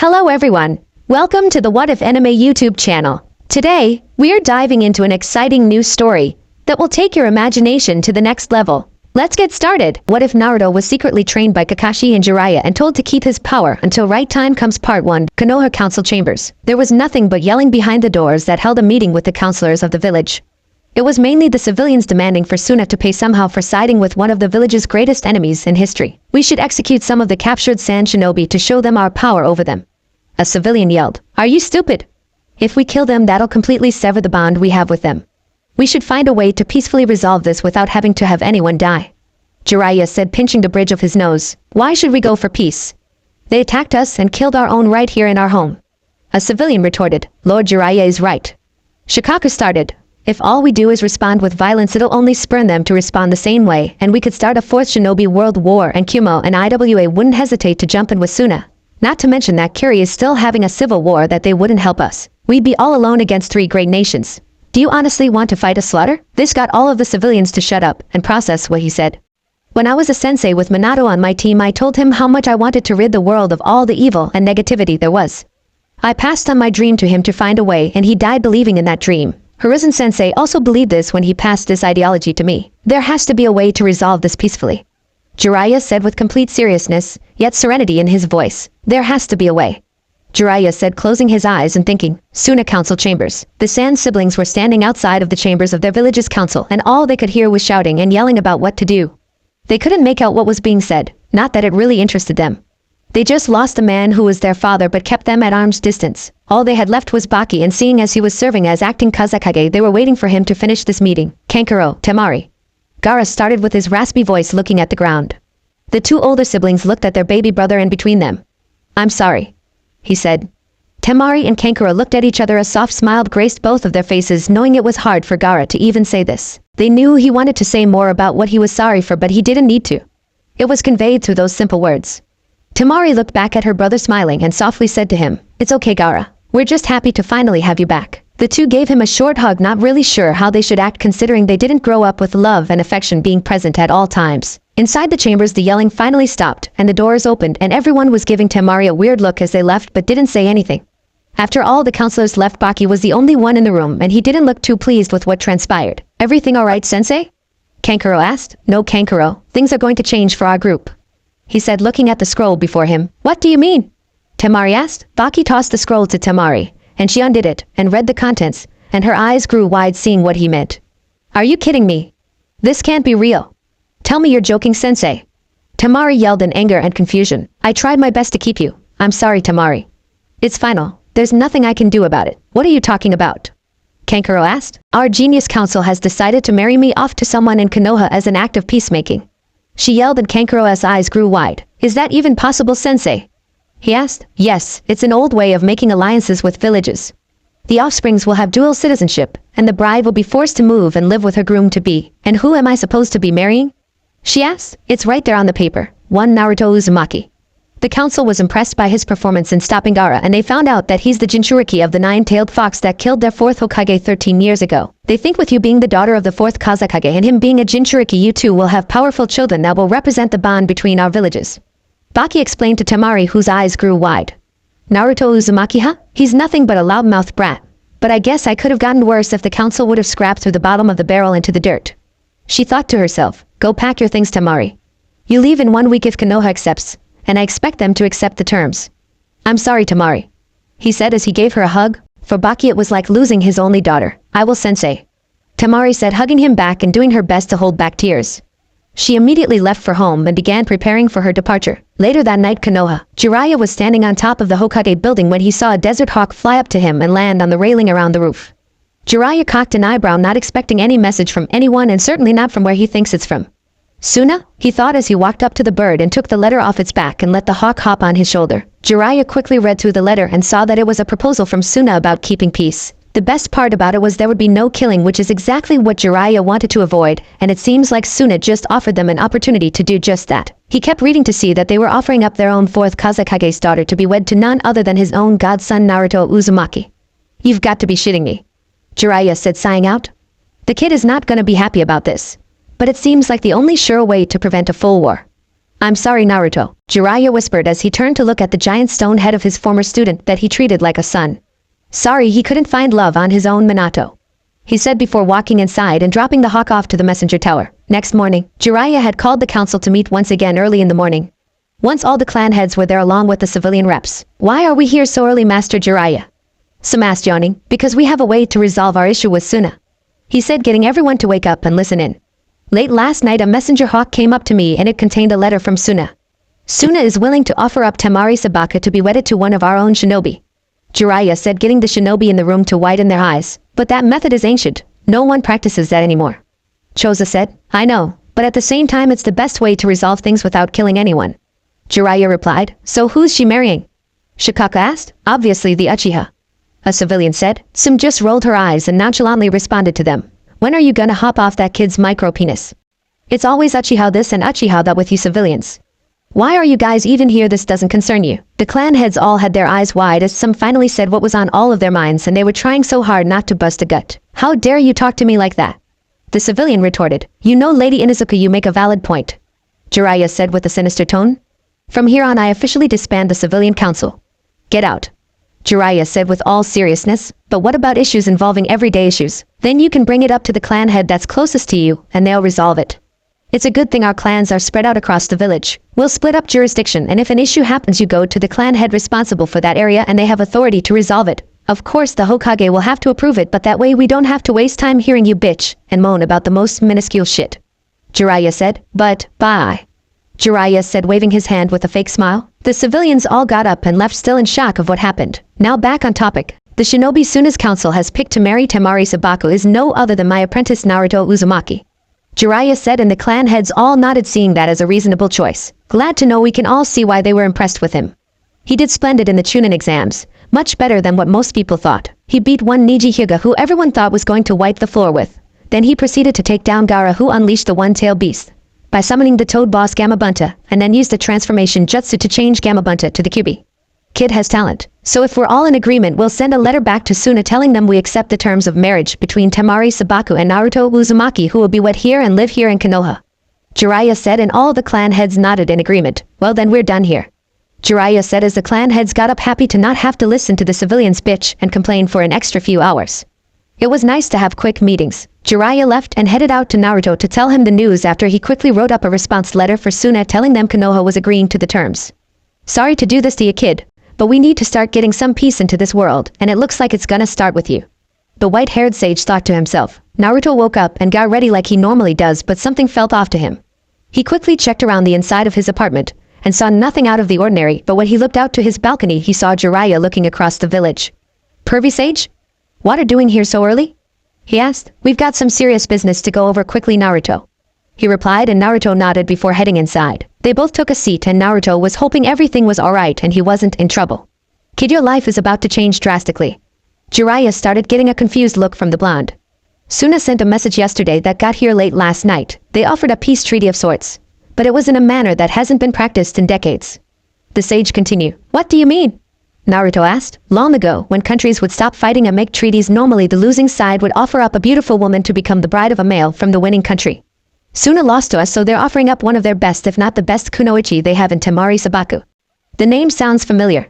Hello everyone. Welcome to the What If Anime YouTube channel. Today, we are diving into an exciting new story that will take your imagination to the next level. Let's get started. What if Naruto was secretly trained by Kakashi and Jiraiya and told to keep his power until right time comes? Part 1. Konoha Council Chambers. There was nothing but yelling behind the doors that held a meeting with the counselors of the village. It was mainly the civilians demanding for Suna to pay somehow for siding with one of the village's greatest enemies in history. We should execute some of the captured sand shinobi to show them our power over them. A civilian yelled. Are you stupid? If we kill them, that'll completely sever the bond we have with them. We should find a way to peacefully resolve this without having to have anyone die. Jiraiya said, pinching the bridge of his nose. Why should we go for peace? They attacked us and killed our own right here in our home. A civilian retorted. Lord Jiraiya is right. Shikaku started. If all we do is respond with violence, it'll only spur them to respond the same way, and we could start a fourth shinobi world war, and Kumo and IWA wouldn't hesitate to jump in with Suna. Not to mention that Kuri is still having a civil war that they wouldn't help us. We'd be all alone against three great nations. Do you honestly want to fight a slaughter? This got all of the civilians to shut up and process what he said. When I was a sensei with Minato on my team, I told him how much I wanted to rid the world of all the evil and negativity there was. I passed on my dream to him to find a way, and he died believing in that dream. Hiruzen sensei also believed this when he passed this ideology to me. There has to be a way to resolve this peacefully. Jiraiya said with complete seriousness, yet serenity in his voice. There has to be a way. Jiraiya said, closing his eyes and thinking. Suna Council Chambers. The Sand siblings were standing outside of the chambers of their village's council, and all they could hear was shouting and yelling about what to do. They couldn't make out what was being said, not that it really interested them. They just lost a man who was their father but kept them at arm's distance. All they had left was Baki, and seeing as he was serving as acting Kazekage, they were waiting for him to finish this meeting. Kankuro, Temari. Gaara started with his raspy voice, looking at the ground. The two older siblings looked at their baby brother in between them. I'm sorry, he said. Temari and Kankuro looked at each other. A soft smile graced both of their faces, knowing it was hard for Gaara to even say this. They knew he wanted to say more about what he was sorry for, but he didn't need to. It was conveyed through those simple words. Temari looked back at her brother smiling and softly said to him, It's okay, Gaara. We're just happy to finally have you back. The two gave him a short hug, not really sure how they should act considering they didn't grow up with love and affection being present at all times. Inside the chambers, the yelling finally stopped, and the doors opened, and everyone was giving Temari a weird look as they left but didn't say anything. After all the counselors left, Baki was the only one in the room, and he didn't look too pleased with what transpired. Everything alright, sensei? Kankuro asked. No, Kankuro. Things are going to change for our group, he said, looking at the scroll before him. What do you mean? Temari asked. Baki tossed the scroll to Temari, and she undid it and read the contents, and her eyes grew wide seeing what he meant. Are you kidding me? This can't be real. Tell me you're joking, sensei. Temari yelled in anger and confusion. I tried my best to keep you. I'm sorry, Temari. It's final. There's nothing I can do about it. What are you talking about? Kankuro asked. Our genius council has decided to marry me off to someone in Konoha as an act of peacemaking. She yelled, and Kankuro's eyes grew wide. Is that even possible, sensei? He asked. Yes, it's an old way of making alliances with villages. The offsprings will have dual citizenship, and the bride will be forced to move and live with her groom-to-be. And who am I supposed to be marrying? She asked. It's right there on the paper. One Naruto Uzumaki. The council was impressed by his performance in stopping Gaara, and they found out that he's the Jinchuriki of the nine-tailed fox that killed their fourth Hokage 13 years ago. They think with you being the daughter of the fourth Kazekage and him being a Jinchuriki, you two will have powerful children that will represent the bond between our villages. Baki explained to Temari, whose eyes grew wide. Naruto Uzumaki, huh? He's nothing but a loudmouth brat. But I guess I could have gotten worse if the council would have scrapped through the bottom of the barrel into the dirt. She thought to herself, Go pack your things, Temari. You leave in 1 week if Konoha accepts, and I expect them to accept the terms. I'm sorry, Temari, he said as he gave her a hug. For Baki it was like losing his only daughter. I will, sensei, Temari said, hugging him back and doing her best to hold back tears. She immediately left for home and began preparing for her departure. Later that night, Konoha. Jiraiya was standing on top of the Hokage building when he saw a desert hawk fly up to him and land on the railing around the roof. Jiraiya cocked an eyebrow, not expecting any message from anyone, and certainly not from where he thinks it's from. Suna? He thought as he walked up to the bird and took the letter off its back and let the hawk hop on his shoulder. Jiraiya quickly read through the letter and saw that it was a proposal from Suna about keeping peace. The best part about it was there would be no killing, which is exactly what Jiraiya wanted to avoid, and it seems like Suna just offered them an opportunity to do just that. He kept reading to see that they were offering up their own fourth Kazekage's daughter to be wed to none other than his own godson Naruto Uzumaki. You've got to be shitting me, Jiraiya said, sighing out. The kid is not gonna be happy about this. But it seems like the only sure way to prevent a full war. I'm sorry, Naruto, Jiraiya whispered as he turned to look at the giant stone head of his former student that he treated like a son. Sorry he couldn't find love on his own Minato, he said before walking inside and dropping the hawk off to the messenger tower. Next morning, Jiraiya had called the council to meet once again early in the morning. Once all the clan heads were there along with the civilian reps. Why are we here so early, Master Jiraiya? Some asked, yawning. Because we have a way to resolve our issue with Suna, he said, getting everyone to wake up and listen in. Late last night a messenger hawk came up to me and it contained a letter from Suna. Suna is willing to offer up Temari Sabaka to be wedded to one of our own shinobi, Jiraiya said, getting the shinobi in the room to widen their eyes. But that method is ancient. No one practices that anymore. Choza said, I know, but at the same time it's the best way to resolve things without killing anyone. Jiraiya replied, so who's she marrying? Shikaka asked. Obviously the Uchiha, a civilian said. Sim just rolled her eyes and nonchalantly responded to them. When are you gonna hop off that kid's micro-penis? It's always Uchiha this and Uchiha that with you civilians. Why are you guys even here? This doesn't concern you. The clan heads all had their eyes wide as some finally said what was on all of their minds, and they were trying so hard not to bust a gut. How dare you talk to me like that? The civilian retorted. You know, Lady Inuzuka, you make a valid point, Jiraiya said with a sinister tone. From here on I officially disband the civilian council. Get out, Jiraiya said with all seriousness. But what about issues involving everyday issues? Then you can bring it up to the clan head that's closest to you, and they'll resolve it. It's a good thing our clans are spread out across the village. We'll split up jurisdiction, and if an issue happens you go to the clan head responsible for that area and they have authority to resolve it. Of course the Hokage will have to approve it, but that way we don't have to waste time hearing you bitch and moan about the most minuscule shit, Jiraiya said. But, bye, Jiraiya said, waving his hand with a fake smile. The civilians all got up and left, still in shock of what happened. Now back on topic. The shinobi Suna's council has picked to marry Temari Sabaku is no other than my apprentice Naruto Uzumaki, Jiraiya said, and the clan heads all nodded, seeing that as a reasonable choice. Glad to know we can all see why they were impressed with him. He did splendid in the Chunin exams, much better than what most people thought. He beat one Niji Hyuga who everyone thought was going to wipe the floor with. Then he proceeded to take down Gaara, who unleashed the one-tailed beast by summoning the toad boss Gamabunta, and then used the transformation jutsu to change Gamabunta to the Kyuubi. Kid has talent. So if we're all in agreement, we'll send a letter back to Suna telling them we accept the terms of marriage between Temari Sabaku and Naruto Uzumaki, who will be wed here and live here in Konoha, Jiraiya said, and all the clan heads nodded in agreement. Well then we're done here, Jiraiya said as the clan heads got up, happy to not have to listen to the civilians bitch and complain for an extra few hours. It was nice to have quick meetings. Jiraiya left and headed out to Naruto to tell him the news after he quickly wrote up a response letter for Suna telling them Konoha was agreeing to the terms. Sorry to do this to you, kid, but we need to start getting some peace into this world, and it looks like it's gonna start with you, the white-haired sage thought to himself. Naruto woke up and got ready like he normally does, but something felt off to him. He quickly checked around the inside of his apartment and saw nothing out of the ordinary, but when he looked out to his balcony he saw Jiraiya looking across the village. Pervy sage? What are doing here so early? He asked. We've got some serious business to go over quickly, Naruto, he replied, and Naruto nodded before heading inside. They both took a seat and Naruto was hoping everything was alright and he wasn't in trouble. Kid, your life is about to change drastically. Jiraiya started getting a confused look from the blonde. Suna sent a message yesterday that got here late last night. They offered a peace treaty of sorts, but it was in a manner that hasn't been practiced in decades. The sage continued. What do you mean? Naruto asked. Long ago, when countries would stop fighting and make treaties, normally the losing side would offer up a beautiful woman to become the bride of a male from the winning country. Suna lost to us, so they're offering up one of their best, if not the best, kunoichi they have in Temari Sabaku. The name sounds familiar,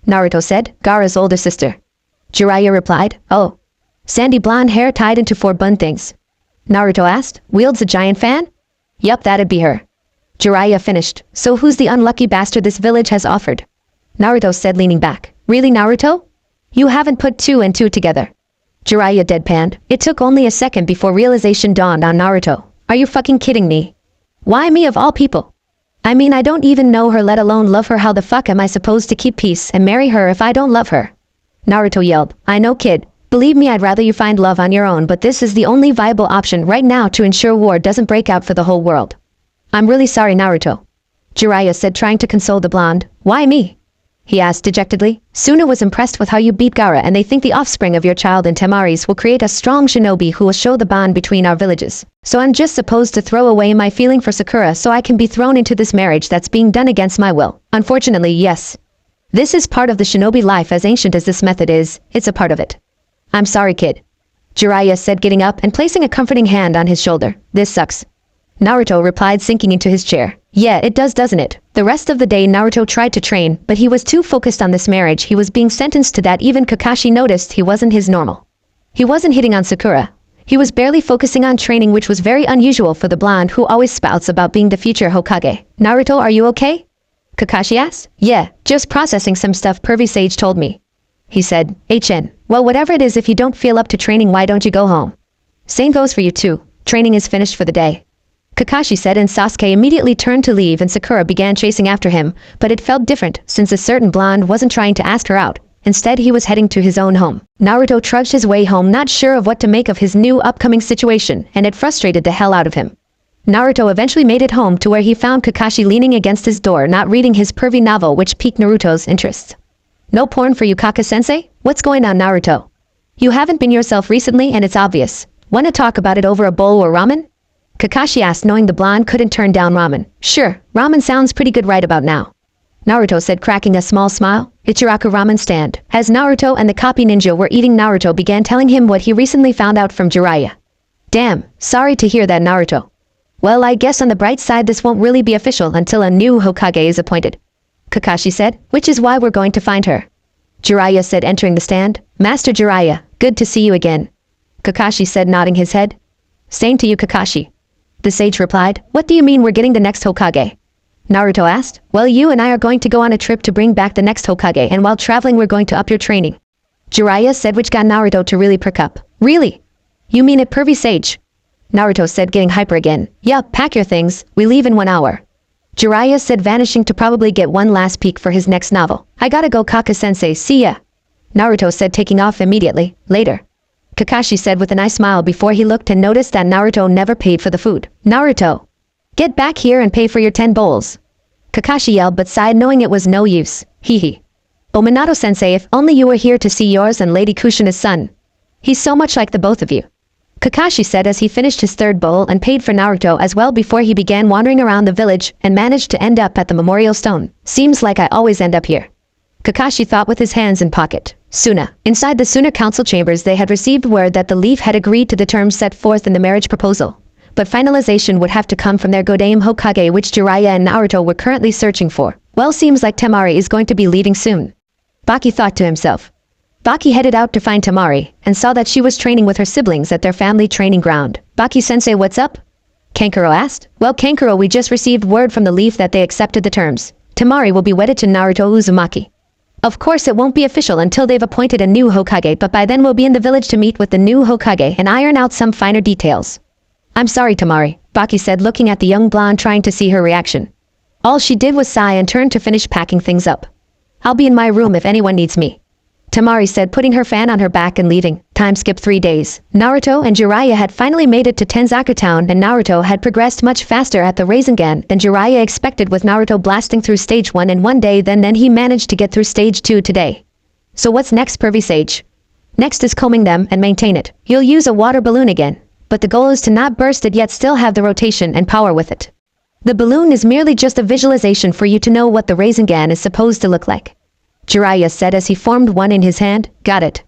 Naruto said. Gaara's older sister, Jiraiya replied. Oh. Sandy blonde hair tied into 4 bun things, Naruto asked. Wields a giant fan? Yup, that'd be her, Jiraiya finished. So who's the unlucky bastard this village has offered? Naruto said, leaning back. Really, Naruto? You haven't put 2 and 2 together, Jiraiya deadpanned. It took only a second before realization dawned on Naruto. Are you fucking kidding me? Why me of all people? I mean, I don't even know her, let alone love her. How the fuck am I supposed to keep peace and marry her if I don't love her? Naruto yelled. I know, kid. Believe me, I'd rather you find love on your own, but this is the only viable option right now to ensure war doesn't break out for the whole world. I'm really sorry, Naruto, Jiraiya said, trying to console the blonde. Why me? He asked dejectedly. Suna was impressed with how you beat Gaara, and they think the offspring of your child and Temari's will create a strong shinobi who will show the bond between our villages. So I'm just supposed to throw away my feeling for Sakura so I can be thrown into this marriage that's being done against my will? Unfortunately, yes. This is part of the shinobi life. As ancient as this method is, it's a part of it. I'm sorry, kid, Jiraiya said, getting up and placing a comforting hand on his shoulder. This sucks. Naruto replied, sinking into his chair. Yeah, it does, doesn't it? The rest of the day Naruto tried to train, but he was too focused on this marriage he was being sentenced to that even Kakashi noticed he wasn't his normal. He wasn't hitting on Sakura. He was barely focusing on training, which was very unusual for the blonde who always spouts about being the future Hokage. Naruto, are you okay? Kakashi asked. Yeah, just processing some stuff Pervy Sage told me. He said, HN. Well, whatever it is, if you don't feel up to training, why don't you go home? Same goes for you too. Training is finished for the day. Kakashi said, and Sasuke immediately turned to leave and Sakura began chasing after him, but it felt different since a certain blonde wasn't trying to ask her out. Instead, he was heading to his own home. Naruto trudged his way home, not sure of what to make of his new upcoming situation, and it frustrated the hell out of him. Naruto eventually made it home to where he found Kakashi leaning against his door, not reading his pervy novel, which piqued Naruto's interest. No porn for you, Kaka-sensei? What's going on, Naruto? You haven't been yourself recently and it's obvious. Wanna talk about it over a bowl or ramen? Kakashi asked, knowing the blonde couldn't turn down ramen. Sure, ramen sounds pretty good right about now. Naruto said, cracking a small smile. Ichiraku ramen stand. As Naruto and the copy ninja were eating, Naruto began telling him what he recently found out from Jiraiya. Damn, sorry to hear that, Naruto. Well, I guess on the bright side this won't really be official until a new Hokage is appointed. Kakashi said, which is why we're going to find her. Jiraiya said, entering the stand. Master Jiraiya, good to see you again. Kakashi said, nodding his head. Same to you, Kakashi. The sage replied, what do you mean we're getting the next Hokage? Naruto asked, well, you and I are going to go on a trip to bring back the next Hokage, and while traveling we're going to up your training. Jiraiya said, which got Naruto to really perk up. Really? You mean it, pervy sage? Naruto said, getting hyper again. Yup, pack your things, we leave in 1 hour. Jiraiya said, vanishing to probably get one last peek for his next novel. I gotta go, Kaka-sensei, see ya. Naruto said, taking off immediately. Later. Kakashi said with a nice smile before he looked and noticed that Naruto never paid for the food. Naruto! Get back here and pay for your 10 bowls. Kakashi yelled but sighed, knowing it was no use. Hee. Oh, Minato-sensei, if only you were here to see yours and Lady Kushina's son. He's so much like the both of you. Kakashi said as he finished his 3rd bowl and paid for Naruto as well before he began wandering around the village and managed to end up at the memorial stone. Seems like I always end up here. Kakashi thought with his hands in pocket. Suna. Inside the Suna council chambers they had received word that the Leaf had agreed to the terms set forth in the marriage proposal. But finalization would have to come from their Godame Hokage, which Jiraiya and Naruto were currently searching for. Well, seems like Temari is going to be leaving soon. Baki thought to himself. Baki headed out to find Temari, and saw that she was training with her siblings at their family training ground. Baki-sensei, what's up? Kankuro asked. Well, Kankuro, we just received word from the Leaf that they accepted the terms. Temari will be wedded to Naruto Uzumaki. Of course it won't be official until they've appointed a new Hokage, but by then we'll be in the village to meet with the new Hokage and iron out some finer details. I'm sorry, Temari, Baki said, looking at the young blonde trying to see her reaction. All she did was sigh and turn to finish packing things up. I'll be in my room if anyone needs me. Temari said, putting her fan on her back and leaving. Time skipped 3 days. Naruto and Jiraiya had finally made it to Tenzaku Town, and Naruto had progressed much faster at the Rasengan than Jiraiya expected, with Naruto blasting through stage 1 in 1 day, then he managed to get through stage 2 today. So what's next, pervy sage? Next is combing them and maintain it. You'll use a water balloon again, but the goal is to not burst it yet still have the rotation and power with it. The balloon is merely just a visualization for you to know what the Rasengan is supposed to look like. Jiraiya said as he formed one in his hand. Got it.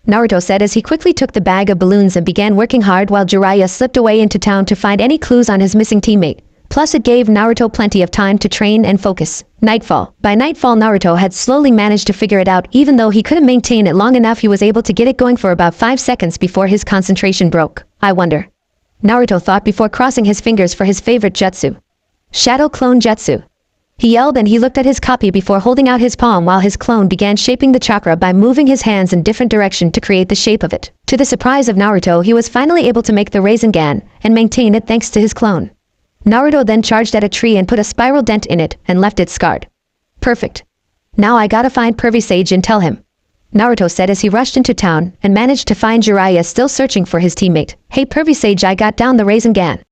Naruto said as he quickly took the bag of balloons and began working hard while Jiraiya slipped away into town to find any clues on his missing teammate. Plus it gave Naruto plenty of time to train and focus. Nightfall. By nightfall Naruto had slowly managed to figure it out. Even though he couldn't maintain it long enough, he was able to get it going for about 5 seconds before his concentration broke. I wonder. Naruto thought before crossing his fingers for his favorite jutsu. Shadow Clone Jutsu. He yelled and he looked at his copy before holding out his palm while his clone began shaping the chakra by moving his hands in different direction to create the shape of it. To the surprise of Naruto, he was finally able to make the Rasengan and maintain it thanks to his clone. Naruto then charged at a tree and put a spiral dent in it and left it scarred. Perfect. Now I gotta find Pervy Sage and tell him. Naruto said as he rushed into town and managed to find Jiraiya still searching for his teammate. Hey Pervy Sage, I got down the Rasengan.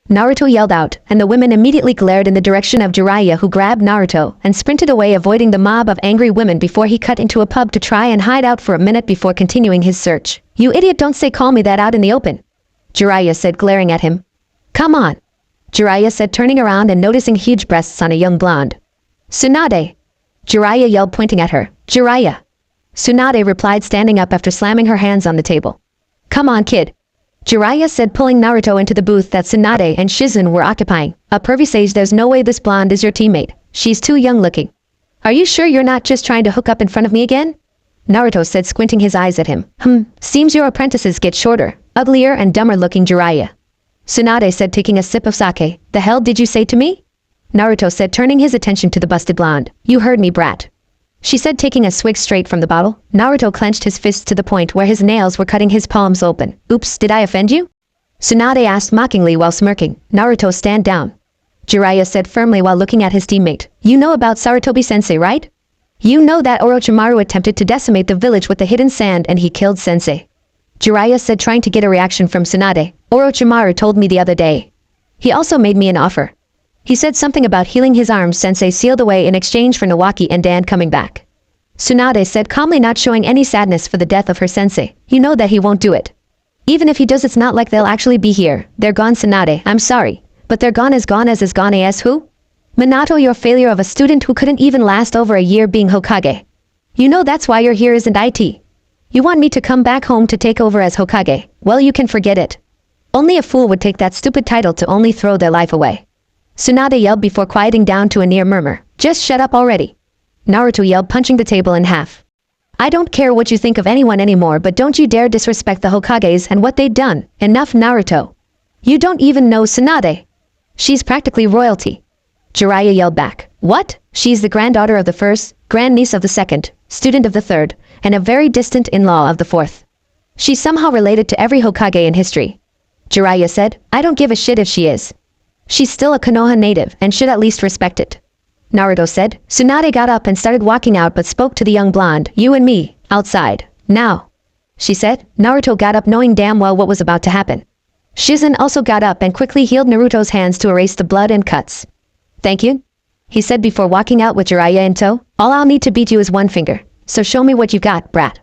Naruto yelled out, and the women immediately glared in the direction of Jiraiya, who grabbed Naruto and sprinted away, avoiding the mob of angry women before he cut into a pub to try and hide out for a minute before continuing his search. You idiot, don't say call me that out in the open. Jiraiya said, glaring at him. Come on. Jiraiya said, turning around and noticing huge breasts on a young blonde. Tsunade. Jiraiya yelled, pointing at her. Jiraiya. Tsunade replied, standing up after slamming her hands on the table. Come on, kid. Jiraiya said, pulling Naruto into the booth that Tsunade and Shizen were occupying. A pervy sage, there's no way this blonde is your teammate. She's too young looking. Are you sure you're not just trying to hook up in front of me again? Naruto said, squinting his eyes at him. Seems your apprentices get shorter, uglier and dumber looking, Jiraiya. Tsunade said, taking a sip of sake. The hell did you say to me? Naruto said, turning his attention to the busted blonde. You heard me, brat. She said, taking a swig straight from the bottle. Naruto clenched his fists to the point where his nails were cutting his palms open. Oops, did I offend you? Tsunade asked mockingly while smirking. Naruto, stand down. Jiraiya said firmly while looking at his teammate. You know about Sarutobi-sensei, right? You know that Orochimaru attempted to decimate the village with the hidden sand and he killed sensei. Jiraiya said, trying to get a reaction from Tsunade. Orochimaru told me the other day. He also made me an offer. He said something about healing his arms sensei sealed away in exchange for Nawaki and Dan coming back. Tsunade said calmly, not showing any sadness for the death of her sensei. You know that he won't do it. Even if he does, it's not like they'll actually be here. They're gone, Tsunade, I'm sorry. But they're gone as is gone as who? Minato, your failure of a student who couldn't even last over a year being Hokage. You know that's why you're here, isn't it? You want me to come back home to take over as Hokage? Well, you can forget it. Only a fool would take that stupid title to only throw their life away. Tsunade yelled before quieting down to a near murmur. Just shut up already. Naruto yelled, punching the table in half. I don't care what you think of anyone anymore, but don't you dare disrespect the Hokages and what they'd done. Enough, Naruto. You don't even know Tsunade. She's practically royalty. Jiraiya yelled back. What? She's the granddaughter of the first, grandniece of the second, student of the third, and a very distant in-law of the fourth. She's somehow related to every Hokage in history. Jiraiya said, I don't give a shit if she is. She's still a Konoha native and should at least respect it. Naruto said. Tsunade got up and started walking out but spoke to the young blonde. You and me, outside. Now. She said. Naruto got up knowing damn well what was about to happen. Shizen also got up and quickly healed Naruto's hands to erase the blood and cuts. Thank you, he said before walking out with Jiraiya in tow. All I'll need to beat you is one finger, so show me what you got, brat.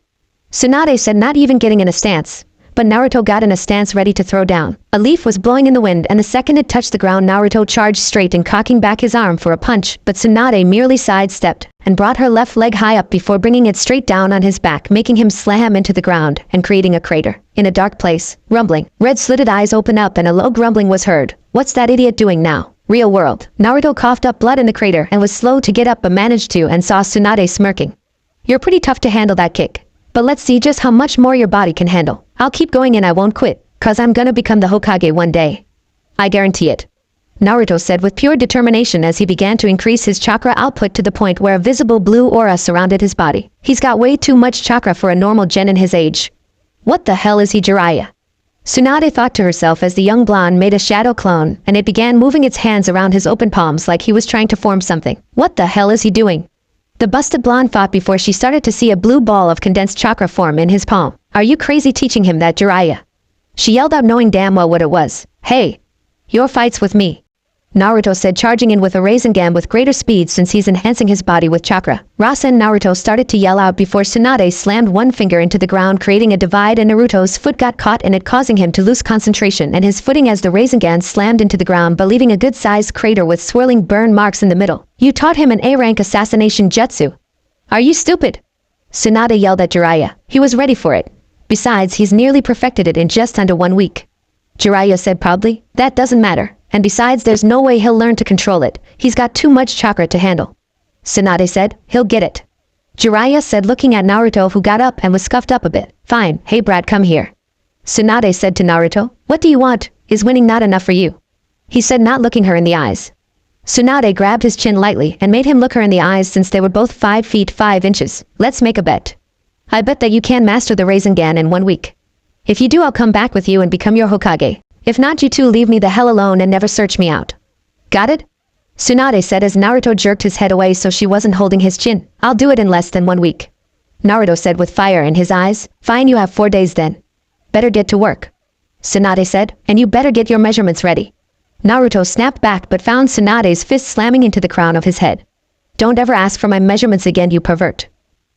Tsunade said, not even getting in a stance. But Naruto got in a stance ready to throw down. A leaf was blowing in the wind and the second it touched the ground Naruto charged straight and cocking back his arm for a punch, but Tsunade merely sidestepped and brought her left leg high up before bringing it straight down on his back, making him slam into the ground and creating a crater. In a dark place, rumbling, red slitted eyes opened up and a low grumbling was heard. What's that idiot doing now? Real world. Naruto coughed up blood in the crater and was slow to get up but managed to and saw Tsunade smirking. You're pretty tough to handle that kick. But let's see just how much more your body can handle. I'll keep going and I won't quit, cause I'm gonna become the Hokage one day. I guarantee it. Naruto said with pure determination as he began to increase his chakra output to the point where a visible blue aura surrounded his body. He's got way too much chakra for a normal genin his age. What the hell is he, Jiraiya? Tsunade thought to herself as the young blonde made a shadow clone and it began moving its hands around his open palms like he was trying to form something. What the hell is he doing? The busted blonde thought before she started to see a blue ball of condensed chakra form in his palm. Are you crazy teaching him that, Jiraiya? She yelled out knowing damn well what it was. Hey! Your fight's with me. Naruto said, charging in with a Rasengan with greater speed since he's enhancing his body with chakra. Rasa and Naruto started to yell out before Tsunade slammed one finger into the ground creating a divide and Naruto's foot got caught in it causing him to lose concentration and his footing as the Rasengan slammed into the ground but leaving a good-sized crater with swirling burn marks in the middle. You taught him an A-rank assassination jutsu. Are you stupid? Tsunade yelled at Jiraiya. He was ready for it. Besides, he's nearly perfected it in just under 1 week. Jiraiya said proudly. That doesn't matter. And besides, there's no way he'll learn to control it. He's got too much chakra to handle. Tsunade said. He'll get it. Jiraiya said looking at Naruto who got up and was scuffed up a bit. Fine, hey brat, come here. Tsunade said to Naruto. What do you want? Is winning not enough for you? He said, not looking her in the eyes. Tsunade grabbed his chin lightly and made him look her in the eyes since they were both 5 feet 5 inches. Let's make a bet. I bet that you can master the Rasengan in 1 week. If you do, I'll come back with you and become your Hokage. If not, you two leave me the hell alone and never search me out. Got it? Tsunade said as Naruto jerked his head away so she wasn't holding his chin. I'll do it in less than 1 week. Naruto said with fire in his eyes. Fine, you have 4 days then. Better get to work. Tsunade said, and you better get your measurements ready. Naruto snapped back but found Tsunade's fist slamming into the crown of his head. Don't ever ask for my measurements again, you pervert.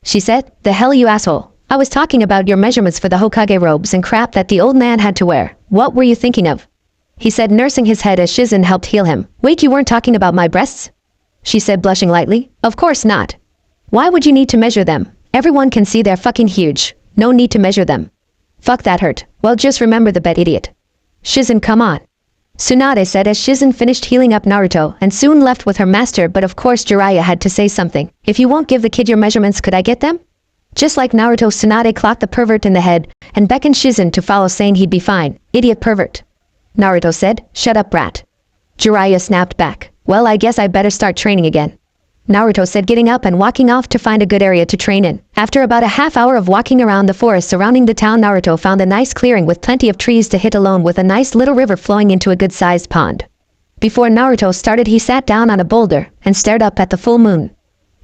She said, the hell you asshole. I was talking about your measurements for the Hokage robes and crap that the old man had to wear. What were you thinking of? He said, nursing his head as Shizen helped heal him. Wait, you weren't talking about my breasts? She said, blushing lightly. Of course not. Why would you need to measure them? Everyone can see they're fucking huge. No need to measure them. Fuck that hurt. Well, just remember the bet, idiot. Shizen, come on. Tsunade said as Shizen finished healing up Naruto and soon left with her master, but of course Jiraiya had to say something. If you won't give the kid your measurements, could I get them? Just like Naruto, Tsunade clocked the pervert in the head and beckoned Shizen to follow, saying he'd be fine. Idiot pervert. Naruto said, shut up, brat. Jiraiya snapped back. Well, I guess I better start training again. Naruto said, getting up and walking off to find a good area to train in. After about a half hour of walking around the forest surrounding the town, Naruto found a nice clearing with plenty of trees to hit, alone with a nice little river flowing into a good-sized pond. Before Naruto started, he sat down on a boulder and stared up at the full moon.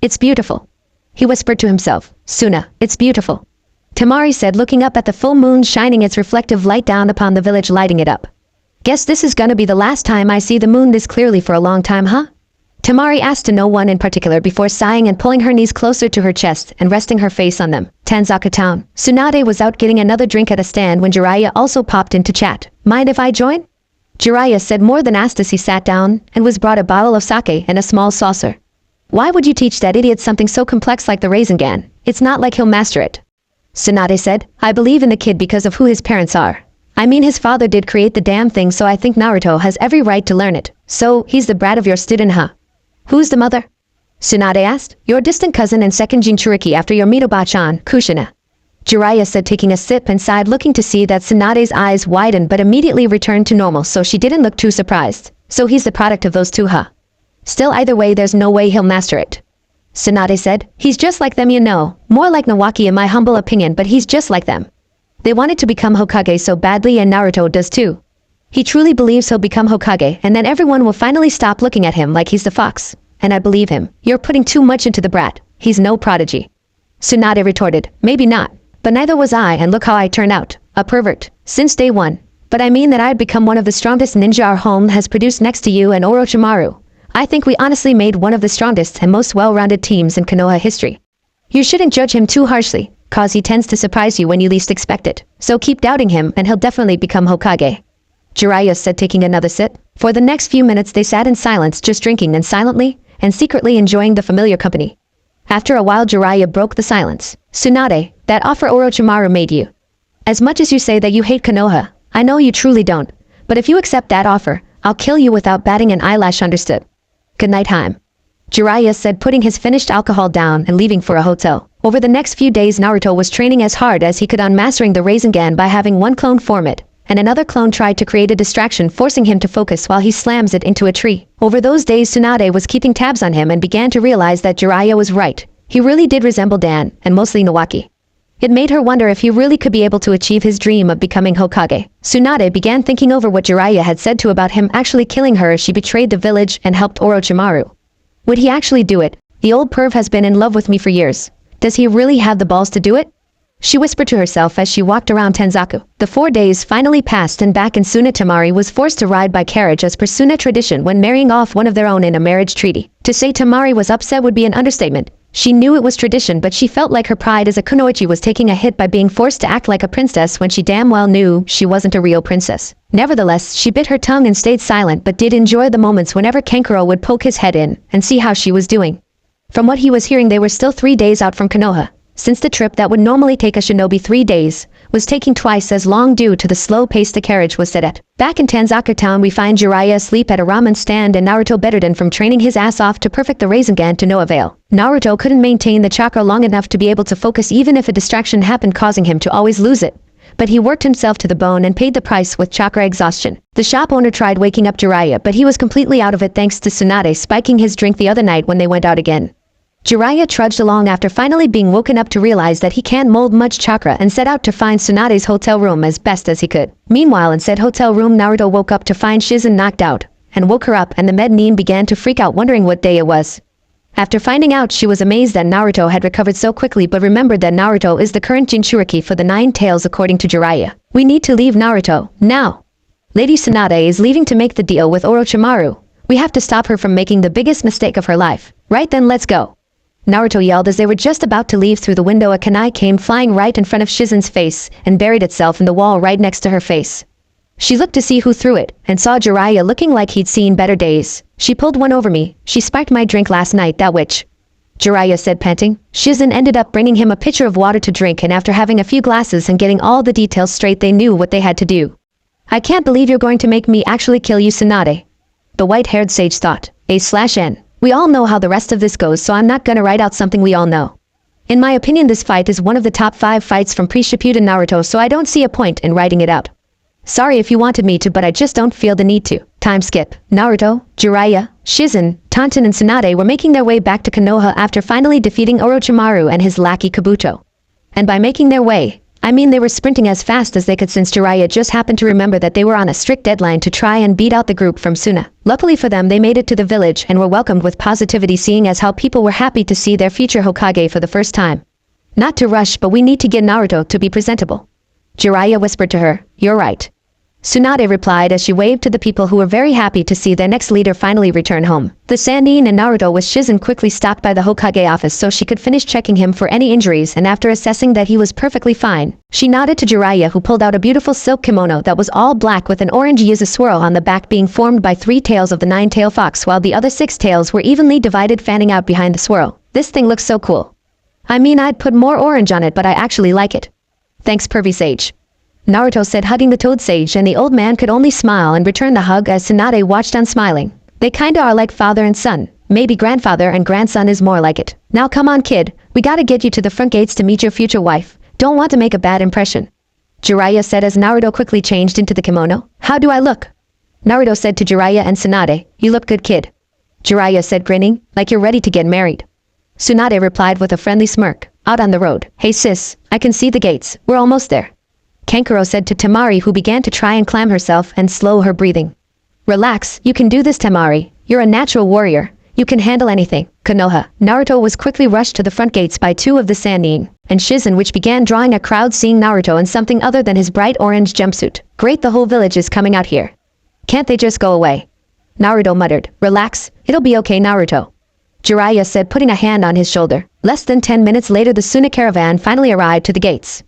It's beautiful. He whispered to himself. Suna, it's beautiful. Temari said, looking up at the full moon shining its reflective light down upon the village, lighting it up. Guess this is gonna be the last time I see the moon this clearly for a long time, huh? Temari asked to no one in particular before sighing and pulling her knees closer to her chest and resting her face on them. Tanzaka Town. Tsunade was out getting another drink at a stand when Jiraiya also popped into chat. Mind if I join? Jiraiya said, more than asked, as he sat down and was brought a bottle of sake and a small saucer. Why would you teach that idiot something so complex like the Rasengan? It's not like he'll master it. Tsunade said, I believe in the kid because of who his parents are. I mean, his father did create the damn thing, so I think Naruto has every right to learn it. So, he's the brat of your student, huh? Who's the mother? Tsunade asked. Your distant cousin and second Jinchuriki after your Mitoba-chan, Kushina. Jiraiya said, taking a sip and sighed, looking to see that Tsunade's eyes widened but immediately returned to normal, so she didn't look too surprised. So he's the product of those two, huh? Still, either way, there's no way he'll master it. Tsunade said, he's just like them, you know. More like Nawaki in my humble opinion, but he's just like them. They wanted to become Hokage so badly, and Naruto does too. He truly believes he'll become Hokage, and then everyone will finally stop looking at him like he's the fox. And I believe him. You're putting too much into the brat. He's no prodigy. Tsunade retorted, maybe not, but neither was I, and look how I turned out. A pervert. Since day one. But I mean that I'd become one of the strongest ninja our home has produced next to you and Orochimaru. I think we honestly made one of the strongest and most well-rounded teams in Konoha history. You shouldn't judge him too harshly, cause he tends to surprise you when you least expect it. So keep doubting him and he'll definitely become Hokage. Jiraiya said, taking another sip. For the next few minutes they sat in silence, just drinking and silently and secretly enjoying the familiar company. After a while Jiraiya broke the silence. Tsunade, that offer Orochimaru made you. As much as you say that you hate Konoha, I know you truly don't, but if you accept that offer, I'll kill you without batting an eyelash, understood? Good night, Haim. Jiraiya said, putting his finished alcohol down and leaving for a hotel. Over the next few days Naruto was training as hard as he could on mastering the Rasengan by having one clone form it, and another clone tried to create a distraction, forcing him to focus while he slams it into a tree. Over those days Tsunade was keeping tabs on him and began to realize that Jiraiya was right. He really did resemble Dan, and mostly Nawaki. It made her wonder if he really could be able to achieve his dream of becoming Hokage. Tsunade began thinking over what Jiraiya had said to about him actually killing her if she betrayed the village and helped Orochimaru. Would he actually do it? The old perv has been in love with me for years. Does he really have the balls to do it? She whispered to herself as she walked around Tenzaku. The 4 days finally passed and back in Suna Temari was forced to ride by carriage as per Suna tradition when marrying off one of their own in a marriage treaty. To say Temari was upset would be an understatement. She knew it was tradition, but she felt like her pride as a kunoichi was taking a hit by being forced to act like a princess when she damn well knew she wasn't a real princess. Nevertheless, she bit her tongue and stayed silent, but did enjoy the moments whenever Kankuro would poke his head in and see how she was doing. From what he was hearing, they were still 3 days out from Konoha, since the trip that would normally take a shinobi 3 days was taking twice as long due to the slow pace the carriage was set at. Back in Tanzaka Town we find Jiraiya asleep at a ramen stand and Naruto bedridden from training his ass off to perfect the Rasengan to no avail. Naruto couldn't maintain the chakra long enough to be able to focus even if a distraction happened, causing him to always lose it. But he worked himself to the bone and paid the price with chakra exhaustion. The shop owner tried waking up Jiraiya, but he was completely out of it thanks to Tsunade spiking his drink the other night when they went out again. Jiraiya trudged along after finally being woken up to realize that he can't mold much chakra and set out to find Tsunade's hotel room as best as he could. Meanwhile, in said hotel room, Naruto woke up to find Shizen knocked out, and woke her up, and the Mednin began to freak out, wondering what day it was. After finding out, she was amazed that Naruto had recovered so quickly, but remembered that Naruto is the current Jinchuriki for the 9 tails according to Jiraiya. We need to leave Naruto, now. Lady Tsunade is leaving to make the deal with Orochimaru. We have to stop her from making the biggest mistake of her life. Right then, let's go. Naruto yelled as they were just about to leave. Through the window a kunai came flying right in front of Shizen's face and buried itself in the wall right next to her face. She looked to see who threw it, and saw Jiraiya looking like he'd seen better days. She pulled one over me. She spiked my drink last night, that witch. Jiraiya said, panting. Shizen ended up bringing him a pitcher of water to drink, and after having a few glasses and getting all the details straight, they knew what they had to do. I can't believe you're going to make me actually kill you, Tsunade. The white-haired sage thought. A/N. We all know how the rest of this goes, so I'm not gonna write out something we all know. In my opinion, this fight is one of the top 5 fights from pre-Shippuden Naruto, so I don't see a point in writing it out. Sorry if you wanted me to, but I just don't feel the need to. Time skip. Naruto, Jiraiya, Shizen, Tonton and Tsunade were making their way back to Konoha after finally defeating Orochimaru and his lackey Kabuto. And by making their way, I mean they were sprinting as fast as they could, since Jiraiya just happened to remember that they were on a strict deadline to try and beat out the group from Suna. Luckily for them, they made it to the village and were welcomed with positivity, seeing as how people were happy to see their future Hokage for the first time. Not to rush, but we need to get Naruto to be presentable. Jiraiya whispered to her, "You're right." Tsunade replied as she waved to the people, who were very happy to see their next leader finally return home. The Sannin and Naruto with Shizen quickly stopped by the Hokage office so she could finish checking him for any injuries, and after assessing that he was perfectly fine, she nodded to Jiraiya, who pulled out a beautiful silk kimono that was all black with an orange yuzu swirl on the back, being formed by 3 tails of the 9-tailed fox, while the other 6 tails were evenly divided, fanning out behind the swirl. This thing looks so cool. I mean, I'd put more orange on it, but I actually like it. Thanks, pervy sage. Naruto said, hugging the toad sage, and the old man could only smile and return the hug as Tsunade watched on, smiling. They kinda are like father and son. Maybe grandfather and grandson is more like it. Now come on, kid, we gotta get you to the front gates to meet your future wife. Don't want to make a bad impression. Jiraiya said as Naruto quickly changed into the kimono. How do I look? Naruto said to Jiraiya and Tsunade, "You look good, kid." Jiraiya said, grinning, like you're ready to get married. Tsunade replied with a friendly smirk. Out on the road. Hey sis, I can see the gates. We're almost there. Kankuro said to Temari, who began to try and clam herself and slow her breathing. Relax, you can do this, Temari. You're a natural warrior. You can handle anything. Konoha. Naruto was quickly rushed to the front gates by 2 of the Sannin and Shizen, which began drawing a crowd seeing Naruto in something other than his bright orange jumpsuit. Great, the whole village is coming out here. Can't they just go away? Naruto muttered. Relax, it'll be okay, Naruto. Jiraiya said, putting a hand on his shoulder. Less than 10 minutes later, the Suna caravan finally arrived to the gates.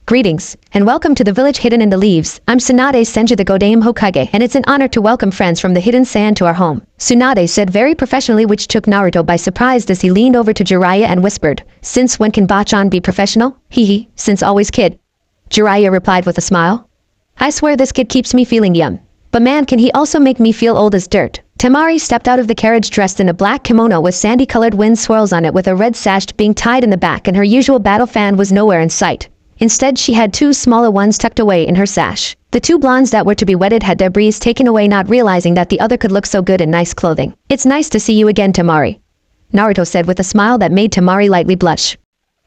Greetings, and welcome to the village hidden in the leaves. I'm Tsunade Senju, the Godame Hokage, and it's an honor to welcome friends from the hidden sand to our home. Tsunade said very professionally, which took Naruto by surprise as he leaned over to Jiraiya and whispered, "Since when can Bachan be professional? Hee, since always, kid." Jiraiya replied with a smile. I swear this kid keeps me feeling young. But man, can he also make me feel old as dirt. Temari stepped out of the carriage dressed in a black kimono with sandy-colored wind swirls on it, with a red sash being tied in the back, and her usual battle fan was nowhere in sight. Instead, she had 2 smaller ones tucked away in her sash. The 2 blondes that were to be wedded had their breeze taken away, not realizing that the other could look so good in nice clothing. It's nice to see you again, Temari. Naruto said with a smile that made Temari lightly blush.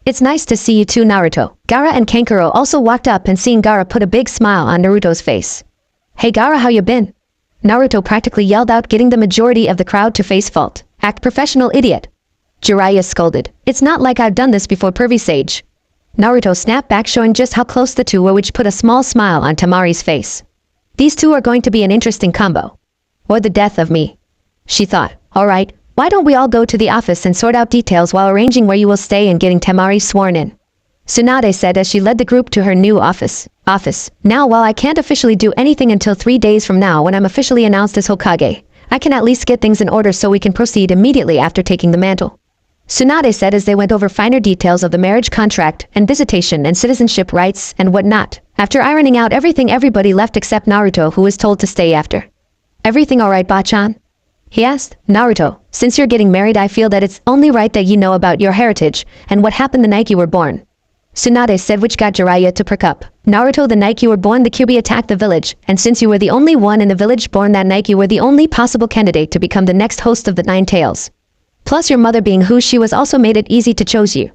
It's nice to see you too, Naruto. Gaara and Kankuro also walked up, and seeing Gaara put a big smile on Naruto's face. Hey Gaara, how you been? Naruto practically yelled out, getting the majority of the crowd to face fault. Act professional, idiot. Jiraiya scolded. It's not like I've done this before, pervy sage. Naruto snapped back, showing just how close the 2 were, which put a small smile on Temari's face. These 2 are going to be an interesting combo. Or the death of me. She thought. Alright, why don't we all go to the office and sort out details while arranging where you will stay and getting Temari sworn in. Tsunade said as she led the group to her new office. Now, while I can't officially do anything until 3 days from now when I'm officially announced as Hokage, I can at least get things in order so we can proceed immediately after taking the mantle. Tsunade said as they went over finer details of the marriage contract and visitation and citizenship rights and whatnot. After ironing out everything, everybody left except Naruto, who was told to stay after. Everything alright, Bachan? He asked. Naruto, since you're getting married, I feel that it's only right that you know about your heritage and what happened the night you were born. Tsunade said, which got Jiraiya to perk up. Naruto, the night you were born, the Kyuubi attacked the village, and since you were the only one in the village born that night, you were the only possible candidate to become the next host of the 9 Tails. Plus your mother being who she was also made it easy to choose you.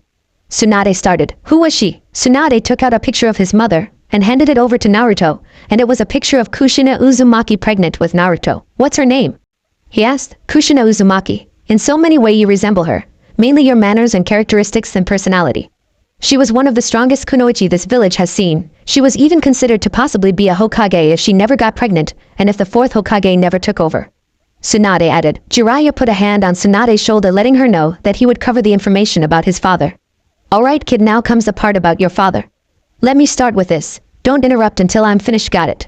Tsunade started. Who was she? Tsunade took out a picture of his mother and handed it over to Naruto, and it was a picture of Kushina Uzumaki pregnant with Naruto. What's her name? He asked. Kushina Uzumaki. In so many ways you resemble her, mainly your manners and characteristics and personality. She was one of the strongest kunoichi this village has seen. She was even considered to possibly be a Hokage if she never got pregnant, and if the 4th Hokage never took over. Tsunade added. Jiraiya put a hand on Tsunade's shoulder, letting her know that he would cover the information about his father. Alright kid, now comes the part about your father. Let me start with this. Don't interrupt until I'm finished, got it?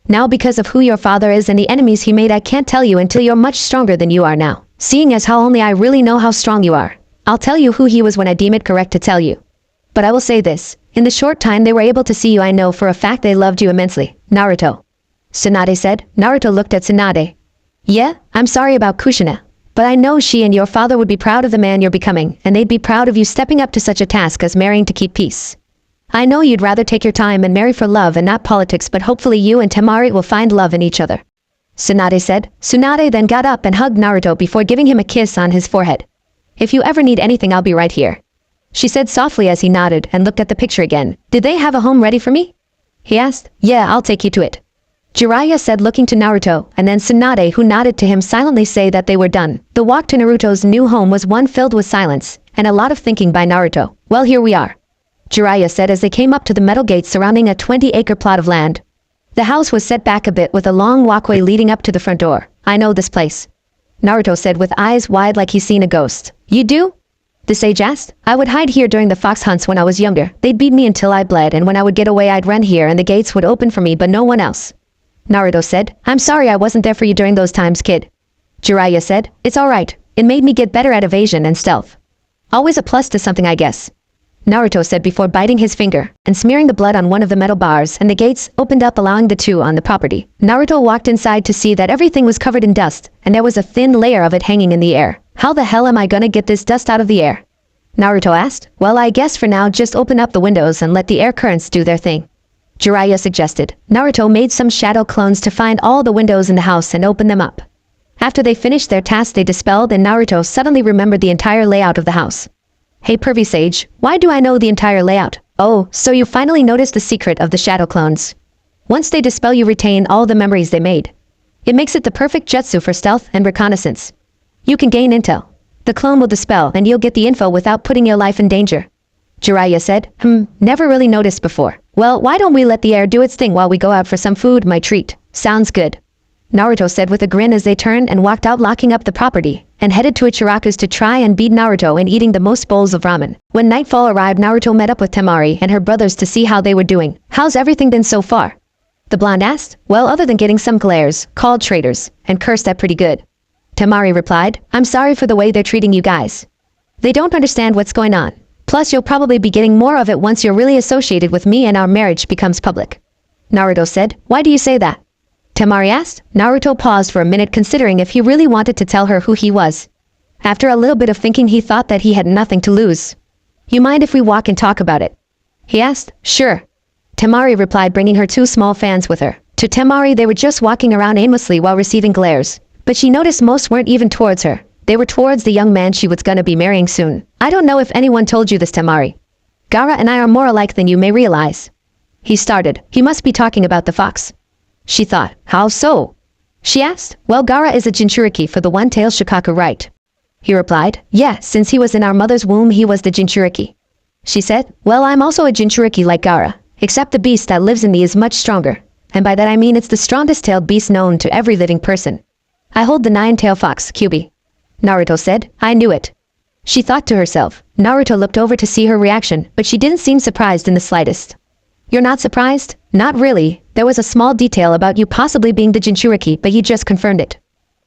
Now, because of who your father is and the enemies he made, I can't tell you until you're much stronger than you are now. Seeing as how only I really know how strong you are. I'll tell you who he was when I deem it correct to tell you. But I will say this, in the short time they were able to see you I know for a fact they loved you immensely, Naruto. Tsunade said. Naruto looked at Tsunade. Yeah, I'm sorry about Kushina. But I know she and your father would be proud of the man you're becoming, and they'd be proud of you stepping up to such a task as marrying to keep peace. I know you'd rather take your time and marry for love and not politics, but hopefully you and Temari will find love in each other. Tsunade said. Tsunade then got up and hugged Naruto before giving him a kiss on his forehead. If you ever need anything, I'll be right here. She said softly as he nodded and looked at the picture again. Did they have a home ready for me? He asked. Yeah, I'll take you to it. Jiraiya said, looking to Naruto, and then Tsunade, who nodded to him, silently say that they were done. The walk to Naruto's new home was one filled with silence, and a lot of thinking by Naruto. Well, here we are, Jiraiya said as they came up to the metal gate surrounding a 20-acre plot of land. The house was set back a bit with a long walkway leading up to the front door. I know this place, Naruto said with eyes wide like he's seen a ghost. You do? The sage asked. I would hide here during the fox hunts when I was younger. They'd beat me until I bled, and when I would get away I'd run here and the gates would open for me, but no one else. Naruto said. I'm sorry I wasn't there for you during those times, kid. Jiraiya said. It's alright. It made me get better at evasion and stealth. Always a plus to something, I guess, Naruto said before biting his finger and smearing the blood on one of the metal bars, and the gates opened up allowing the two on the property. Naruto walked inside to see that everything was covered in dust, and there was a thin layer of it hanging in the air. How the hell am I gonna get this dust out of the air? Naruto asked. Well, I guess for now just open up the windows and let the air currents do their thing, Jiraiya suggested. Naruto made some shadow clones to find all the windows in the house and open them up. After they finished their task they dispelled, and Naruto suddenly remembered the entire layout of the house. Hey pervy sage, why do I know the entire layout? Oh, so you finally noticed the secret of the shadow clones. Once they dispel you retain all the memories they made. It makes it the perfect jutsu for stealth and reconnaissance. You can gain intel. The clone will dispel and you'll get the info without putting your life in danger, Jiraiya said. Never really noticed before. Well, why don't we let the air do its thing while we go out for some food, my treat? Sounds good, Naruto said with a grin as they turned and walked out, locking up the property, and headed to Ichiraku's to try and beat Naruto in eating the most bowls of ramen. When nightfall arrived, Naruto met up with Temari and her brothers to see how they were doing. How's everything been so far? The blonde asked. Well, other than getting some glares, called traitors, and cursed at pretty good, Temari replied. I'm sorry for the way they're treating you guys. They don't understand what's going on. Plus, you'll probably be getting more of it once you're really associated with me and our marriage becomes public, Naruto said. Why do you say that? Temari asked. Naruto paused for a minute, considering if he really wanted to tell her who he was. After a little bit of thinking, he thought that he had nothing to lose. You mind if we walk and talk about it? He asked. Sure, Temari replied, bringing her two small fans with her. To Temari, they were just walking around aimlessly while receiving glares, but she noticed most weren't even towards her. They were towards the young man she was gonna be marrying soon. I don't know if anyone told you this, Temari. Gaara and I are more alike than you may realize. He started. He must be talking about the fox, she thought. How so? She asked. Well, Gaara is a Jinchuriki for the one-tailed Shikaku, right? He replied. Yeah, since he was in our mother's womb he was the Jinchuriki. She said. Well, I'm also a Jinchuriki like Gaara, except the beast that lives in me is much stronger, and by that I mean it's the strongest-tailed beast known to every living person. I hold the nine-tailed fox, Kyuubi, Naruto said. I knew it, she thought to herself. Naruto looked over to see her reaction, but she didn't seem surprised in the slightest. You're not surprised? Not really. There was a small detail about you possibly being the Jinchuriki, but he just confirmed it,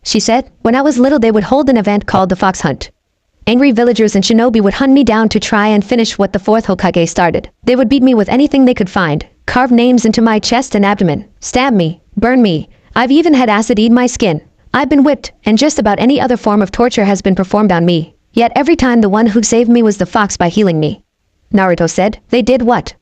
she said. When I was little they would hold an event called the Fox Hunt. Angry villagers and shinobi would hunt me down to try and finish what the fourth Hokage started. They would beat me with anything they could find, carve names into my chest and abdomen, stab me, burn me. I've even had acid eat my skin. I've been whipped, and just about any other form of torture has been performed on me. Yet every time the one who saved me was the fox by healing me, Naruto said. They did what?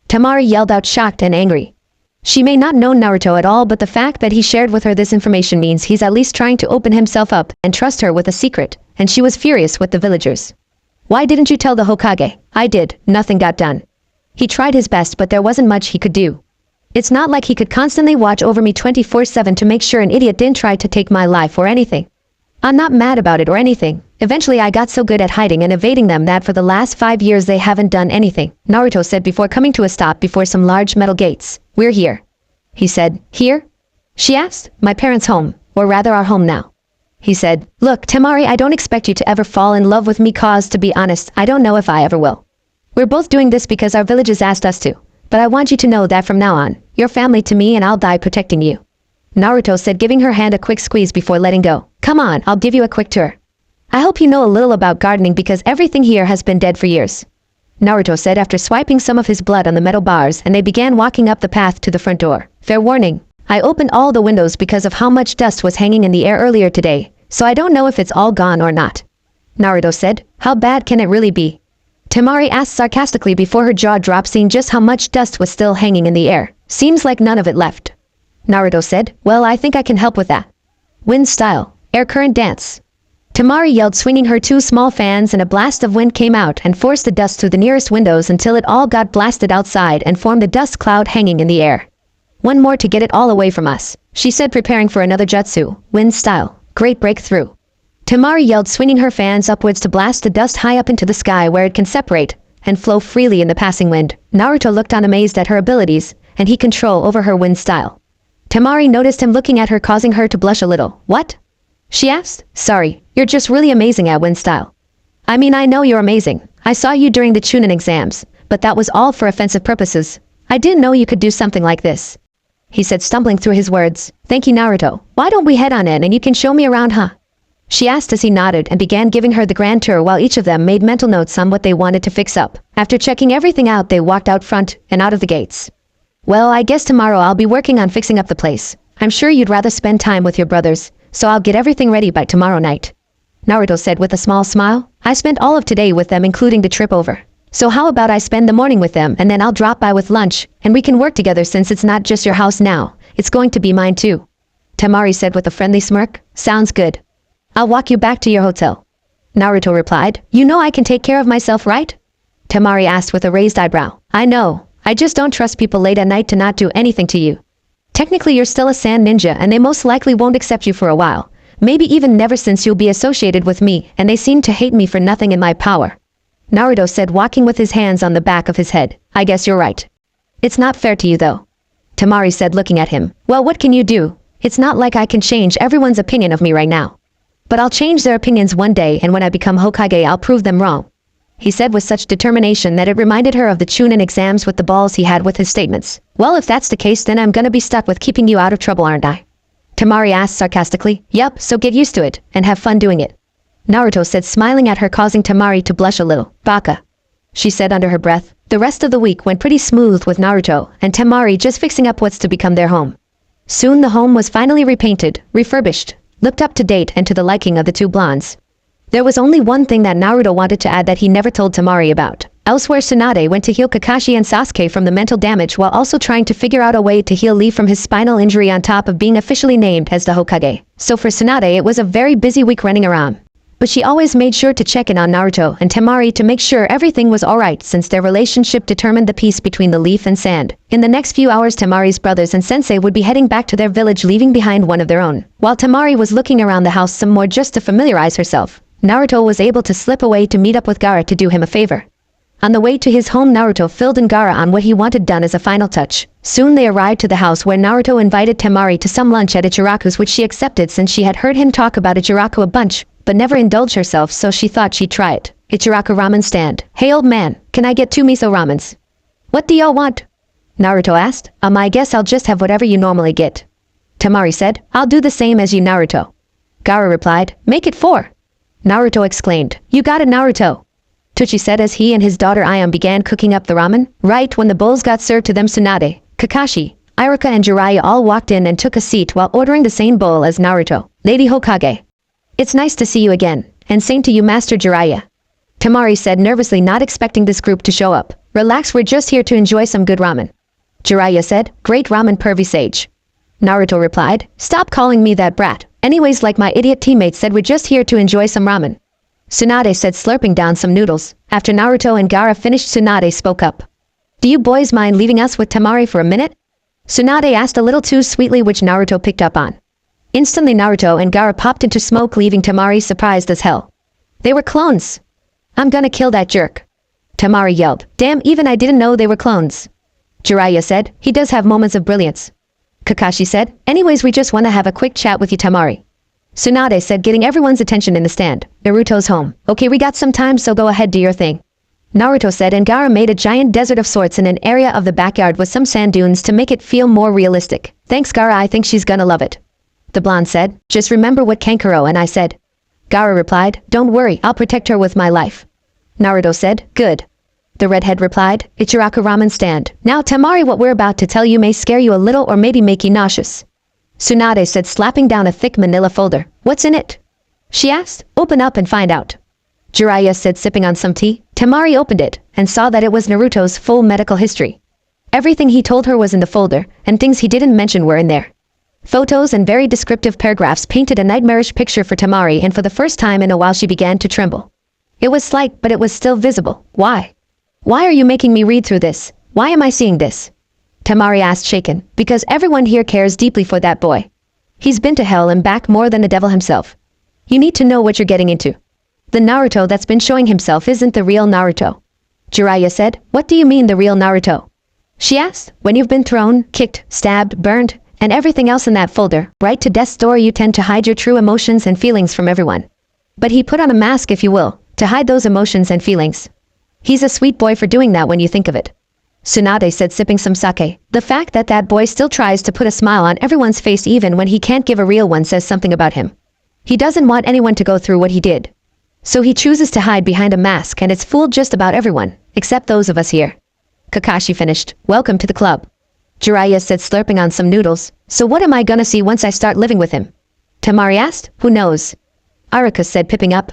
Temari yelled out, shocked and angry. She may not know Naruto at all, but the fact that he shared with her this information means he's at least trying to open himself up and trust her with a secret, and she was furious with the villagers. Why didn't you tell the Hokage? I did. Nothing got done. He tried his best, but there wasn't much he could do. It's not like he could constantly watch over me 24/7 to make sure an idiot didn't try to take my life or anything. I'm not mad about it or anything. Eventually I got so good at hiding and evading them that for the last 5 years they haven't done anything, Naruto said before coming to a stop before some large metal gates. We're here, he said. Here? She asked. My parents' home, or rather our home now, he said. Look, Temari, I don't expect you to ever fall in love with me, cause to be honest, I don't know if I ever will. We're both doing this because our villages asked us to, but I want you to know that from now on, you're family to me and I'll die protecting you, Naruto said, giving her hand a quick squeeze before letting go. Come on, I'll give you a quick tour. I hope you know a little about gardening because everything here has been dead for years. Naruto said after swiping some of his blood on the metal bars, and they began walking up the path to the front door. Fair warning, I opened all the windows because of how much dust was hanging in the air earlier today, so I don't know if it's all gone or not. Naruto said, how bad can it really be? Temari asked sarcastically before her jaw dropped, seeing just how much dust was still hanging in the air. Seems like none of it left. Naruto said, well, I think I can help with that. Wind style, air current dance. Temari yelled, swinging her two small fans, and a blast of wind came out and forced the dust through the nearest windows until it all got blasted outside and formed a dust cloud hanging in the air. One more to get it all away from us, she said, preparing for another jutsu, wind style, great breakthrough. Temari yelled, swinging her fans upwards to blast the dust high up into the sky where it can separate and flow freely in the passing wind. Naruto looked on, amazed at her abilities, and he control over her wind style. Temari noticed him looking at her, causing her to blush a little. What? She asked. Sorry, you're just really amazing at wind style. I mean, I know you're amazing. I saw you during the Chunin exams, but that was all for offensive purposes. I didn't know you could do something like this. He said, stumbling through his words. Thank you, Naruto. Why don't we head on in and you can show me around, huh? She asked as he nodded and began giving her the grand tour while each of them made mental notes on what they wanted to fix up. After checking everything out, they walked out front and out of the gates. Well, I guess tomorrow I'll be working on fixing up the place. I'm sure you'd rather spend time with your brothers, so I'll get everything ready by tomorrow night. Naruto said with a small smile. I spent all of today with them, including the trip over. So how about I spend the morning with them and then I'll drop by with lunch, and we can work together since it's not just your house now, it's going to be mine too. Temari said with a friendly smirk. Sounds good. I'll walk you back to your hotel. Naruto replied. You know I can take care of myself, right? Temari asked with a raised eyebrow. I know. I just don't trust people late at night to not do anything to you. Technically you're still a sand ninja and they most likely won't accept you for a while. Maybe even never, since you'll be associated with me and they seem to hate me for nothing in my power. Naruto said, walking with his hands on the back of his head. I guess you're right. It's not fair to you though. Temari said, looking at him. Well, what can you do? It's not like I can change everyone's opinion of me right now. But I'll change their opinions one day, and when I become Hokage I'll prove them wrong. He said with such determination that it reminded her of the Chunin exams with the balls he had with his statements. Well, if that's the case, then I'm gonna be stuck with keeping you out of trouble, aren't I? Temari asked sarcastically. Yup, so get used to it, and have fun doing it. Naruto said, smiling at her, causing Temari to blush a little. Baka, she said under her breath. The rest of the week went pretty smooth with Naruto and Temari just fixing up what's to become their home. Soon the home was finally repainted, refurbished, looked up to date and to the liking of the two blondes. There was only one thing that Naruto wanted to add that he never told Temari about. Elsewhere, Tsunade went to heal Kakashi and Sasuke from the mental damage while also trying to figure out a way to heal Lee from his spinal injury on top of being officially named as the Hokage. So for Tsunade it was a very busy week running around. But she always made sure to check in on Naruto and Temari to make sure everything was alright, since their relationship determined the peace between the leaf and sand. In the next few hours, Temari's brothers and Sensei would be heading back to their village, leaving behind one of their own. While Temari was looking around the house some more just to familiarize herself, Naruto was able to slip away to meet up with Gaara to do him a favor. On the way to his home, Naruto filled in Gaara on what he wanted done as a final touch. Soon they arrived to the house where Naruto invited Temari to some lunch at Ichiraku's, which she accepted since she had heard him talk about Ichiraku a bunch, but never indulged herself, so she thought she'd try it. Ichiraku ramen stand. Hey old man, can I get 2 miso ramens? What do y'all want? Naruto asked. I guess I'll just have whatever you normally get. Temari said. I'll do the same as you, Naruto. Gaara replied. Make it 4. Naruto exclaimed. You got it, Naruto. Tucci said as he and his daughter Ayam began cooking up the ramen. Right when the bowls got served to them, Tsunade, Kakashi, Iruka and Jiraiya all walked in and took a seat while ordering the same bowl as Naruto. Lady Hokage. It's nice to see you again, and same to you, Master Jiraiya. Temari said nervously, not expecting this group to show up. Relax, we're just here to enjoy some good ramen. Jiraiya said, great ramen, pervy sage. Naruto replied, stop calling me that brat. Anyways, like my idiot teammates said, we're just here to enjoy some ramen. Tsunade said, slurping down some noodles. After Naruto and Gaara finished, Tsunade spoke up. Do you boys mind leaving us with Temari for a minute? Tsunade asked a little too sweetly, which Naruto picked up on. Instantly Naruto and Gaara popped into smoke, leaving Temari surprised as hell. They were clones. I'm gonna kill that jerk. Temari yelled. Damn, even I didn't know they were clones. Jiraiya said, he does have moments of brilliance. Kakashi said, anyways, we just wanna have a quick chat with you, Temari. Tsunade said, getting everyone's attention in the stand. Naruto's home. Okay, we got some time, so go ahead, do your thing. Naruto said, and Gaara made a giant desert of sorts in an area of the backyard with some sand dunes to make it feel more realistic. Thanks, Gaara, I think she's gonna love it. The blonde said, just remember what Kankuro and I said. Gaara replied, "Don't worry, I'll protect her with my life." Naruto said, "Good." The redhead replied, "Ichiraku ramen stand. Now Temari, what we're about to tell you may scare you a little or maybe make you nauseous." Tsunade said, slapping down a thick manila folder. "What's in it?" she asked. "Open up and find out." Jiraiya said, sipping on some tea. Temari opened it and saw that it was Naruto's full medical history. Everything he told her was in the folder, and things he didn't mention were in there. Photos and very descriptive paragraphs painted a nightmarish picture for Temari, and for the first time in a while she began to tremble. It was slight, but it was still visible. "Why? Why are you making me read through this? Why am I seeing this?" Temari asked, shaken. "Because everyone here cares deeply for that boy. He's been to hell and back more than the devil himself. You need to know what you're getting into. The Naruto that's been showing himself isn't the real Naruto." Jiraiya said, "What do you mean the real Naruto?" she asked. "When you've been thrown, kicked, stabbed, burned, and everything else in that folder, right to death's door, you tend to hide your true emotions and feelings from everyone. But he put on a mask, if you will, to hide those emotions and feelings. He's a sweet boy for doing that when you think of it." Tsunade said, sipping some sake. "The fact that that boy still tries to put a smile on everyone's face even when he can't give a real one says something about him. He doesn't want anyone to go through what he did. So he chooses to hide behind a mask, and it's fooled just about everyone, except those of us here." Kakashi finished. "Welcome to the club." Jiraiya said, slurping on some noodles. "So what am I gonna see once I start living with him?" Temari asked. "Who knows?" Iruka said, pipping up.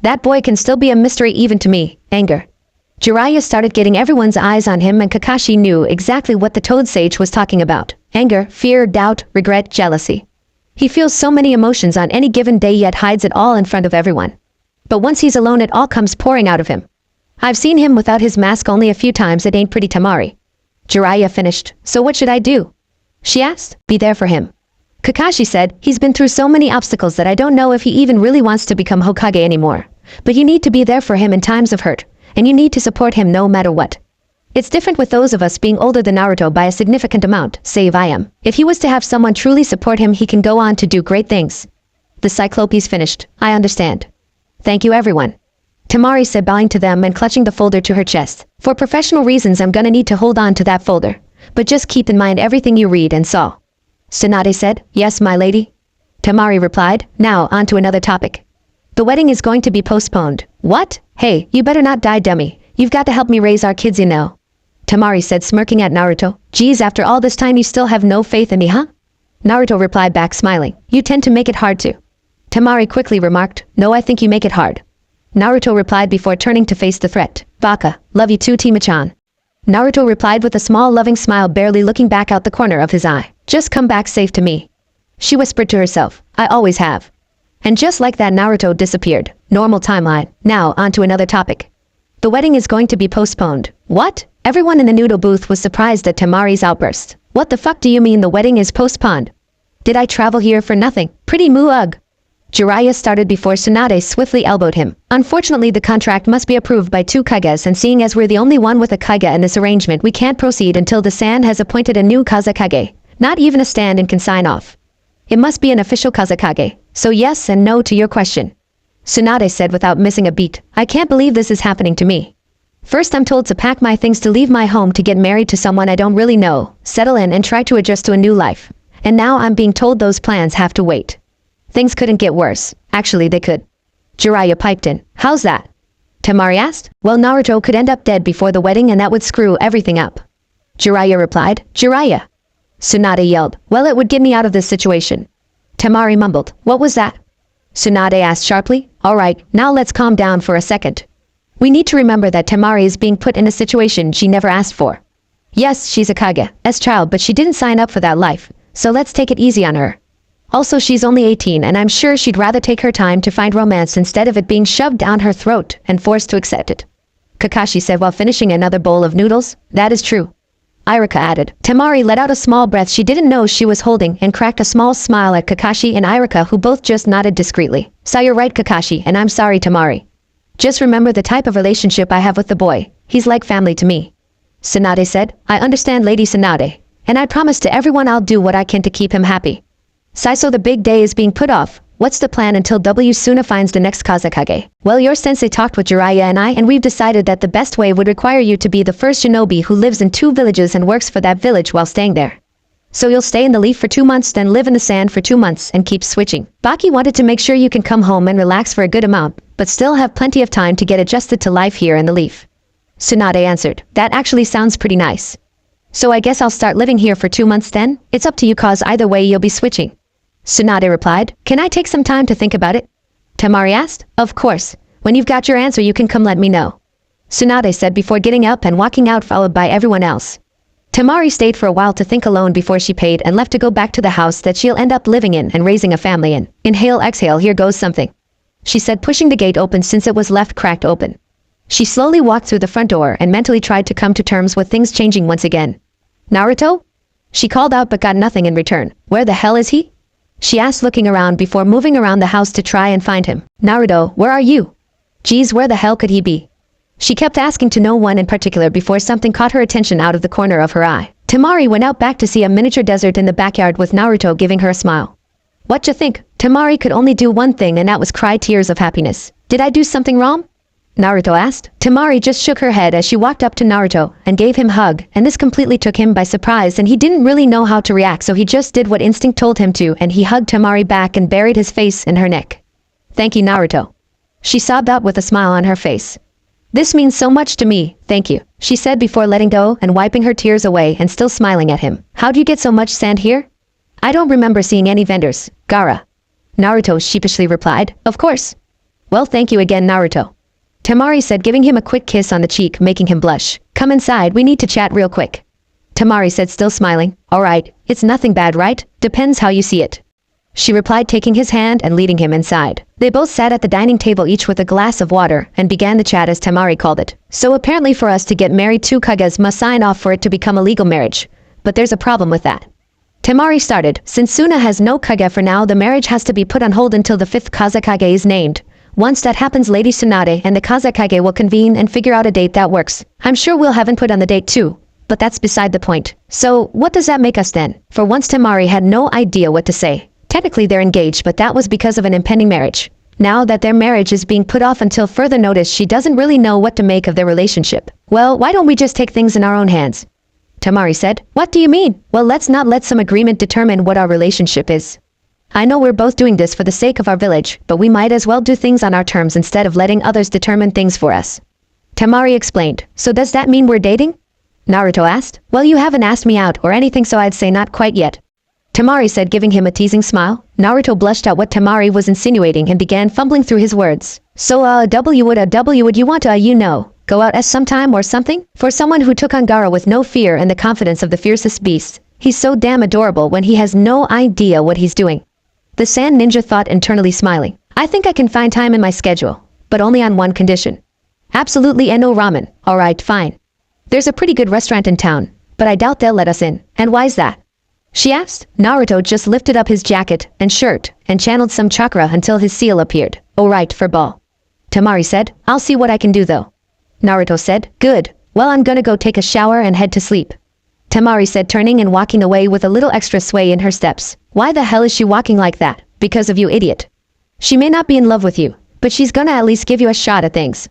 "That boy can still be a mystery even to me." Anger. Jiraiya started getting everyone's eyes on him, and Kakashi knew exactly what the Toad Sage was talking about. Anger, fear, doubt, regret, jealousy. He feels so many emotions on any given day, yet hides it all in front of everyone. But once he's alone, it all comes pouring out of him. "I've seen him without his mask only a few times. It ain't pretty." Temari. Jiraiya finished. "So what should I do?" she asked. "Be there for him." Kakashi said, "He's been through so many obstacles that I don't know if he even really wants to become Hokage anymore. But you need to be there for him in times of hurt, and you need to support him no matter what. It's different with those of us being older than Naruto by a significant amount, save I am. If he was to have someone truly support him, he can go on to do great things." The Cyclopes finished. "I understand. Thank you, everyone." Temari said, bowing to them and clutching the folder to her chest. "For professional reasons, I'm gonna need to hold on to that folder. But just keep in mind everything you read and saw." Tsunade said, "Yes, my lady." Temari replied, "Now, on to another topic. The wedding is going to be postponed." "What? Hey, you better not die, dummy. You've got to help me raise our kids, you know." Temari said, smirking at Naruto. "Geez, after all this time you still have no faith in me, huh?" Naruto replied back, smiling. "You tend to make it hard to." Temari quickly remarked, "No, I think you make it hard." Naruto replied before turning to face the threat. "Baka, love you too, Tima-chan." Naruto replied with a small loving smile, barely looking back out the corner of his eye. "Just come back safe to me," she whispered to herself. "I always have." And just like that, Naruto disappeared. Normal timeline. Now, on to another topic. The wedding is going to be postponed. What? Everyone in the noodle booth was surprised at Temari's outburst. "What the fuck do you mean the wedding is postponed? Did I travel here for nothing? Pretty moo-ugh." Jiraiya started before Tsunade swiftly elbowed him. "Unfortunately, the contract must be approved by 2 Kages, and seeing as we're the only one with a Kage in this arrangement, we can't proceed until the San has appointed a new Kazekage. Not even a stand-in can sign off. It must be an official Kazekage. So yes and no to your question." Tsunade said without missing a beat. "I can't believe this is happening to me. First I'm told to pack my things to leave my home to get married to someone I don't really know, settle in and try to adjust to a new life. And now I'm being told those plans have to wait. Things couldn't get worse. Actually, they could." Jiraiya piped in. "How's that?" Temari asked. "Well, Naruto could end up dead before the wedding, and that would screw everything up." Jiraiya replied. "Jiraiya!" Tsunade yelled. "Well, it would get me out of this situation." Temari mumbled. "What was that?" Tsunade asked sharply. "All right, now let's calm down for a second. We need to remember that Temari is being put in a situation she never asked for. Yes, she's a Kage's child, but she didn't sign up for that life, so let's take it easy on her. Also, she's only 18, and I'm sure she'd rather take her time to find romance instead of it being shoved down her throat and forced to accept it." Kakashi said while finishing another bowl of noodles. "That is true." Iruka added. Temari let out a small breath she didn't know she was holding and cracked a small smile at Kakashi and Iruka, who both just nodded discreetly. "So you're right, Kakashi, and I'm sorry, Temari. Just remember the type of relationship I have with the boy. He's like family to me." Tsunade said. "I understand, Lady Tsunade, and I promise to everyone I'll do what I can to keep him happy. So the big day is being put off. What's the plan until W Suna finds the next Kazekage?" "Well, your sensei talked with Jiraiya and I, and we've decided that the best way would require you to be the first shinobi who lives in 2 villages and works for that village while staying there. So you'll stay in the leaf for 2 months, then live in the sand for 2 months and keep switching. Baki wanted to make sure you can come home and relax for a good amount, but still have plenty of time to get adjusted to life here in the leaf. Tsunade answered, that actually sounds pretty nice. So I guess I'll start living here for 2 months then? It's up to you cause either way you'll be switching. Tsunade replied, can I take some time to think about it? Temari asked, of course. When you've got your answer you can come let me know. Tsunade said before getting up and walking out followed by everyone else. Temari stayed for a while to think alone before she paid and left to go back to the house that she'll end up living in and raising a family in. Inhale, exhale, here goes something, she said, pushing the gate open since it was left cracked open. She slowly walked through the front door and mentally tried to come to terms with things changing once again. Naruto? She called out but got nothing in return. Where the hell is he? She asked, looking around before moving around the house to try and find him. Naruto, where are you? Geez, where the hell could he be? She kept asking to no one in particular before something caught her attention out of the corner of her eye. Temari went out back to see a miniature desert in the backyard with Naruto giving her a smile. What you think? Temari could only do one thing and that was cry tears of happiness. Did I do something wrong? Naruto asked. Temari just shook her head as she walked up to Naruto and gave him a hug, and this completely took him by surprise and he didn't really know how to react, so he just did what instinct told him to and he hugged Temari back and buried his face in her neck. Thank you, Naruto. She sobbed out with a smile on her face. This means so much to me, thank you, she said before letting go and wiping her tears away and still smiling at him. How'd you get so much sand here? I don't remember seeing any vendors, Gaara. Naruto sheepishly replied, of course. Well, thank you again, Naruto. Temari said, giving him a quick kiss on the cheek, making him blush. Come inside, we need to chat real quick. Temari said, still smiling. Alright, it's nothing bad, right? Depends how you see it. She replied, taking his hand and leading him inside. They both sat at the dining table, each with a glass of water, and began the chat as Temari called it. So apparently for us to get married, 2 Kages must sign off for it to become a legal marriage. But there's a problem with that. Temari started, since Suna has no Kage for now, the marriage has to be put on hold until the 5th Kazekage is named. Once that happens, Lady Tsunade and the Kazekage will convene and figure out a date that works. I'm sure we'll have input on the date too, but that's beside the point. So, what does that make us then? For once Temari had no idea what to say. Technically they're engaged, but that was because of an impending marriage. Now that their marriage is being put off until further notice, she doesn't really know what to make of their relationship. Well, why don't we just take things in our own hands? Temari said. What do you mean? Well, let's not let some agreement determine what our relationship is. I know we're both doing this for the sake of our village, but we might as well do things on our terms instead of letting others determine things for us. Temari explained. So does that mean we're dating? Naruto asked. Well, you haven't asked me out or anything, so I'd say not quite yet. Temari said, giving him a teasing smile. Naruto blushed at what Temari was insinuating and began fumbling through his words. So would you want to, go out as sometime or something? For someone who took on Gaara with no fear and the confidence of the fiercest beast, he's so damn adorable when he has no idea what he's doing. The sand ninja thought, internally smiling. I think I can find time in my schedule, but only on one condition. Absolutely no ramen. Alright, fine. There's a pretty good restaurant in town, but I doubt they'll let us in. And why's that? She asked. Naruto just lifted up his jacket and shirt and channeled some chakra until his seal appeared. Alright, for ball. Temari said. I'll see what I can do though. Naruto said. Good. Well, I'm gonna go take a shower and head to sleep. Temari said, turning and walking away with a little extra sway in her steps. Why the hell is she walking like that? Because of you, idiot. She may not be in love with you, but she's gonna at least give you a shot at things.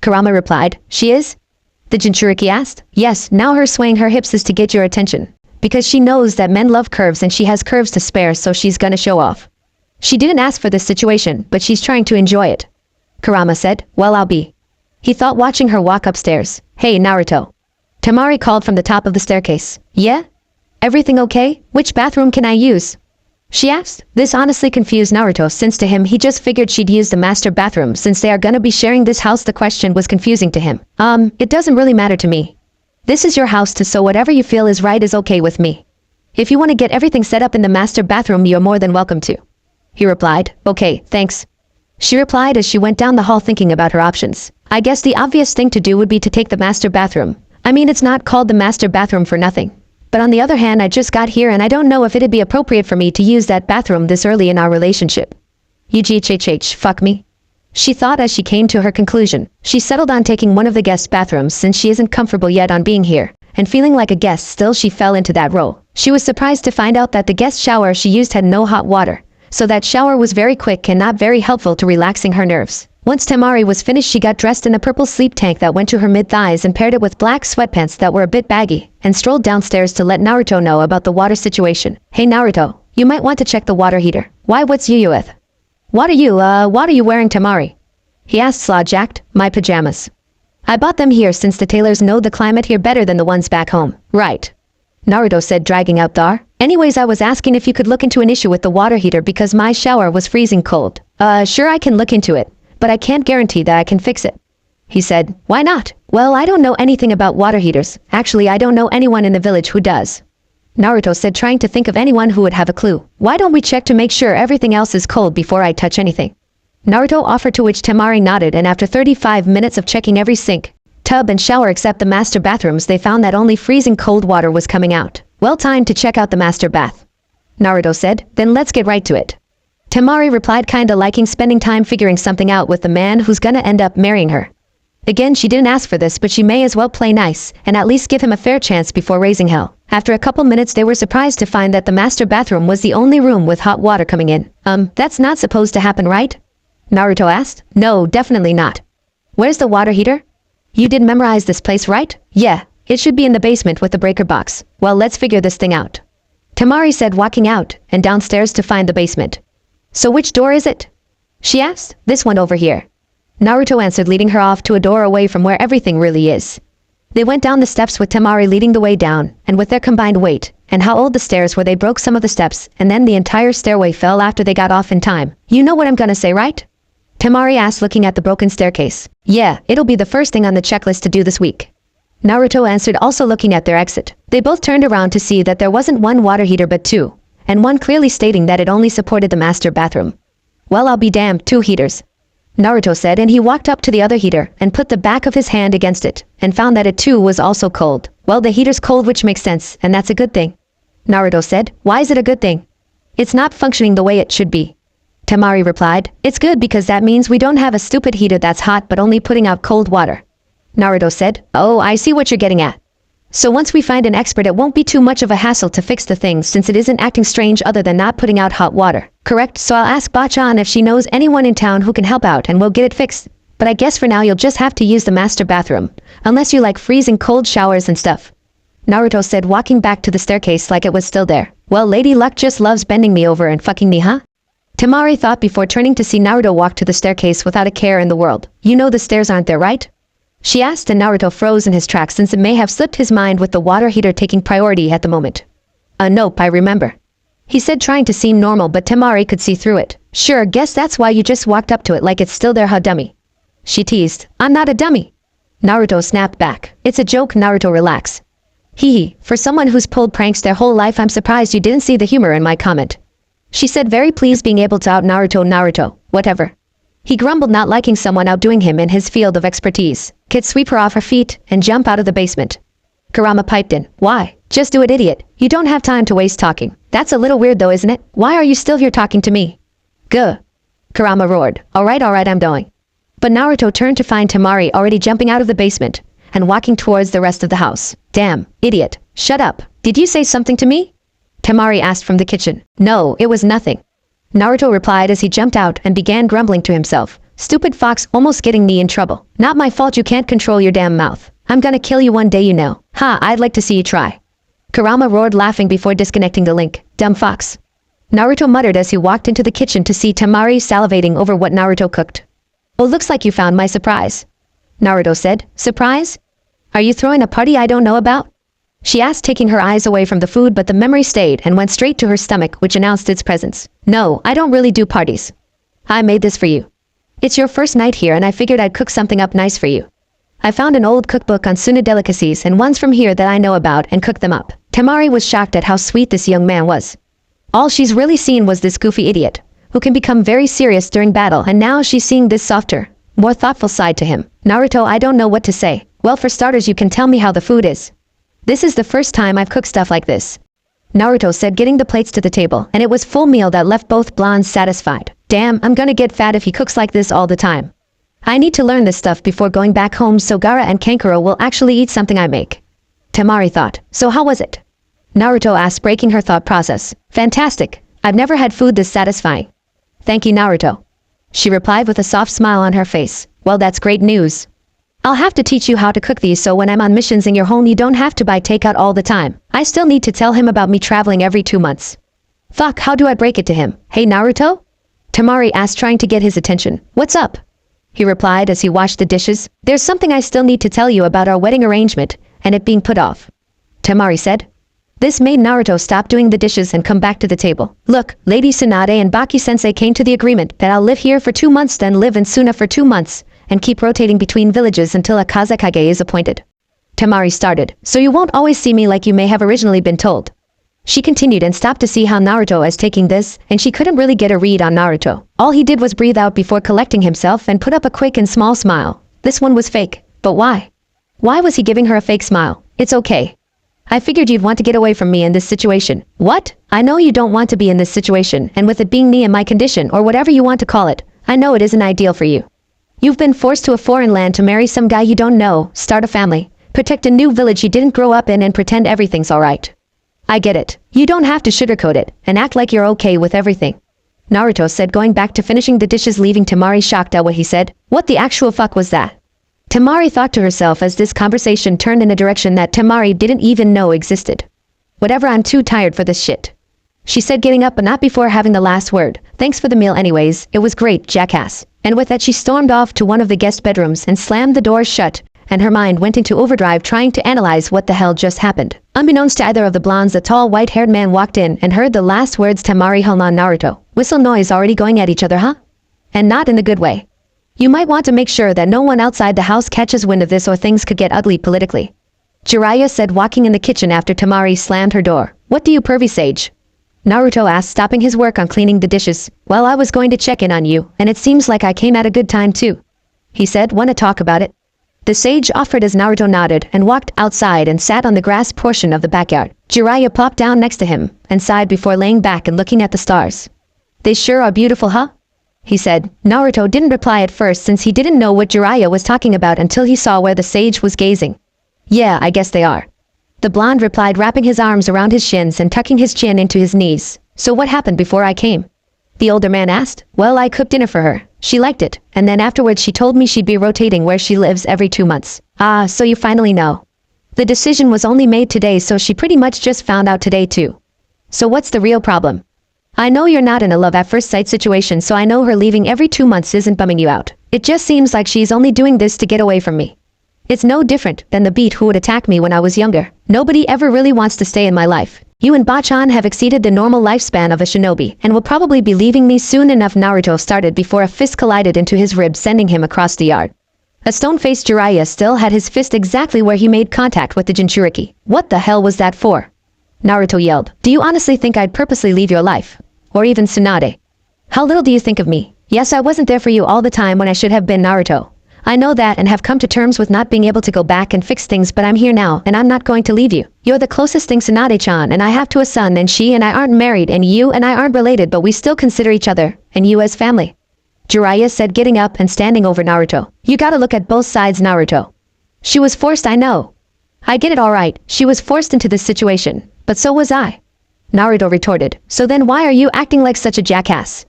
Kurama replied. She is? The Jinchuriki asked. Yes, now her swaying her hips is to get your attention. Because she knows that men love curves and she has curves to spare, so she's gonna show off. She didn't ask for this situation, but she's trying to enjoy it. Kurama said. Well, I'll be. He thought, watching her walk upstairs. Hey, Naruto. Temari called from the top of the staircase. Yeah? Everything okay? Which bathroom can I use? She asked. This honestly confused Naruto, since to him he just figured she'd use the master bathroom. Since they are gonna be sharing this house, the question was confusing to him. It doesn't really matter to me. This is your house too, so whatever you feel is right is okay with me. If you want to get everything set up in the master bathroom, you're more than welcome to. He replied. Okay, thanks. She replied as she went down the hall thinking about her options. I guess the obvious thing to do would be to take the master bathroom. I mean, it's not called the master bathroom for nothing. But on the other hand, I just got here and I don't know if it'd be appropriate for me to use that bathroom this early in our relationship. UGHHH, fuck me. She thought as she came to her conclusion. She settled on taking one of the guest bathrooms since she isn't comfortable yet on being here, and feeling like a guest still, she fell into that role. She was surprised to find out that the guest shower she used had no hot water, so that shower was very quick and not very helpful to relaxing her nerves. Once Temari was finished, she got dressed in a purple sleep tank that went to her mid-thighs and paired it with black sweatpants that were a bit baggy, and strolled downstairs to let Naruto know about the water situation. Hey Naruto, you might want to check the water heater. Why, what's you with? What are you wearing, Temari? He asked, slaw-jacked. My pajamas. I bought them here since the tailors know the climate here better than the ones back home. Right. Naruto said, dragging out Thar. Anyways, I was asking if you could look into an issue with the water heater because my shower was freezing cold. Sure, I can look into it, but I can't guarantee that I can fix it. He said, why not? Well, I don't know anything about water heaters. Actually, I don't know anyone in the village who does. Naruto said, trying to think of anyone who would have a clue. Why don't we check to make sure everything else is cold before I touch anything? Naruto offered, to which Temari nodded, and after 35 minutes of checking every sink, tub and shower except the master bathrooms, they found that only freezing cold water was coming out. Well, time to check out the master bath. Naruto said, then let's get right to it. Temari replied, kinda liking spending time figuring something out with the man who's gonna end up marrying her. Again, she didn't ask for this, but she may as well play nice, and at least give him a fair chance before raising hell. After a couple minutes, they were surprised to find that the master bathroom was the only room with hot water coming in. That's not supposed to happen, right? Naruto asked. No, definitely not. Where's the water heater? You did memorize this place, right? Yeah, it should be in the basement with the breaker box. Well, let's figure this thing out. Temari said, walking out and downstairs to find the basement. So which door is it? She asked. This one over here. Naruto answered, leading her off to a door away from where everything really is. They went down the steps with Temari leading the way down, and with their combined weight, and how old the stairs were, they broke some of the steps, and then the entire stairway fell after they got off in time. You know what I'm gonna say, right? Temari asked, looking at the broken staircase. Yeah, it'll be the first thing on the checklist to do this week. Naruto answered, also looking at their exit. They both turned around to see that there wasn't one water heater but two, and one clearly stating that it only supported the master bathroom. Well, I'll be damned, 2 heaters. Naruto said, and he walked up to the other heater and put the back of his hand against it, and found that it too was also cold. Well, the heater's cold, which makes sense, and that's a good thing. Naruto said, why is it a good thing? It's not functioning the way it should be. Temari replied, it's good because that means we don't have a stupid heater that's hot but only putting out cold water. Naruto said, oh, I see what you're getting at. So once we find an expert, it won't be too much of a hassle to fix the thing since it isn't acting strange other than not putting out hot water. Correct? So I'll ask Bachan if she knows anyone in town who can help out and we'll get it fixed. But I guess for now you'll just have to use the master bathroom, unless you like freezing cold showers and stuff. Naruto said, walking back to the staircase like it was still there. Well, Lady Luck just loves bending me over and fucking me, huh? Temari thought before turning to see Naruto walk to the staircase without a care in the world. You know the stairs aren't there, right? She asked, and Naruto froze in his tracks since it may have slipped his mind with the water heater taking priority at the moment. Nope, I remember. He said, trying to seem normal, but Temari could see through it. Sure, guess that's why you just walked up to it like it's still there, huh, dummy? She teased. I'm not a dummy. Naruto snapped back. It's a joke, Naruto, relax. Hee, for someone who's pulled pranks their whole life, I'm surprised you didn't see the humor in my comment. She said, very pleased being able to out Naruto, whatever. He grumbled, not liking someone outdoing him in his field of expertise. Kid, sweep her off her feet and jump out of the basement. Kurama piped in. Why? Just do it, idiot. You don't have time to waste talking. That's a little weird though, isn't it? Why are you still here talking to me? Guh. Kurama roared. Alright, I'm going. But Naruto turned to find Temari already jumping out of the basement and walking towards the rest of the house. Damn, idiot. Shut up. Did you say something to me? Temari asked from the kitchen. No, it was nothing. Naruto replied as he jumped out and began grumbling to himself. Stupid fox, almost getting me in trouble. Not my fault you can't control your damn mouth. I'm gonna kill you one day, you know. Ha, I'd like to see you try. Kurama roared, laughing before disconnecting the link. Dumb fox. Naruto muttered as he walked into the kitchen to see Temari salivating over what Naruto cooked. Oh, looks like you found my surprise. Naruto said. Surprise? Are you throwing a party I don't know about? She asked, taking her eyes away from the food, but the memory stayed and went straight to her stomach, which announced its presence. No, I don't really do parties. I made this for you. It's your first night here and I figured I'd cook something up nice for you. I found an old cookbook on Suna delicacies and ones from here that I know about and cooked them up. Temari was shocked at how sweet this young man was. All she's really seen was this goofy idiot, who can become very serious during battle, and now she's seeing this softer, more thoughtful side to him. Naruto, I don't know what to say. Well, for starters, you can tell me how the food is. This is the first time I've cooked stuff like this. Naruto said, getting the plates to the table, and it was full meal that left both blondes satisfied. Damn, I'm gonna get fat if he cooks like this all the time. I need to learn this stuff before going back home so Gaara and Kankuro will actually eat something I make. Temari thought. So how was it? Naruto asked, breaking her thought process. Fantastic. I've never had food this satisfying. Thank you, Naruto. She replied with a soft smile on her face. Well, that's great news. I'll have to teach you how to cook these so when I'm on missions in your home you don't have to buy takeout all the time. I still need to tell him about me traveling every 2 months. Fuck, how do I break it to him? Hey Naruto? Temari asked, trying to get his attention. What's up? He replied as he washed the dishes. There's something I still need to tell you about our wedding arrangement, and it being put off. Temari said. This made Naruto stop doing the dishes and come back to the table. Look, Lady Tsunade and Baki-sensei came to the agreement that I'll live here for 2 months, then live in Suna for 2 months, and keep rotating between villages until a Kazekage is appointed. Temari started. So you won't always see me like you may have originally been told. She continued and stopped to see how Naruto is taking this, and she couldn't really get a read on Naruto. All he did was breathe out before collecting himself and put up a quick and small smile. This one was fake, but why? Why was he giving her a fake smile? It's okay. I figured you'd want to get away from me in this situation. What? I know you don't want to be in this situation, and with it being me in my condition, or whatever you want to call it, I know it isn't ideal for you. You've been forced to a foreign land to marry some guy you don't know, start a family, protect a new village you didn't grow up in, and pretend everything's alright. I get it. You don't have to sugarcoat it, and act like you're okay with everything. Naruto said, going back to finishing the dishes, leaving Temari shocked at what he said. What the actual fuck was that? Temari thought to herself as this conversation turned in a direction that Temari didn't even know existed. Whatever, I'm too tired for this shit. She said, getting up, but not before having the last word. Thanks for the meal anyways, it was great, jackass. And with that she stormed off to one of the guest bedrooms and slammed the doors shut, and her mind went into overdrive trying to analyze what the hell just happened. Unbeknownst to either of the blondes, a tall white-haired man walked in and heard the last words Temari held on Naruto. Whistle noise, already going at each other, huh? And not in a good way. You might want to make sure that no one outside the house catches wind of this or things could get ugly politically. Jiraiya said, walking in the kitchen after Temari slammed her door. What do you pervy sage? Naruto asked, stopping his work on cleaning the dishes. Well, I was going to check in on you, and it seems like I came at a good time too. He said, wanna talk about it? The sage offered as Naruto nodded and walked outside and sat on the grass portion of the backyard. Jiraiya plopped down next to him and sighed before laying back and looking at the stars. They sure are beautiful, huh? He said. Naruto didn't reply at first since he didn't know what Jiraiya was talking about until he saw where the sage was gazing. Yeah, I guess they are. The blonde replied, wrapping his arms around his shins and tucking his chin into his knees. So what happened before I came? The older man asked. Well, I cooked dinner for her. She liked it, and then afterwards she told me she'd be rotating where she lives every 2 months. Ah, so you finally know. The decision was only made today, so she pretty much just found out today too. So what's the real problem? I know you're not in a love at first sight situation, so I know her leaving every 2 months isn't bumming you out. It just seems like she's only doing this to get away from me. It's no different than the beat who would attack me when I was younger. Nobody ever really wants to stay in my life. You and Bachan have exceeded the normal lifespan of a shinobi, and will probably be leaving me soon enough. Naruto started before a fist collided into his rib, sending him across the yard. A stone-faced Jiraiya still had his fist exactly where he made contact with the Jinchuriki. What the hell was that for? Naruto yelled. Do you honestly think I'd purposely leave your life? Or even Tsunade? How little do you think of me? Yes, I wasn't there for you all the time when I should have been, Naruto. I know that and have come to terms with not being able to go back and fix things, but I'm here now and I'm not going to leave you. You're the closest thing, Tsunade-chan, and I have to a son, and she and I aren't married, and you and I aren't related, but we still consider each other, and you as family. Jiraiya said, getting up and standing over Naruto. You gotta look at both sides, Naruto. She was forced, I know. I get it, alright, she was forced into this situation, but so was I. Naruto retorted. So then why are you acting like such a jackass?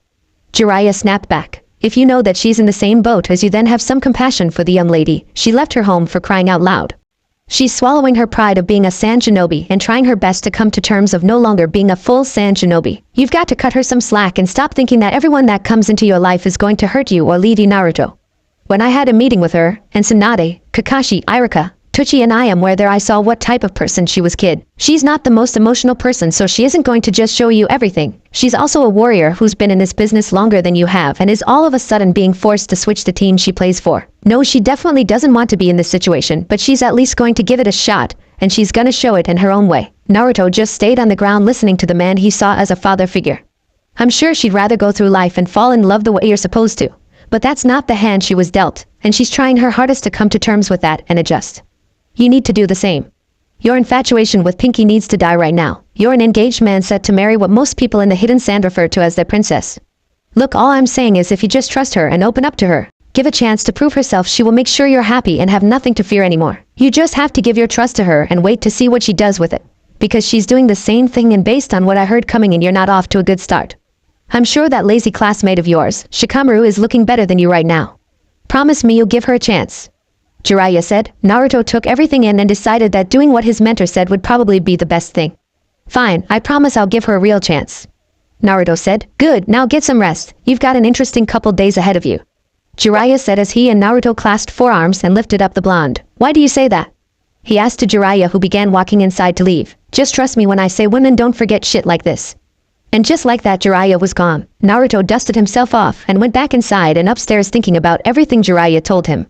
Jiraiya snapped back. If you know that she's in the same boat as you, then have some compassion for the young lady. She left her home, for crying out loud. She's swallowing her pride of being a Sand Shinobi and trying her best to come to terms of no longer being a full Sand Shinobi. You've got to cut her some slack and stop thinking that everyone that comes into your life is going to hurt you or leave you, Naruto. When I had a meeting with her, and Tsunade, Kakashi, Irika, Tuchi and I am where there I saw what type of person she was, kid. She's not the most emotional person, so she isn't going to just show you everything. She's also a warrior who's been in this business longer than you have and is all of a sudden being forced to switch the team she plays for. No, she definitely doesn't want to be in this situation, but she's at least going to give it a shot, and she's gonna show it in her own way. Naruto just stayed on the ground listening to the man he saw as a father figure. I'm sure she'd rather go through life and fall in love the way you're supposed to. But that's not the hand she was dealt, and she's trying her hardest to come to terms with that and adjust. You need to do the same. Your infatuation with Pinky needs to die right now. You're an engaged man set to marry what most people in the Hidden Sand refer to as their princess. Look, all I'm saying is if you just trust her and open up to her, give a chance to prove herself, she will make sure you're happy and have nothing to fear anymore. You just have to give your trust to her and wait to see what she does with it. Because she's doing the same thing, and based on what I heard coming in, you're not off to a good start. I'm sure that lazy classmate of yours, Shikamaru, is looking better than you right now. Promise me you'll give her a chance. Jiraiya said. Naruto took everything in and decided that doing what his mentor said would probably be the best thing. Fine, I promise I'll give her a real chance. Naruto said. Good, now get some rest. You've got an interesting couple days ahead of you. Jiraiya said as he and Naruto clasped forearms and lifted up the blonde. Why do you say that? He asked to Jiraiya, who began walking inside to leave. Just trust me when I say women don't forget shit like this. And just like that, Jiraiya was gone. Naruto dusted himself off and went back inside and upstairs thinking about everything Jiraiya told him.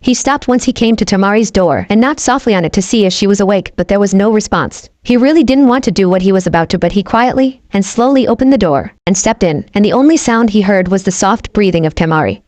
He stopped once he came to Temari's door and knocked softly on it to see if she was awake, but there was no response. He really didn't want to do what he was about to, but he quietly and slowly opened the door and stepped in, and the only sound he heard was the soft breathing of Temari.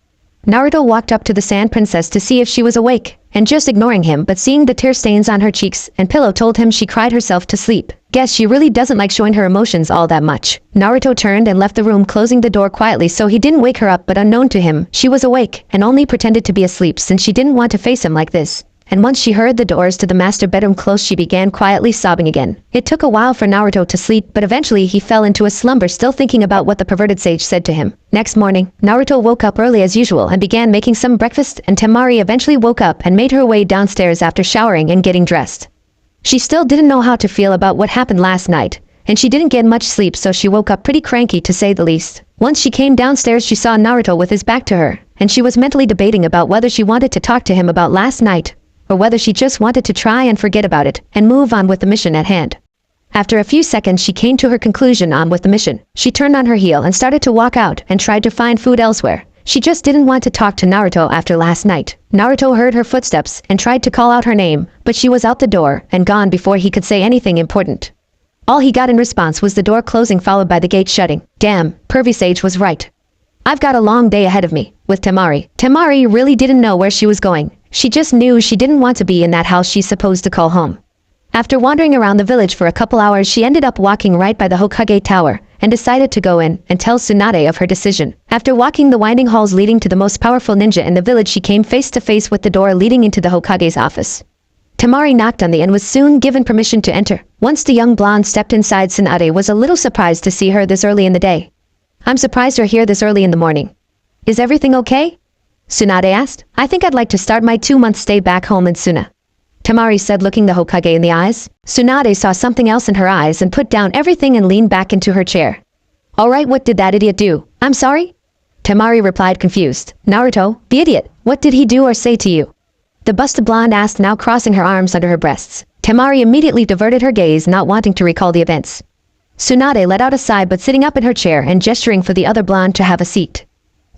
Naruto walked up to the sand princess to see if she was awake, and just ignoring him but seeing the tear stains on her cheeks and pillow told him she cried herself to sleep. Guess she really doesn't like showing her emotions all that much. Naruto turned and left the room, closing the door quietly so he didn't wake her up, but unknown to him, she was awake and only pretended to be asleep since she didn't want to face him like this. And once she heard the doors to the master bedroom close, she began quietly sobbing again. It took a while for Naruto to sleep, but eventually he fell into a slumber, still thinking about what the perverted sage said to him. Next morning, Naruto woke up early as usual and began making some breakfast, and Temari eventually woke up and made her way downstairs after showering and getting dressed. She still didn't know how to feel about what happened last night, and she didn't get much sleep, so she woke up pretty cranky to say the least. Once she came downstairs, she saw Naruto with his back to her, and she was mentally debating about whether she wanted to talk to him about last night, or whether she just wanted to try and forget about it and move on with the mission at hand. After a few seconds, she came to her conclusion on with the mission. She turned on her heel and started to walk out and tried to find food elsewhere. She just didn't want to talk to Naruto after last night. Naruto heard her footsteps and tried to call out her name, but she was out the door and gone before he could say anything important. All he got in response was the door closing followed by the gate shutting. Damn, Pervy Sage was right. I've got a long day ahead of me with Temari. Temari really didn't know where she was going. She just knew she didn't want to be in that house she's supposed to call home. After wandering around the village for a couple hours, she ended up walking right by the Hokage Tower and decided to go in and tell Tsunade of her decision. After walking the winding halls leading to the most powerful ninja in the village, she came face to face with the door leading into the Hokage's office. Temari knocked on the and was soon given permission to enter. Once the young blonde stepped inside, Tsunade was a little surprised to see her this early in the day. I'm surprised you're here this early in the morning. Is everything okay? Tsunade asked. I think I'd like to start my 2-month stay back home in Suna. Temari said, looking the Hokage in the eyes. Tsunade saw something else in her eyes and put down everything and leaned back into her chair. Alright, what did that idiot do? I'm sorry? Temari replied, confused. Naruto, the idiot, what did he do or say to you? The busted blonde asked, now crossing her arms under her breasts. Temari immediately diverted her gaze, not wanting to recall the events. Tsunade let out a sigh, but sitting up in her chair and gesturing for the other blonde to have a seat.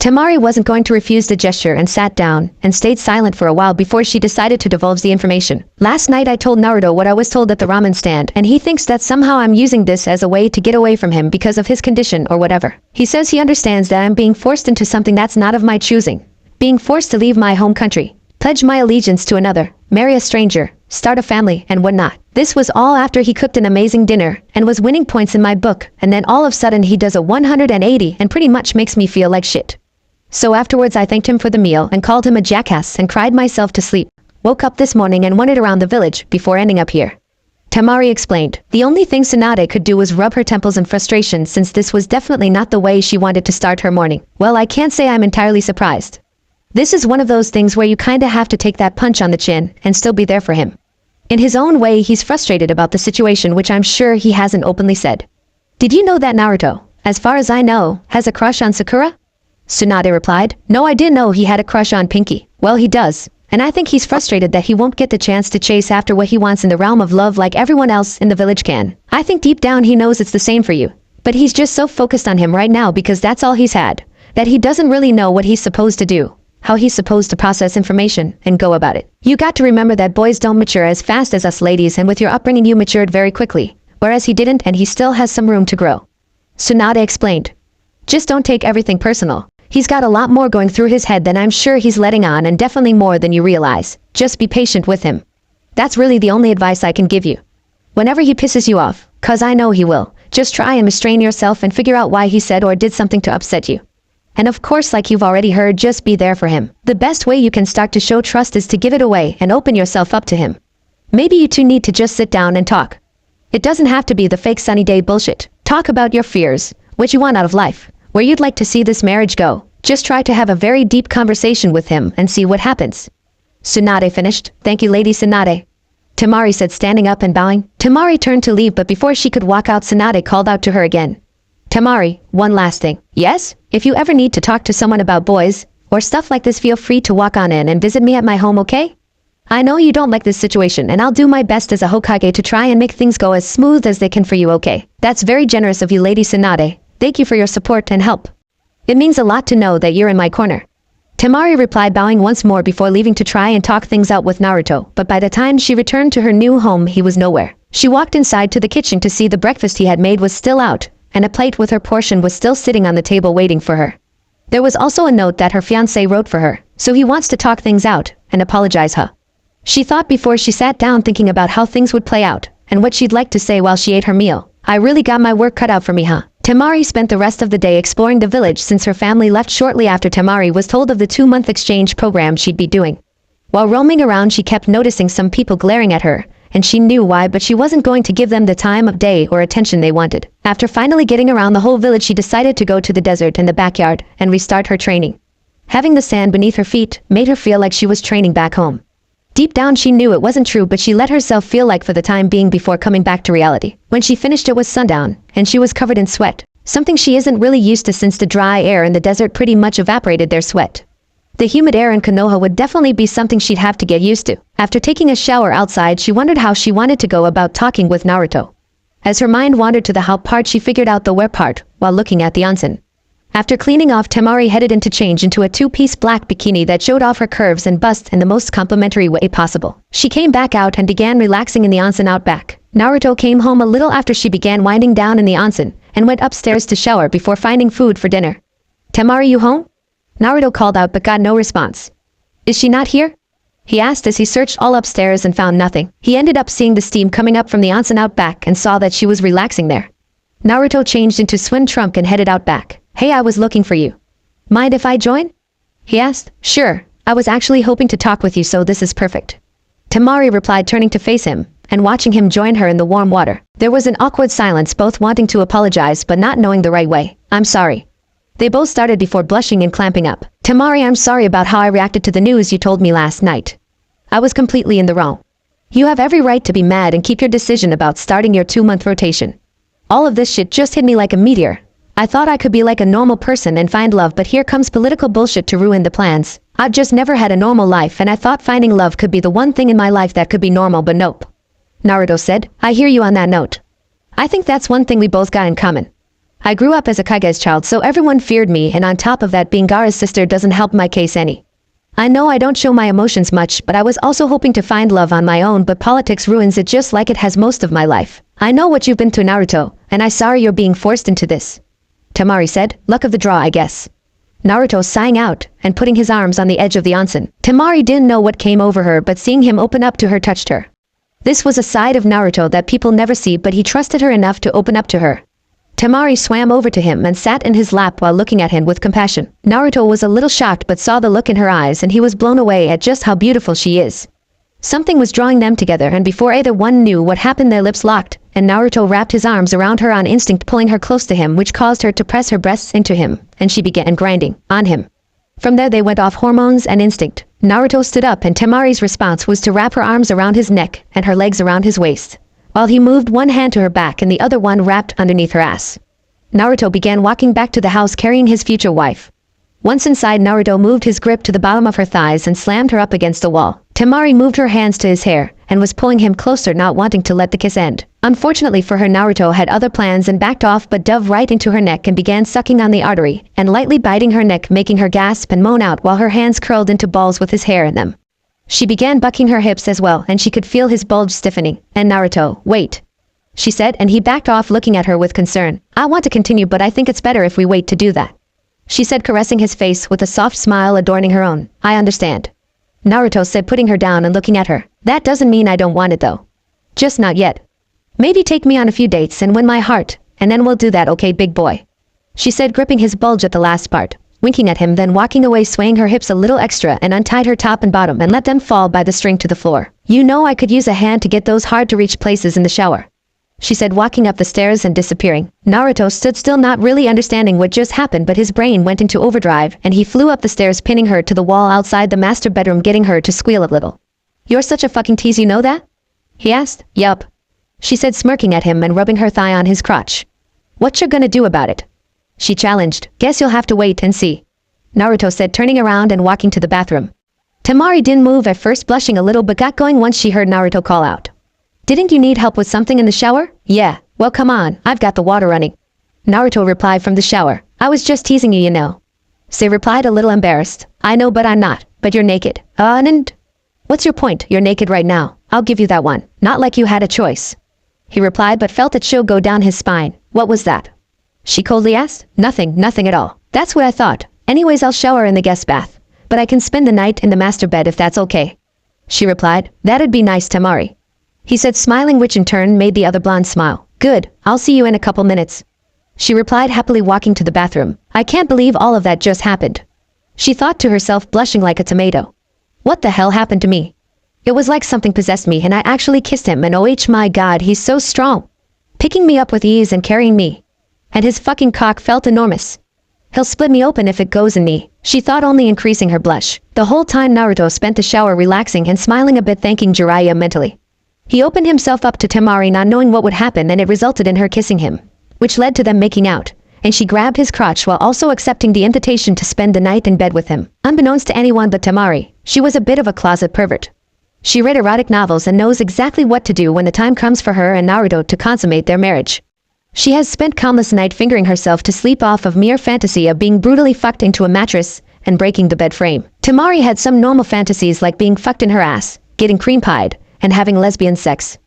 Temari wasn't going to refuse the gesture and sat down and stayed silent for a while before she decided to divulge the information. Last night I told Naruto what I was told at the ramen stand, and he thinks that somehow I'm using this as a way to get away from him because of his condition or whatever. He says he understands that I'm being forced into something that's not of my choosing. Being forced to leave my home country, pledge my allegiance to another, marry a stranger, start a family, and whatnot. This was all after he cooked an amazing dinner and was winning points in my book, and then all of a sudden he does a 180 and pretty much makes me feel like shit. So afterwards I thanked him for the meal and called him a jackass and cried myself to sleep. Woke up this morning and wandered around the village before ending up here. Temari explained. The only thing Tsunade could do was rub her temples in frustration, since this was definitely not the way she wanted to start her morning. Well, I can't say I'm entirely surprised. This is one of those things where you kinda have to take that punch on the chin and still be there for him. In his own way, he's frustrated about the situation, which I'm sure he hasn't openly said. Did you know that Naruto, as far as I know, has a crush on Sakura? Tsunade replied. No, I didn't know he had a crush on Pinky. Well, he does, and I think he's frustrated that he won't get the chance to chase after what he wants in the realm of love like everyone else in the village can. I think deep down he knows it's the same for you, but he's just so focused on him right now because that's all he's had, that he doesn't really know what he's supposed to do, how he's supposed to process information and go about it. You got to remember that boys don't mature as fast as us ladies, and with your upbringing you matured very quickly, whereas he didn't, and he still has some room to grow. Tsunade explained. Just don't take everything personal. He's got a lot more going through his head than I'm sure he's letting on, and definitely more than you realize. Just be patient with him. That's really the only advice I can give you. Whenever he pisses you off, 'cause I know he will, just try and restrain yourself and figure out why he said or did something to upset you. And of course, like you've already heard, just be there for him. The best way you can start to show trust is to give it away and open yourself up to him. Maybe you two need to just sit down and talk. It doesn't have to be the fake sunny day bullshit. Talk about your fears, what you want out of life, where you'd like to see this marriage go. Just try to have a very deep conversation with him and see what happens. Tsunade finished. Thank you, Lady Tsunade. Temari said, standing up and bowing. Temari turned to leave, but before she could walk out, Tsunade called out to her again. Temari, one last thing. Yes? If you ever need to talk to someone about boys or stuff like this, feel free to walk on in and visit me at my home, okay? I know you don't like this situation, and I'll do my best as a Hokage to try and make things go as smooth as they can for you, okay? That's very generous of you, Lady Tsunade. Thank you for your support and help. It means a lot to know that you're in my corner. Temari replied, bowing once more before leaving to try and talk things out with Naruto, but by the time she returned to her new home, he was nowhere. She walked inside to the kitchen to see the breakfast he had made was still out, and a plate with her portion was still sitting on the table waiting for her. There was also a note that her fiancé wrote for her, so he wants to talk things out and apologize her. She thought before she sat down, thinking about how things would play out and what she'd like to say while she ate her meal. I really got my work cut out for me, huh? Temari spent the rest of the day exploring the village since her family left shortly after Temari was told of the 2-month exchange program she'd be doing. While roaming around, she kept noticing some people glaring at her, and she knew why, but she wasn't going to give them the time of day or attention they wanted. After finally getting around the whole village, she decided to go to the desert in the backyard and restart her training. Having the sand beneath her feet made her feel like she was training back home. Deep down she knew it wasn't true, but she let herself feel like for the time being before coming back to reality. When she finished, it was sundown, and she was covered in sweat, something she isn't really used to since the dry air in the desert pretty much evaporated their sweat. The humid air in Konoha would definitely be something she'd have to get used to. After taking a shower outside, she wondered how she wanted to go about talking with Naruto. As her mind wandered to the how part, she figured out the where part while looking at the onsen. After cleaning off, Temari headed in to change into a 2-piece black bikini that showed off her curves and bust in the most complimentary way possible. She came back out and began relaxing in the onsen out back. Naruto came home a little after she began winding down in the onsen and went upstairs to shower before finding food for dinner. Temari, you home? Naruto called out but got no response. Is she not here? He asked as he searched all upstairs and found nothing. He ended up seeing the steam coming up from the onsen out back and saw that she was relaxing there. Naruto changed into swim trunk and headed out back. Hey, I was looking for you. Mind if I join? He asked. Sure, I was actually hoping to talk with you, so this is perfect. Temari replied, turning to face him and watching him join her in the warm water. There was an awkward silence, both wanting to apologize but not knowing the right way. I'm sorry. They both started before blushing and clamping up. Temari, I'm sorry about how I reacted to the news you told me last night. I was completely in the wrong. You have every right to be mad and keep your decision about starting your 2-month rotation. All of this shit just hit me like a meteor. I thought I could be like a normal person and find love, but here comes political bullshit to ruin the plans. I've just never had a normal life, and I thought finding love could be the one thing in my life that could be normal, but nope. Naruto said. I hear you on that note. I think that's one thing we both got in common. I grew up as a Kage's child, so everyone feared me, and on top of that, being Gaara's sister doesn't help my case any. I know I don't show my emotions much, but I was also hoping to find love on my own, but politics ruins it just like it has most of my life. I know what you've been through, Naruto, and I'm sorry you're being forced into this. Temari said. Luck of the draw, I guess. Naruto sighing out and putting his arms on the edge of the onsen. Temari didn't know what came over her, but seeing him open up to her touched her. This was a side of Naruto that people never see, but he trusted her enough to open up to her. Temari swam over to him and sat in his lap while looking at him with compassion. Naruto was a little shocked but saw the look in her eyes, and he was blown away at just how beautiful she is. Something was drawing them together, and before either one knew what happened, their lips locked, and Naruto wrapped his arms around her on instinct, pulling her close to him, which caused her to press her breasts into him, and she began grinding on him. From there they went off hormones and instinct. Naruto stood up, and Temari's response was to wrap her arms around his neck and her legs around his waist, while he moved one hand to her back and the other one wrapped underneath her ass. Naruto began walking back to the house carrying his future wife. Once inside, Naruto moved his grip to the bottom of her thighs and slammed her up against the wall. Temari moved her hands to his hair and was pulling him closer, not wanting to let the kiss end. Unfortunately for her, Naruto had other plans and backed off, but dove right into her neck and began sucking on the artery and lightly biting her neck, making her gasp and moan out while her hands curled into balls with his hair in them. She began bucking her hips as well, and she could feel his bulge stiffening. And Naruto, wait, she said, and he backed off, looking at her with concern. I want to continue, but I think it's better if we wait to do that, she said, caressing his face with a soft smile adorning her own. I understand, Naruto said, putting her down and looking at her. That doesn't mean I don't want it though. Just not yet. Maybe take me on a few dates and win my heart, and then we'll do that, okay, big boy, she said, gripping his bulge at the last part, winking at him, then walking away, swaying her hips a little extra, and untied her top and bottom and let them fall by the string to the floor. You know, I could use a hand to get those hard to reach places in the shower. she said, walking up the stairs and disappearing. Naruto stood still, not really understanding what just happened, but his brain went into overdrive and he flew up the stairs, pinning her to the wall outside the master bedroom, getting her to squeal a little. "You're such a fucking tease, you know that?" he asked. "Yup," she said, smirking at him and rubbing her thigh on his crotch. "What you gonna do about it?" she challenged. "Guess you'll have to wait and see," Naruto said, turning around and walking to the bathroom. Temari didn't move at first, blushing a little, but got going once she heard Naruto call out. "Didn't you need help with something in the shower?" "Yeah, well come on, I've got the water running," Naruto replied from the shower. "I was just teasing you, you know." Say replied, a little embarrassed. "I know, but I'm not. But you're naked." And what's your point? You're naked right now. I'll give you that one. Not like you had a choice," he replied, but felt a chill go down his spine. "What was that?" she coldly asked. Nothing at all. That's what I thought. Anyways, I'll shower in the guest bath. But I can spend the night in the master bed if that's okay," she replied. "That'd be nice, Temari," he said, smiling, which in turn made the other blonde smile. "Good, I'll see you in a couple minutes," she replied, happily walking to the bathroom. "I can't believe all of that just happened," she thought to herself, blushing like a tomato. "What the hell happened to me? It was like something possessed me and I actually kissed him, and oh my god, he's so strong. Picking me up with ease and carrying me. And his fucking cock felt enormous. He'll split me open if it goes in me," she thought, only increasing her blush. The whole time Naruto spent the shower relaxing and smiling a bit, thanking Jiraiya mentally. He opened himself up to Temari, not knowing what would happen, and it resulted in her kissing him, which led to them making out, and she grabbed his crotch while also accepting the invitation to spend the night in bed with him. Unbeknownst to anyone but Temari, she was a bit of a closet pervert. She read erotic novels and knows exactly what to do when the time comes for her and Naruto to consummate their marriage. She has spent countless nights fingering herself to sleep off of mere fantasy of being brutally fucked into a mattress and breaking the bed frame. Temari had some normal fantasies like being fucked in her ass, getting cream pied, and having lesbian sex.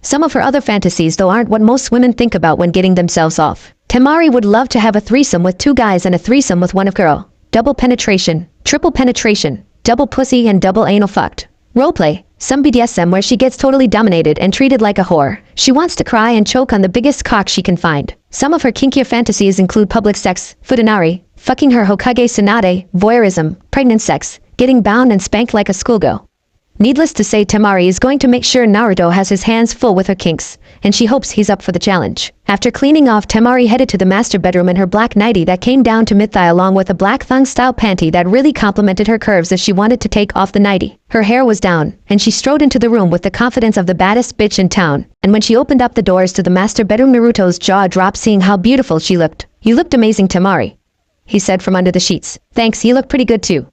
Some of her other fantasies, though, aren't what most women think about when getting themselves off. Temari would love to have a threesome with 2 guys and a threesome with 1 girl. Double penetration, triple penetration, double pussy and double anal fucked. Roleplay, some BDSM where she gets totally dominated and treated like a whore. She wants to cry and choke on the biggest cock she can find. Some of her kinkier fantasies include public sex, futanari, fucking her Hokage Tsunade, voyeurism, pregnant sex, getting bound and spanked like a schoolgirl. Needless to say, Temari is going to make sure Naruto has his hands full with her kinks, and she hopes he's up for the challenge. After cleaning off, Temari headed to the master bedroom in her black nightie that came down to mid-thigh, along with a black thong-style panty that really complemented her curves as she wanted to take off the nightie. Her hair was down, and she strode into the room with the confidence of the baddest bitch in town. And when she opened up the doors to the master bedroom, Naruto's jaw dropped seeing how beautiful she looked. "You looked amazing, Temari," he said from under the sheets. "Thanks, you look pretty good too,"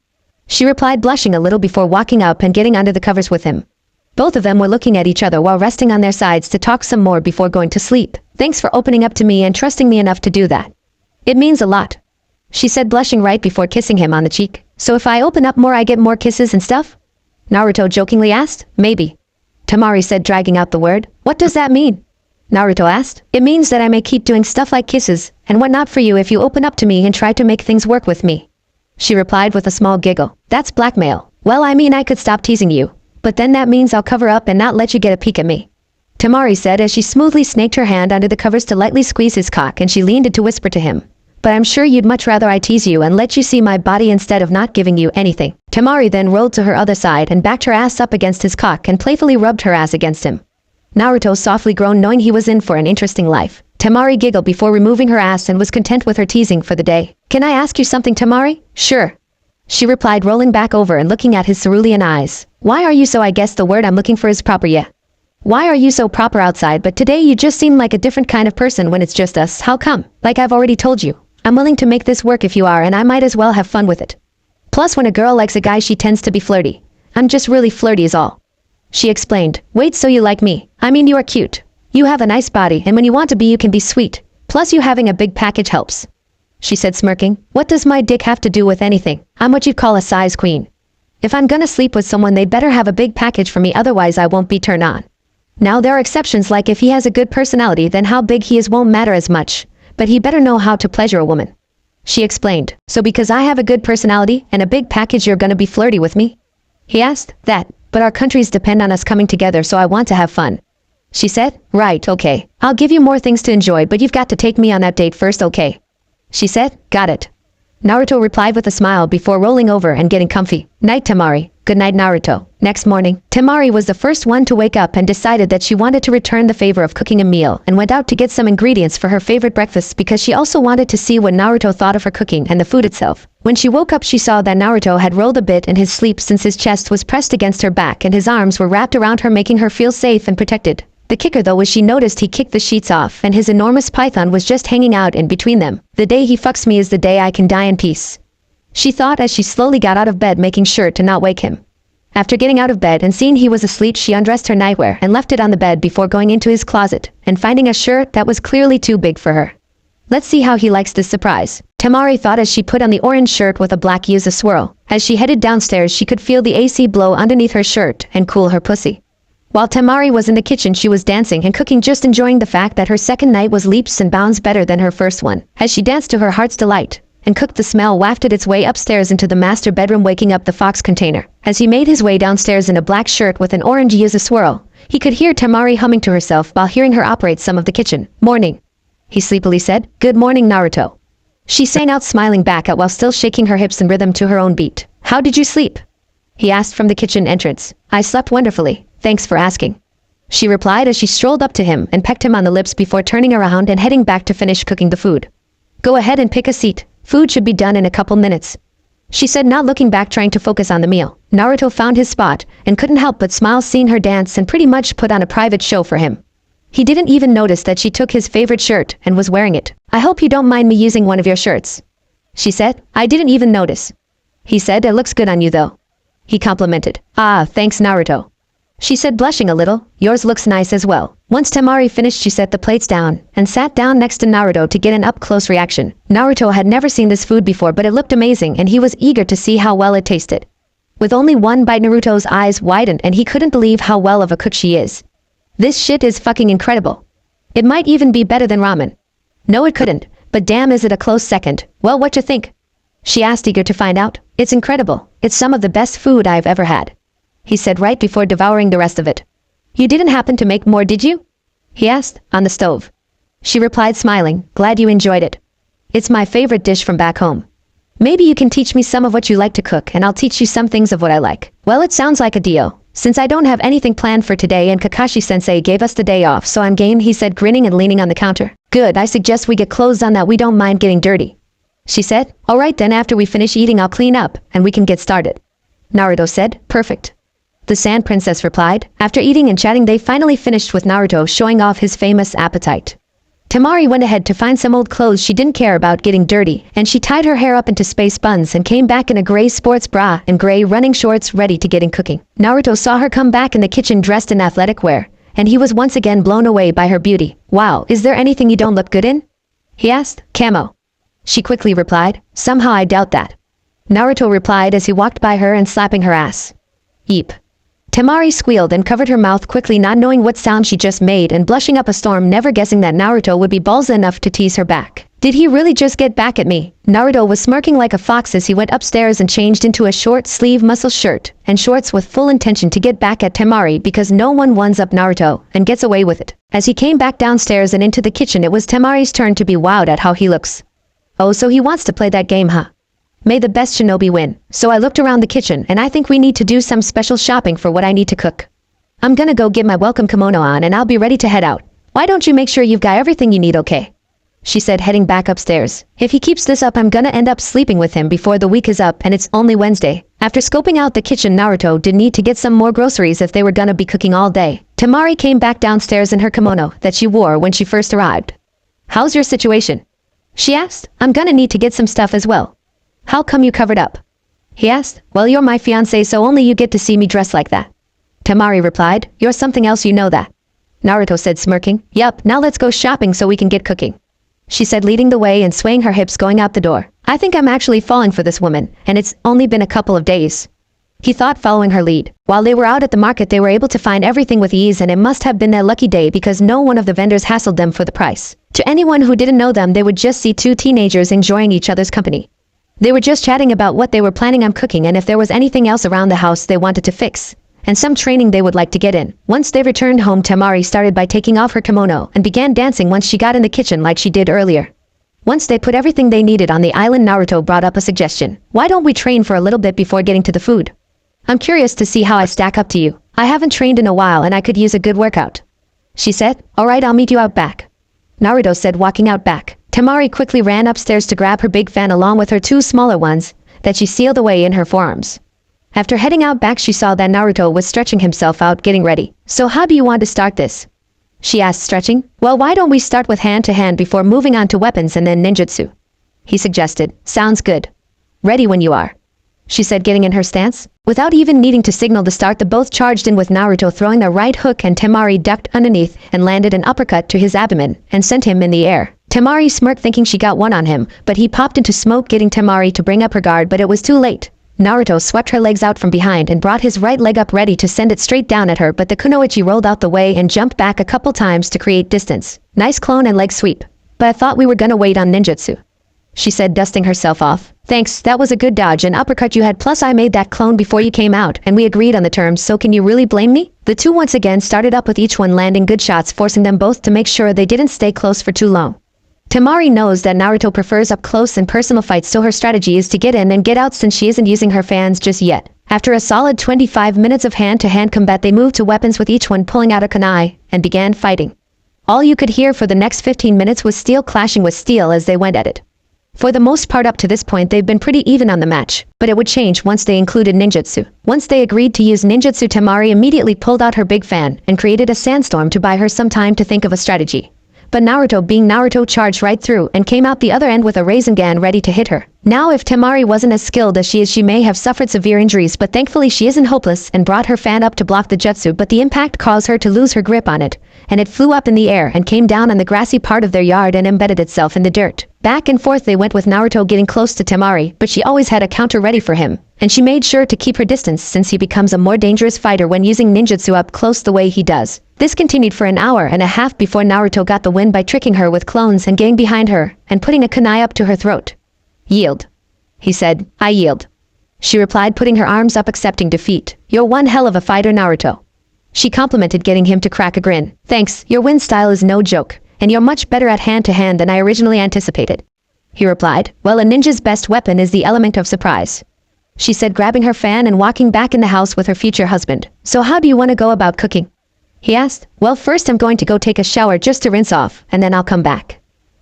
she replied, blushing a little before walking up and getting under the covers with him. Both of them were looking at each other while resting on their sides to talk some more before going to sleep. "Thanks for opening up to me and trusting me enough to do that. It means a lot," she said, blushing right before kissing him on the cheek. "So if I open up more, I get more kisses and stuff?" Naruto jokingly asked. "Maybe," Temari said, dragging out the word. "What does that mean?" Naruto asked. "It means that I may keep doing stuff like kisses and whatnot for you if you open up to me and try to make things work with me," she replied with a small giggle. "That's blackmail." "Well, I mean, I could stop teasing you, but then that means I'll cover up and not let you get a peek at me," Temari said as she smoothly snaked her hand under the covers to lightly squeeze his cock, and she leaned in to whisper to him. "But I'm sure you'd much rather I tease you and let you see my body instead of not giving you anything." Temari then rolled to her other side and backed her ass up against his cock and playfully rubbed her ass against him. Naruto softly groaned, knowing he was in for an interesting life. Temari giggled before removing her ass and was content with her teasing for the day. "Can I ask you something, Temari?" "Sure," she replied, rolling back over and looking at his cerulean eyes. "Why are you so, I guess the word I'm looking for is proper, yeah. Why are you so proper outside, but today you just seem like a different kind of person when it's just us? How come?" "Like I've already told you, I'm willing to make this work if you are, and I might as well have fun with it. Plus, when a girl likes a guy, she tends to be flirty. I'm just really flirty is all," she explained. "Wait, so you like me? I mean, you are cute. You have a nice body, and when you want to be, you can be sweet. Plus, you having a big package helps," she said, smirking. "What does my dick have to do with anything? I'm what you'd call a size queen. If I'm gonna sleep with someone, they better have a big package for me, otherwise I won't be turned on. Now, there are exceptions, like if he has a good personality, then how big he is won't matter as much, but he better know how to pleasure a woman," she explained. "So because I have a good personality and a big package, you're gonna be flirty with me?" he asked. "That, but our countries depend on us coming together, so I want to have fun," she said. "Right, okay. I'll give you more things to enjoy, but you've got to take me on that date first, okay?" she said. "Got it," Naruto replied with a smile before rolling over and getting comfy. "Night, Temari. Good night, Naruto. Next morning, Temari was the first one to wake up and decided that she wanted to return the favor of cooking a meal and went out to get some ingredients for her favorite breakfast because she also wanted to see what Naruto thought of her cooking and the food itself. When she woke up, she saw that Naruto had rolled a bit in his sleep since his chest was pressed against her back and his arms were wrapped around her, making her feel safe and protected. The kicker though was she noticed he kicked the sheets off and his enormous python was just hanging out in between them. The day he fucks me is the day I can die in peace, she thought as she slowly got out of bed, making sure to not wake him. After getting out of bed and seeing he was asleep, she undressed her nightwear and left it on the bed before going into his closet and finding a shirt that was clearly too big for her. Let's see how he likes this surprise, Temari thought as she put on the orange shirt with a black use a swirl. As she headed downstairs, she could feel the AC blow underneath her shirt and cool her pussy. While Temari was in the kitchen, she was dancing and cooking, just enjoying the fact that her second night was leaps and bounds better than her first one. As she danced to her heart's delight and cooked, the smell wafted its way upstairs into the master bedroom, waking up the fox container. As he made his way downstairs in a black shirt with an orange use a swirl, he could hear Temari humming to herself while hearing her operate some of the kitchen. Morning, he sleepily said. Good morning, Naruto, she sang out, smiling back at while still shaking her hips in rhythm to her own beat. How did you sleep? He asked from the kitchen entrance. I slept wonderfully, thanks for asking, she replied as she strolled up to him and pecked him on the lips before turning around and heading back to finish cooking the food. Go ahead and pick a seat. Food should be done in a couple minutes, she said, not looking back, trying to focus on the meal. Naruto found his spot and couldn't help but smile seeing her dance and pretty much put on a private show for him. He didn't even notice that she took his favorite shirt and was wearing it. I hope you don't mind me using one of your shirts, she said. I didn't even notice, he said. It looks good on you though, he complimented. Ah, thanks, Naruto, she said, blushing a little. Yours looks nice as well. Once Temari finished, she set the plates down and sat down next to Naruto to get an up-close reaction. Naruto had never seen this food before, but it looked amazing and he was eager to see how well it tasted. With only one bite, Naruto's eyes widened and he couldn't believe how well of a cook she is. This shit is fucking incredible. It might even be better than ramen. No, it couldn't, but damn, is it a close second. Well, what you think? She asked, eager to find out. It's incredible. It's some of the best food I've ever had, he said right before devouring the rest of it. You didn't happen to make more, did you? He asked. On the stove, she replied, smiling. Glad you enjoyed it. It's my favorite dish from back home. Maybe you can teach me some of what you like to cook and I'll teach you some things of what I like. Well, it sounds like a deal. Since I don't have anything planned for today and Kakashi-sensei gave us the day off, so I'm game, he said, grinning and leaning on the counter. Good, I suggest we get clothes on that we don't mind getting dirty, she said. Alright then, after we finish eating I'll clean up and we can get started, Naruto said. Perfect, the Sand Princess replied. After eating and chatting, they finally finished with Naruto showing off his famous appetite. Temari went ahead to find some old clothes. She didn't care about getting dirty, and she tied her hair up into space buns and came back in a gray sports bra and gray running shorts, ready to get in cooking. Naruto saw her come back in the kitchen dressed in athletic wear, and he was once again blown away by her beauty. Wow, is there anything you don't look good in? He asked. Camo, she quickly replied. Somehow I doubt that, Naruto replied as he walked by her and slapping her ass. Yeep. Temari squealed and covered her mouth quickly, not knowing what sound she just made and blushing up a storm, never guessing that Naruto would be ballsy enough to tease her back. Did he really just get back at me? Naruto was smirking like a fox as he went upstairs and changed into a short sleeve muscle shirt and shorts with full intention to get back at Temari, because no one ones up Naruto and gets away with it. As he came back downstairs and into the kitchen, it was Temari's turn to be wowed at how he looks. Oh, so he wants to play that game, huh? May the best shinobi win. So I looked around the kitchen and I think we need to do some special shopping for what I need to cook. I'm gonna go get my welcome kimono on and I'll be ready to head out. Why don't you make sure you've got everything you need, okay? She said, heading back upstairs. If he keeps this up, I'm gonna end up sleeping with him before the week is up, and it's only Wednesday. After scoping out the kitchen, Naruto did need to get some more groceries if they were gonna be cooking all day. Temari came back downstairs in her kimono that she wore when she first arrived. How's your situation? She asked. I'm gonna need to get some stuff as well. How come you covered up? He asked. Well, you're my fiancé, so only you get to see me dressed like that, Temari replied. You're something else, you know that, Naruto said, smirking. Yup, now let's go shopping so we can get cooking, she said, leading the way and swaying her hips going out the door. I think I'm actually falling for this woman, and it's only been a couple of days, he thought, following her lead. While they were out at the market, they were able to find everything with ease, and it must have been their lucky day because no one of the vendors hassled them for the price. To anyone who didn't know them, they would just see two teenagers enjoying each other's company. They were just chatting about what they were planning on cooking and if there was anything else around the house they wanted to fix, and some training they would like to get in. Once they returned home, Temari started by taking off her kimono and began dancing once she got in the kitchen like she did earlier. Once they put everything they needed on the island, Naruto brought up a suggestion. Why don't we train for a little bit before getting to the food? I'm curious to see how I stack up to you. I haven't trained in a while and I could use a good workout. She said, alright, I'll meet you out back. Naruto said, walking out back. Temari quickly ran upstairs to grab her big fan along with her two smaller ones that she sealed away in her forearms. After heading out back, she saw that Naruto was stretching himself out getting ready. So how do you want to start this? She asked, stretching. Well, why don't we start with hand-to-hand before moving on to weapons and then ninjutsu? He suggested. Sounds good. Ready when you are. She said, getting in her stance. Without even needing to signal to start, they both charged in with Naruto throwing a right hook, and Temari ducked underneath and landed an uppercut to his abdomen and sent him in the air. Temari smirked, thinking she got one on him, but he popped into smoke, getting Temari to bring up her guard, but it was too late. Naruto swept her legs out from behind and brought his right leg up ready to send it straight down at her, but the kunoichi rolled out the way and jumped back a couple times to create distance. Nice clone and leg sweep. But I thought we were gonna wait on ninjutsu. She said, dusting herself off. Thanks, that was a good dodge and uppercut you had, plus I made that clone before you came out and we agreed on the terms, so can you really blame me? The two once again started up with each one landing good shots, forcing them both to make sure they didn't stay close for too long. Temari knows that Naruto prefers up close and personal fights, so her strategy is to get in and get out since she isn't using her fans just yet. After a solid 25 minutes of hand-to-hand combat, they moved to weapons with each one pulling out a kunai and began fighting. All you could hear for the next 15 minutes was steel clashing with steel as they went at it. For the most part up to this point they've been pretty even on the match, but it would change once they included ninjutsu. Once they agreed to use ninjutsu, Temari immediately pulled out her big fan and created a sandstorm to buy her some time to think of a strategy. But Naruto, being Naruto, charged right through and came out the other end with a Rasengan ready to hit her. Now if Temari wasn't as skilled as she is, she may have suffered severe injuries, but thankfully she isn't hopeless and brought her fan up to block the jutsu, but the impact caused her to lose her grip on it, and it flew up in the air and came down on the grassy part of their yard and embedded itself in the dirt. Back and forth they went with Naruto getting close to Temari, but she always had a counter ready for him, and she made sure to keep her distance since he becomes a more dangerous fighter when using ninjutsu up close the way he does. This continued for an hour and a half before Naruto got the win by tricking her with clones and getting behind her and putting a kunai up to her throat. Yield. He said. I yield. She replied, putting her arms up accepting defeat. You're one hell of a fighter, Naruto. She complimented, getting him to crack a grin. Thanks, your win style is no joke, and you're much better at hand-to-hand than I originally anticipated. He replied, well, a ninja's best weapon is the element of surprise. She said, grabbing her fan and walking back in the house with her future husband. So how do you want to go about cooking? He asked. Well, first I'm going to go take a shower just to rinse off, and then I'll come back.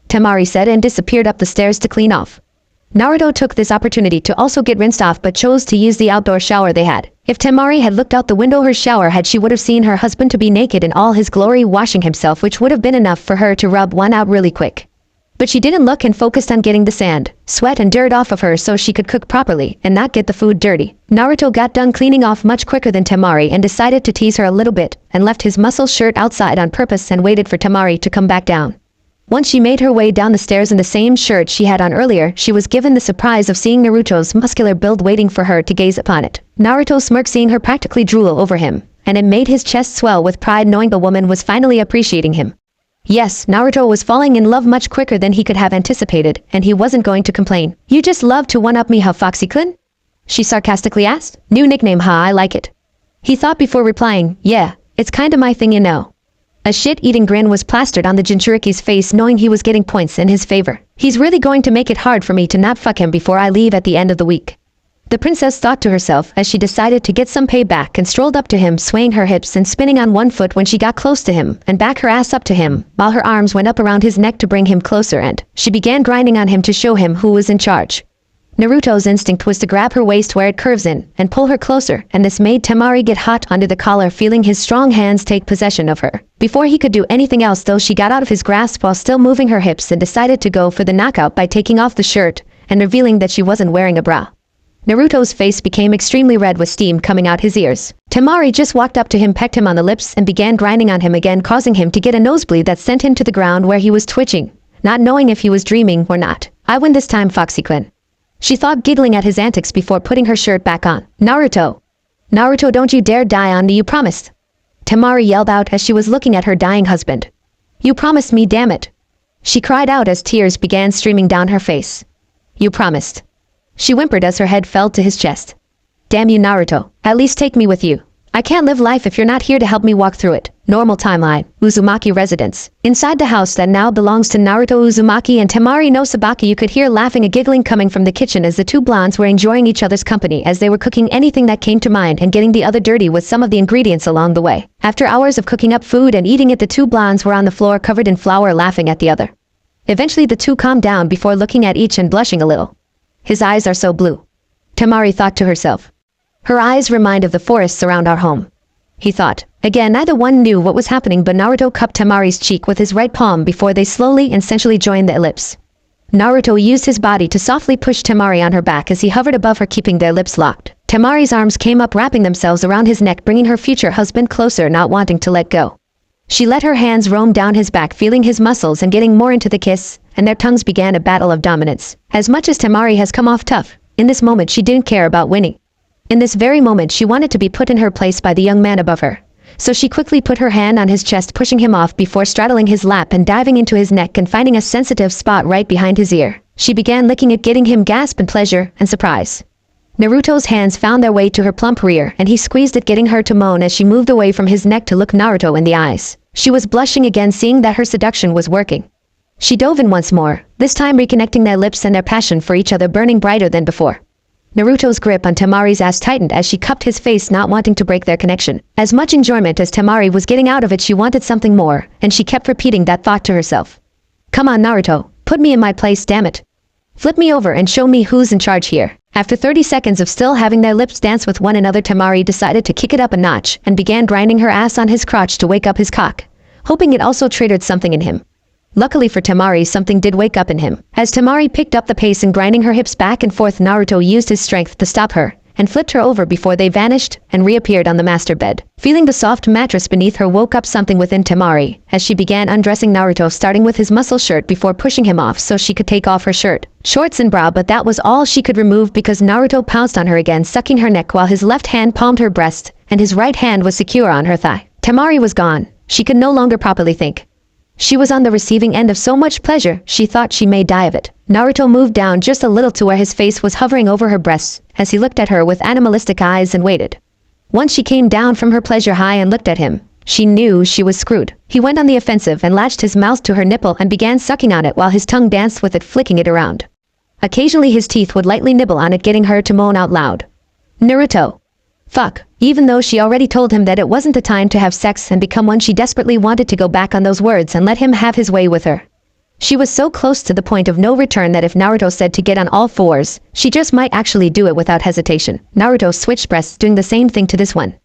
Temari said and disappeared up the stairs to clean off. Naruto took this opportunity to also get rinsed off, but chose to use the outdoor shower they had. If Temari had looked out the window her shower had, she would have seen her husband to be naked in all his glory washing himself, which would have been enough for her to rub one out really quick. But she didn't look and focused on getting the sand, sweat and dirt off of her so she could cook properly and not get the food dirty. Naruto got done cleaning off much quicker than Temari and decided to tease her a little bit and left his muscle shirt outside on purpose and waited for Temari to come back down. Once she made her way down the stairs in the same shirt she had on earlier, she was given the surprise of seeing Naruto's muscular build waiting for her to gaze upon it. Naruto smirked, seeing her practically drool over him, and it made his chest swell with pride knowing the woman was finally appreciating him. Yes, Naruto was falling in love much quicker than he could have anticipated, and he wasn't going to complain. You just love to one-up me, huh, Foxy-kun? She sarcastically asked. New nickname, huh? I like it. He thought before replying, yeah, it's kinda my thing, you know. A shit-eating grin was plastered on the Jinchuriki's face, knowing he was getting points in his favor. He's really going to make it hard for me to not fuck him before I leave at the end of the week. The princess thought to herself as she decided to get some payback and strolled up to him, swaying her hips and spinning on one foot when she got close to him, and back her ass up to him, while her arms went up around his neck to bring him closer, and she began grinding on him to show him who was in charge. Naruto's instinct was to grab her waist where it curves in and pull her closer, and this made Temari get hot under the collar, feeling his strong hands take possession of her. Before he could do anything else though, she got out of his grasp while still moving her hips and decided to go for the knockout by taking off the shirt and revealing that she wasn't wearing a bra. Naruto's face became extremely red with steam coming out his ears. Temari just walked up to him, pecked him on the lips, and began grinding on him again, causing him to get a nosebleed that sent him to the ground where he was twitching, not knowing if he was dreaming or not. I win this time, Foxy-kun. She thought, giggling at his antics before putting her shirt back on. Naruto! Naruto, don't you dare die on me, you promised! Temari yelled out as she was looking at her dying husband. You promised me, damn it! She cried out as tears began streaming down her face. You promised. She whimpered as her head fell to his chest. Damn you, Naruto. At least take me with you. I can't live life if you're not here to help me walk through it. Normal timeline. Uzumaki residence. Inside the house that now belongs to Naruto Uzumaki and Temari no Sabaki, you could hear laughing and giggling coming from the kitchen as the two blondes were enjoying each other's company as they were cooking anything that came to mind and getting the other dirty with some of the ingredients along the way. After hours of cooking up food and eating it, the two blondes were on the floor covered in flour laughing at the other. Eventually the two calmed down before looking at each and blushing a little. His eyes are so blue. Temari thought to herself. Her eyes remind of the forests around our home. He thought. Again, neither one knew what was happening, but Naruto cupped Temari's cheek with his right palm before they slowly and sensually joined the ellipse. Naruto used his body to softly push Temari on her back as he hovered above her, keeping their lips locked. Temari's arms came up, wrapping themselves around his neck, bringing her future husband closer, not wanting to let go. She let her hands roam down his back, feeling his muscles and getting more into the kiss, and their tongues began a battle of dominance. As much as Temari has come off tough, in this moment she didn't care about winning. In this very moment she wanted to be put in her place by the young man above her. So she quickly put her hand on his chest, pushing him off before straddling his lap and diving into his neck and finding a sensitive spot right behind his ear. She began licking it, getting him gasp in pleasure and surprise. Naruto's hands found their way to her plump rear and he squeezed it, getting her to moan as she moved away from his neck to look Naruto in the eyes. She was blushing again, seeing that her seduction was working. She dove in once more, this time reconnecting their lips and their passion for each other burning brighter than before. Naruto's grip on Temari's ass tightened as she cupped his face, not wanting to break their connection. As much enjoyment as Temari was getting out of it, she wanted something more, and she kept repeating that thought to herself. Come on Naruto, put me in my place, damn it. Flip me over and show me who's in charge here. After 30 seconds of still having their lips dance with one another, Temari decided to kick it up a notch and began grinding her ass on his crotch to wake up his cock, hoping it also triggered something in him. Luckily for Temari, something did wake up in him. As Temari picked up the pace and grinding her hips back and forth, Naruto used his strength to stop her and flipped her over before they vanished and reappeared on the master bed. Feeling the soft mattress beneath her woke up something within Temari as she began undressing Naruto, starting with his muscle shirt before pushing him off so she could take off her shirt, shorts and bra, but that was all she could remove because Naruto pounced on her again, sucking her neck while his left hand palmed her breast and his right hand was secure on her thigh. Temari was gone. She could no longer properly think. She was on the receiving end of so much pleasure, she thought she may die of it. Naruto moved down just a little to where his face was hovering over her breasts as he looked at her with animalistic eyes and waited. Once she came down from her pleasure high and looked at him, she knew she was screwed. He went on the offensive and latched his mouth to her nipple and began sucking on it while his tongue danced with it, flicking it around. Occasionally his teeth would lightly nibble on it, getting her to moan out loud. Naruto. Fuck. Even though she already told him that it wasn't the time to have sex and become one, she desperately wanted to go back on those words and let him have his way with her. She was so close to the point of no return that if Naruto said to get on all fours, she just might actually do it without hesitation. Naruto switched breasts, doing the same thing to this one.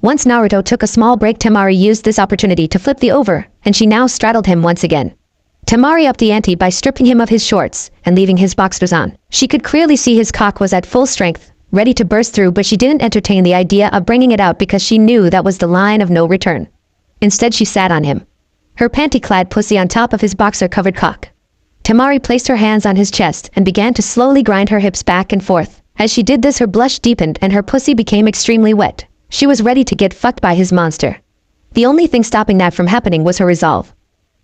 Once Naruto took a small break, Temari used this opportunity to flip the over, and she now straddled him once again. Temari upped the ante by stripping him of his shorts and leaving his boxers on. She could clearly see his cock was at full strength, ready to burst through, but she didn't entertain the idea of bringing it out because she knew that was the line of no return. Instead she sat on him, her panty-clad pussy on top of his boxer-covered cock. Temari placed her hands on his chest and began to slowly grind her hips back and forth. As she did this, her blush deepened and her pussy became extremely wet. She was ready to get fucked by his monster. The only thing stopping that from happening was her resolve.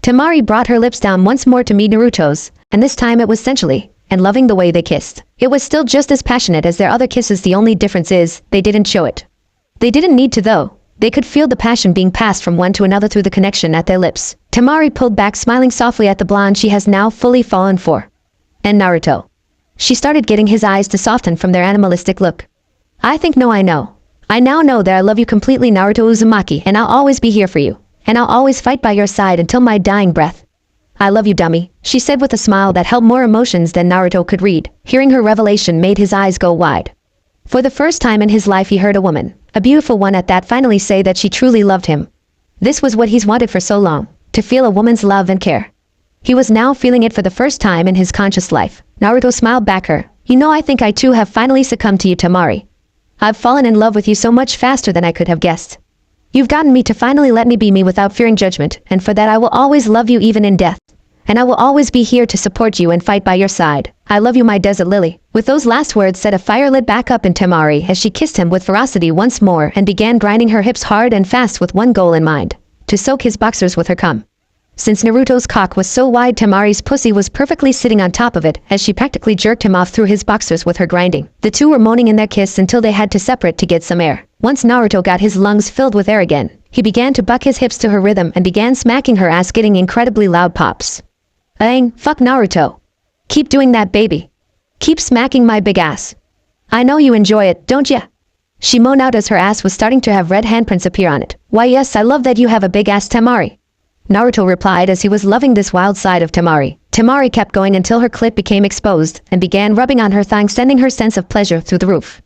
Temari brought her lips down once more to meet Naruto's, and this time it was sensually, and loving the way they kissed. It was still just as passionate as their other kisses, the only difference is, they didn't show it. They didn't need to though. They could feel the passion being passed from one to another through the connection at their lips. Temari pulled back, smiling softly at the blonde she has now fully fallen for. And Naruto. She started getting his eyes to soften from their animalistic look. I know. I now know that I love you completely, Naruto Uzumaki, and I'll always be here for you. And I'll always fight by your side until my dying breath. I love you, dummy, she said with a smile that held more emotions than Naruto could read. Hearing her revelation made his eyes go wide. For the first time in his life he heard a woman, a beautiful one at that, finally say that she truly loved him. This was what he's wanted for so long, to feel a woman's love and care. He was now feeling it for the first time in his conscious life. Naruto smiled back her. You know, I think I too have finally succumbed to you, Temari. I've fallen in love with you so much faster than I could have guessed. You've gotten me to finally let me be me without fearing judgment, and for that I will always love you even in death. And I will always be here to support you and fight by your side. I love you, my desert lily. With those last words set a fire lit back up in Temari as she kissed him with ferocity once more and began grinding her hips hard and fast with one goal in mind, to soak his boxers with her cum. Since Naruto's cock was so wide, Temari's pussy was perfectly sitting on top of it as she practically jerked him off through his boxers with her grinding. The two were moaning in their kiss until they had to separate to get some air. Once Naruto got his lungs filled with air again, he began to buck his hips to her rhythm and began smacking her ass, getting incredibly loud pops. Fuck Naruto. Keep doing that, baby. Keep smacking my big ass. I know you enjoy it, don't ya? She moaned out as her ass was starting to have red handprints appear on it. Why yes, I love that you have a big ass, Temari. Naruto replied as he was loving this wild side of Temari. Temari kept going until her clit became exposed and began rubbing on her thigh, sending her sense of pleasure through the roof.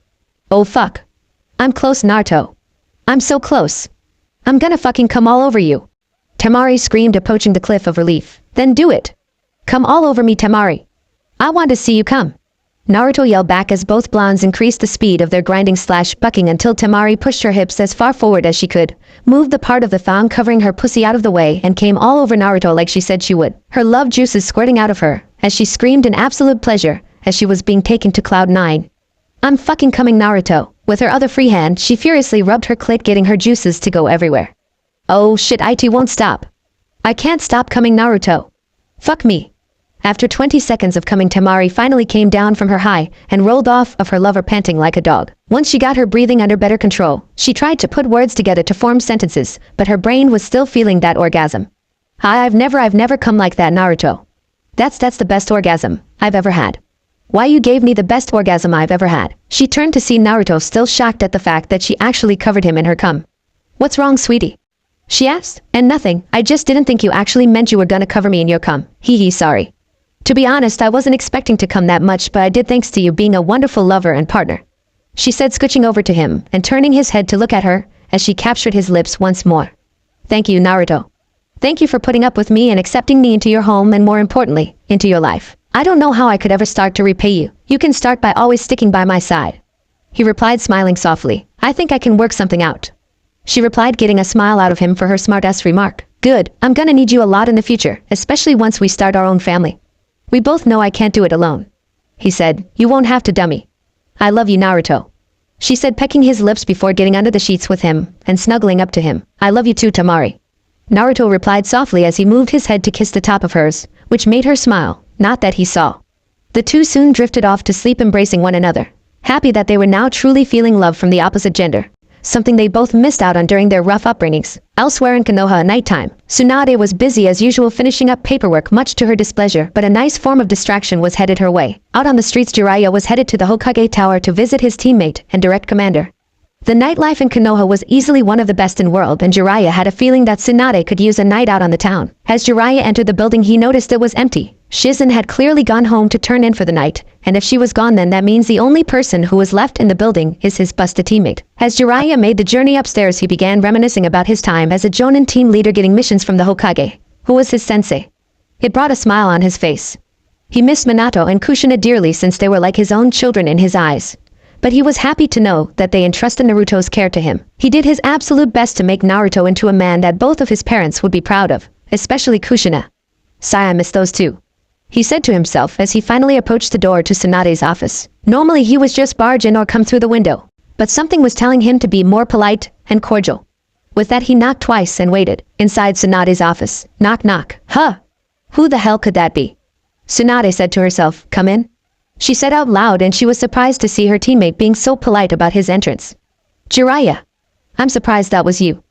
Oh fuck. I'm close, Naruto. I'm so close. I'm gonna fucking come all over you. Temari screamed, approaching the cliff of relief. Then do it. Come all over me, Temari. I want to see you come. Naruto yelled back as both blondes increased the speed of their grinding/bucking until Temari pushed her hips as far forward as she could, moved the part of the thong covering her pussy out of the way, and came all over Naruto like she said she would, her love juices squirting out of her, as she screamed in absolute pleasure, as she was being taken to Cloud 9. I'm fucking coming, Naruto. With her other free hand, she furiously rubbed her clit, getting her juices to go everywhere. Oh shit, it won't stop. I can't stop coming, Naruto. Fuck me. After 20 seconds of coming, Temari finally came down from her high and rolled off of her lover, panting like a dog. Once she got her breathing under better control, she tried to put words together to form sentences, but her brain was still feeling that orgasm. I've never come like that, Naruto. That's the best orgasm I've ever had. Why, you gave me the best orgasm I've ever had. She turned to see Naruto, still shocked at the fact that she actually covered him in her cum. What's wrong, sweetie? She asked. And nothing, I just didn't think you actually meant you were gonna cover me in your cum. Hee sorry. To be honest, I wasn't expecting to come that much, but I did, thanks to you being a wonderful lover and partner. She said, scooching over to him and turning his head to look at her as she captured his lips once more. Thank you, Naruto. Thank you for putting up with me and accepting me into your home, and more importantly, into your life. I don't know how I could ever start to repay you. You can start by always sticking by my side. He replied, smiling softly. I think I can work something out. She replied, getting a smile out of him for her smart-ass remark. Good, I'm gonna need you a lot in the future, especially once we start our own family. We both know I can't do it alone. He said, you won't have to, dummy. I love you, Naruto. She said, pecking his lips before getting under the sheets with him and snuggling up to him. I love you too, Temari. Naruto replied softly as he moved his head to kiss the top of hers, which made her smile, not that he saw. The two soon drifted off to sleep, embracing one another, happy that they were now truly feeling love from the opposite gender, something they both missed out on during their rough upbringings. Elsewhere in Konoha at nighttime, Tsunade was busy as usual finishing up paperwork, much to her displeasure, but a nice form of distraction was headed her way. Out on the streets, Jiraiya was headed to the Hokage Tower to visit his teammate and direct commander. The nightlife in Konoha was easily one of the best in the world, and Jiraiya had a feeling that Tsunade could use a night out on the town. As Jiraiya entered the building, he noticed it was empty. Shizen had clearly gone home to turn in for the night, and if she was gone, then that means the only person who was left in the building is his busted teammate. As Jiraiya made the journey upstairs, he began reminiscing about his time as a Jonin team leader, getting missions from the Hokage, who was his sensei. It brought a smile on his face. He missed Minato and Kushina dearly, since they were like his own children in his eyes. But he was happy to know that they entrusted Naruto's care to him. He did his absolute best to make Naruto into a man that both of his parents would be proud of, especially Kushina. Sigh, I miss those two, he said to himself as he finally approached the door to Tsunade's office. Normally he was just barge in or come through the window, but something was telling him to be more polite and cordial. With that, he knocked twice and waited. Inside Tsunade's office. Knock knock. Huh? Who the hell could that be? Tsunade said to herself. Come in, she said out loud, and she was surprised to see her teammate being so polite about his entrance. Jiraiya, I'm surprised that was you.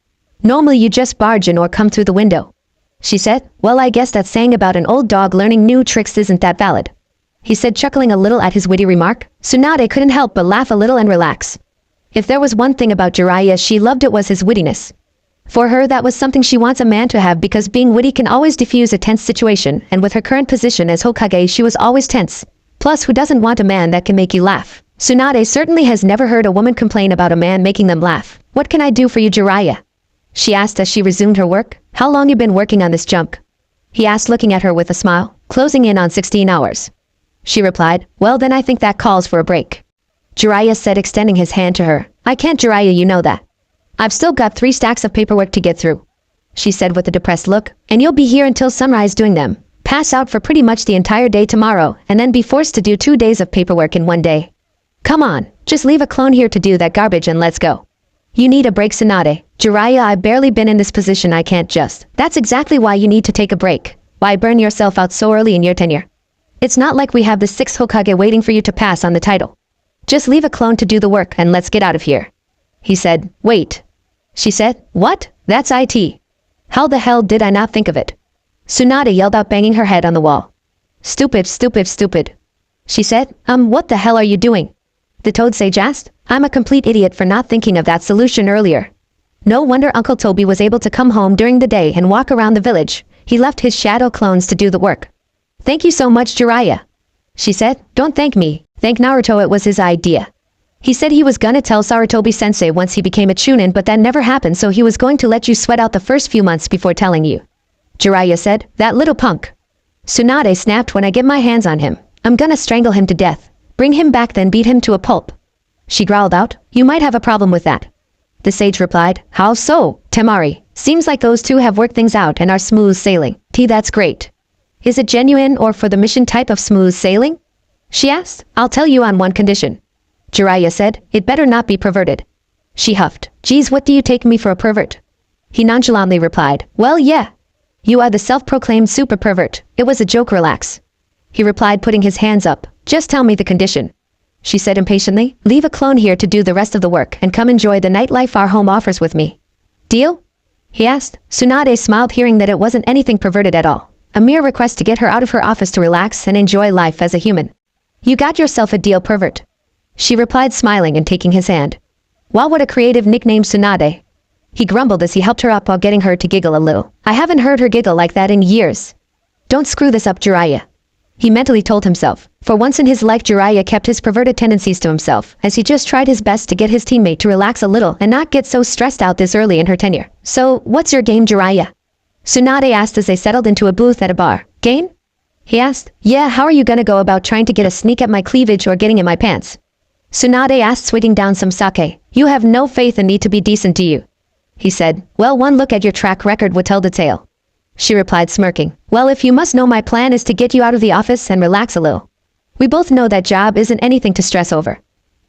Normally you just barge in or come through the window, she said. Well, I guess that saying about an old dog learning new tricks isn't that valid, he said, chuckling a little at his witty remark. Tsunade couldn't help but laugh a little and relax. If there was one thing about Jiraiya she loved, it was his wittiness. For her, that was something she wants a man to have, because being witty can always diffuse a tense situation, and with her current position as Hokage, she was always tense. Plus, who doesn't want a man that can make you laugh? Tsunade certainly has never heard a woman complain about a man making them laugh. What can I do for you, Jiraiya? She asked as she resumed her work. How long you been working on this junk? He asked, looking at her with a smile. Closing in on 16 hours. She replied. Well, then I think that calls for a break, Jiraiya said, extending his hand to her. I can't, Jiraiya, you know that. I've still got 3 stacks of paperwork to get through, she said with a depressed look. And you'll be here until sunrise doing them. Pass out for pretty much the entire day tomorrow, and then be forced to do 2 days of paperwork in one day. Come on, just leave a clone here to do that garbage and let's go. You need a break, Tsunade. Jiraiya, I've barely been in this position, I can't just. That's exactly why you need to take a break. Why burn yourself out so early in your tenure? It's not like we have the 6th Hokage waiting for you to pass on the title. Just leave a clone to do the work and let's get out of here. He said. Wait. She said. What? That's it. How the hell did I not think of it? Tsunade yelled out, banging her head on the wall. Stupid, stupid, stupid. She said. What the hell are you doing? The toad sage asked. I'm a complete idiot for not thinking of that solution earlier. No wonder Uncle Toby was able to come home during the day and walk around the village. He left his shadow clones to do the work. Thank you so much, Jiraiya. She said. Don't thank me. Thank Naruto, it was his idea. He said he was gonna tell Sarutobi-sensei once he became a chunin, but that never happened, so he was going to let you sweat out the first few months before telling you. Jiraiya said. That little punk. Tsunade snapped. When I get my hands on him, I'm gonna strangle him to death. Bring him back, then beat him to a pulp. She growled out. You might have a problem with that. The sage replied. How so, Temari? Seems like those two have worked things out and are smooth sailing. That's great. Is it genuine or for the mission type of smooth sailing? She asked. I'll tell you on one condition. Jiraiya said. It better not be perverted. She huffed. Geez, what do you take me for a pervert? He nonchalantly replied. Well, yeah. You are the self-proclaimed super pervert. It was a joke, relax. He replied, putting his hands up. Just tell me the condition. She said impatiently. Leave a clone here to do the rest of the work and come enjoy the nightlife our home offers with me. Deal? He asked. Tsunade smiled, hearing that it wasn't anything perverted at all. A mere request to get her out of her office to relax and enjoy life as a human. You got yourself a deal, pervert. She replied, smiling and taking his hand. Wow, what a creative nickname, Tsunade. He grumbled as he helped her up while getting her to giggle a little. I haven't heard her giggle like that in years. Don't screw this up, Jiraiya. He mentally told himself. For once in his life, Jiraiya kept his perverted tendencies to himself, as he just tried his best to get his teammate to relax a little and not get so stressed out this early in her tenure. So, what's your game, Jiraiya? Tsunade asked as they settled into a booth at a bar. Game? He asked. Yeah, how are you gonna go about trying to get a sneak at my cleavage or getting in my pants? Tsunade asked, swigging down some sake. You have no faith and need to be decent, do you? He said. Well, one look at your track record would tell the tale. She replied, smirking. Well, if you must know, my plan is to get you out of the office and relax a little. We both know that job isn't anything to stress over.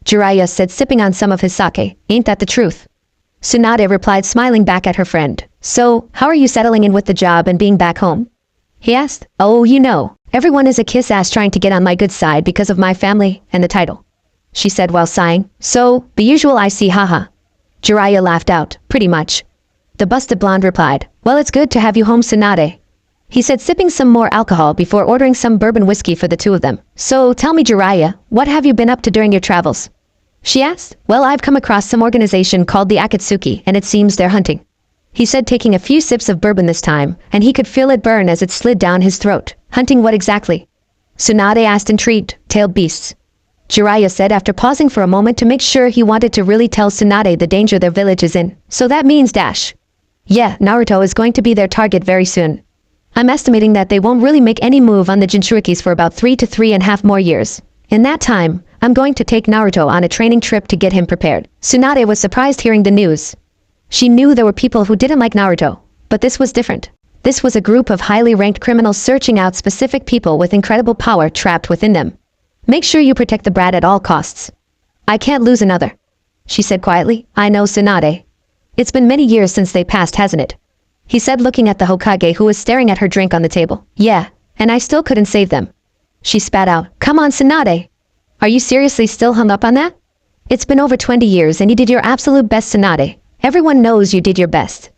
Jiraiya said, sipping on some of his sake. Ain't that the truth? Tsunade replied, smiling back at her friend. So, how are you settling in with the job and being back home? He asked. Oh, you know, everyone is a kiss-ass trying to get on my good side because of my family and the title. She said while sighing. So, the usual I see, haha. Jiraiya laughed out. Pretty much. The busted blonde replied. Well, it's good to have you home, Tsunade. He said, sipping some more alcohol before ordering some bourbon whiskey for the two of them. So, tell me, Jiraiya, what have you been up to during your travels? She asked. Well, I've come across some organization called the Akatsuki, and it seems they're hunting. He said, taking a few sips of bourbon this time, and he could feel it burn as it slid down his throat. Hunting what exactly? Tsunade asked, intrigued. Tailed beasts. Jiraiya said after pausing for a moment to make sure he wanted to really tell Tsunade the danger their village is in. So that means dash. Yeah, Naruto is going to be their target very soon. I'm estimating that they won't really make any move on the Jinchurikis for about 3 to 3.5 more years. In that time, I'm going to take Naruto on a training trip to get him prepared. Tsunade was surprised hearing the news. She knew there were people who didn't like Naruto, but this was different. This was a group of highly ranked criminals searching out specific people with incredible power trapped within them. Make sure you protect the brat at all costs. I can't lose another. She said quietly. I know, Tsunade. It's been many years since they passed, hasn't it? He said, looking at the Hokage who was staring at her drink on the table. Yeah, and I still couldn't save them. She spat out. Come on, Tsunade. Are you seriously still hung up on that? It's been over 20 years and you did your absolute best, Tsunade. Everyone knows you did your best.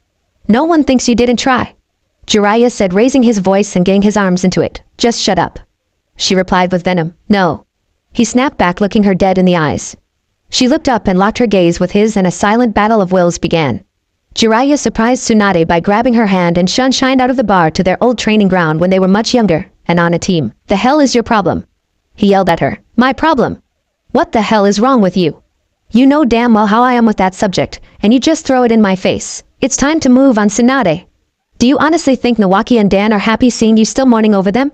No one thinks you didn't try. Jiraiya said, raising his voice and getting his arms into it. Just shut up. She replied with venom. No. He snapped back, looking her dead in the eyes. She looked up and locked her gaze with his, and a silent battle of wills began. Jiraiya surprised Tsunade by grabbing her hand and shined out of the bar to their old training ground when they were much younger, and on a team. The hell is your problem? He yelled at her. My problem? What the hell is wrong with you? You know damn well how I am with that subject, and you just throw it in my face. It's time to move on, Tsunade. Do you honestly think Nawaki and Dan are happy seeing you still mourning over them?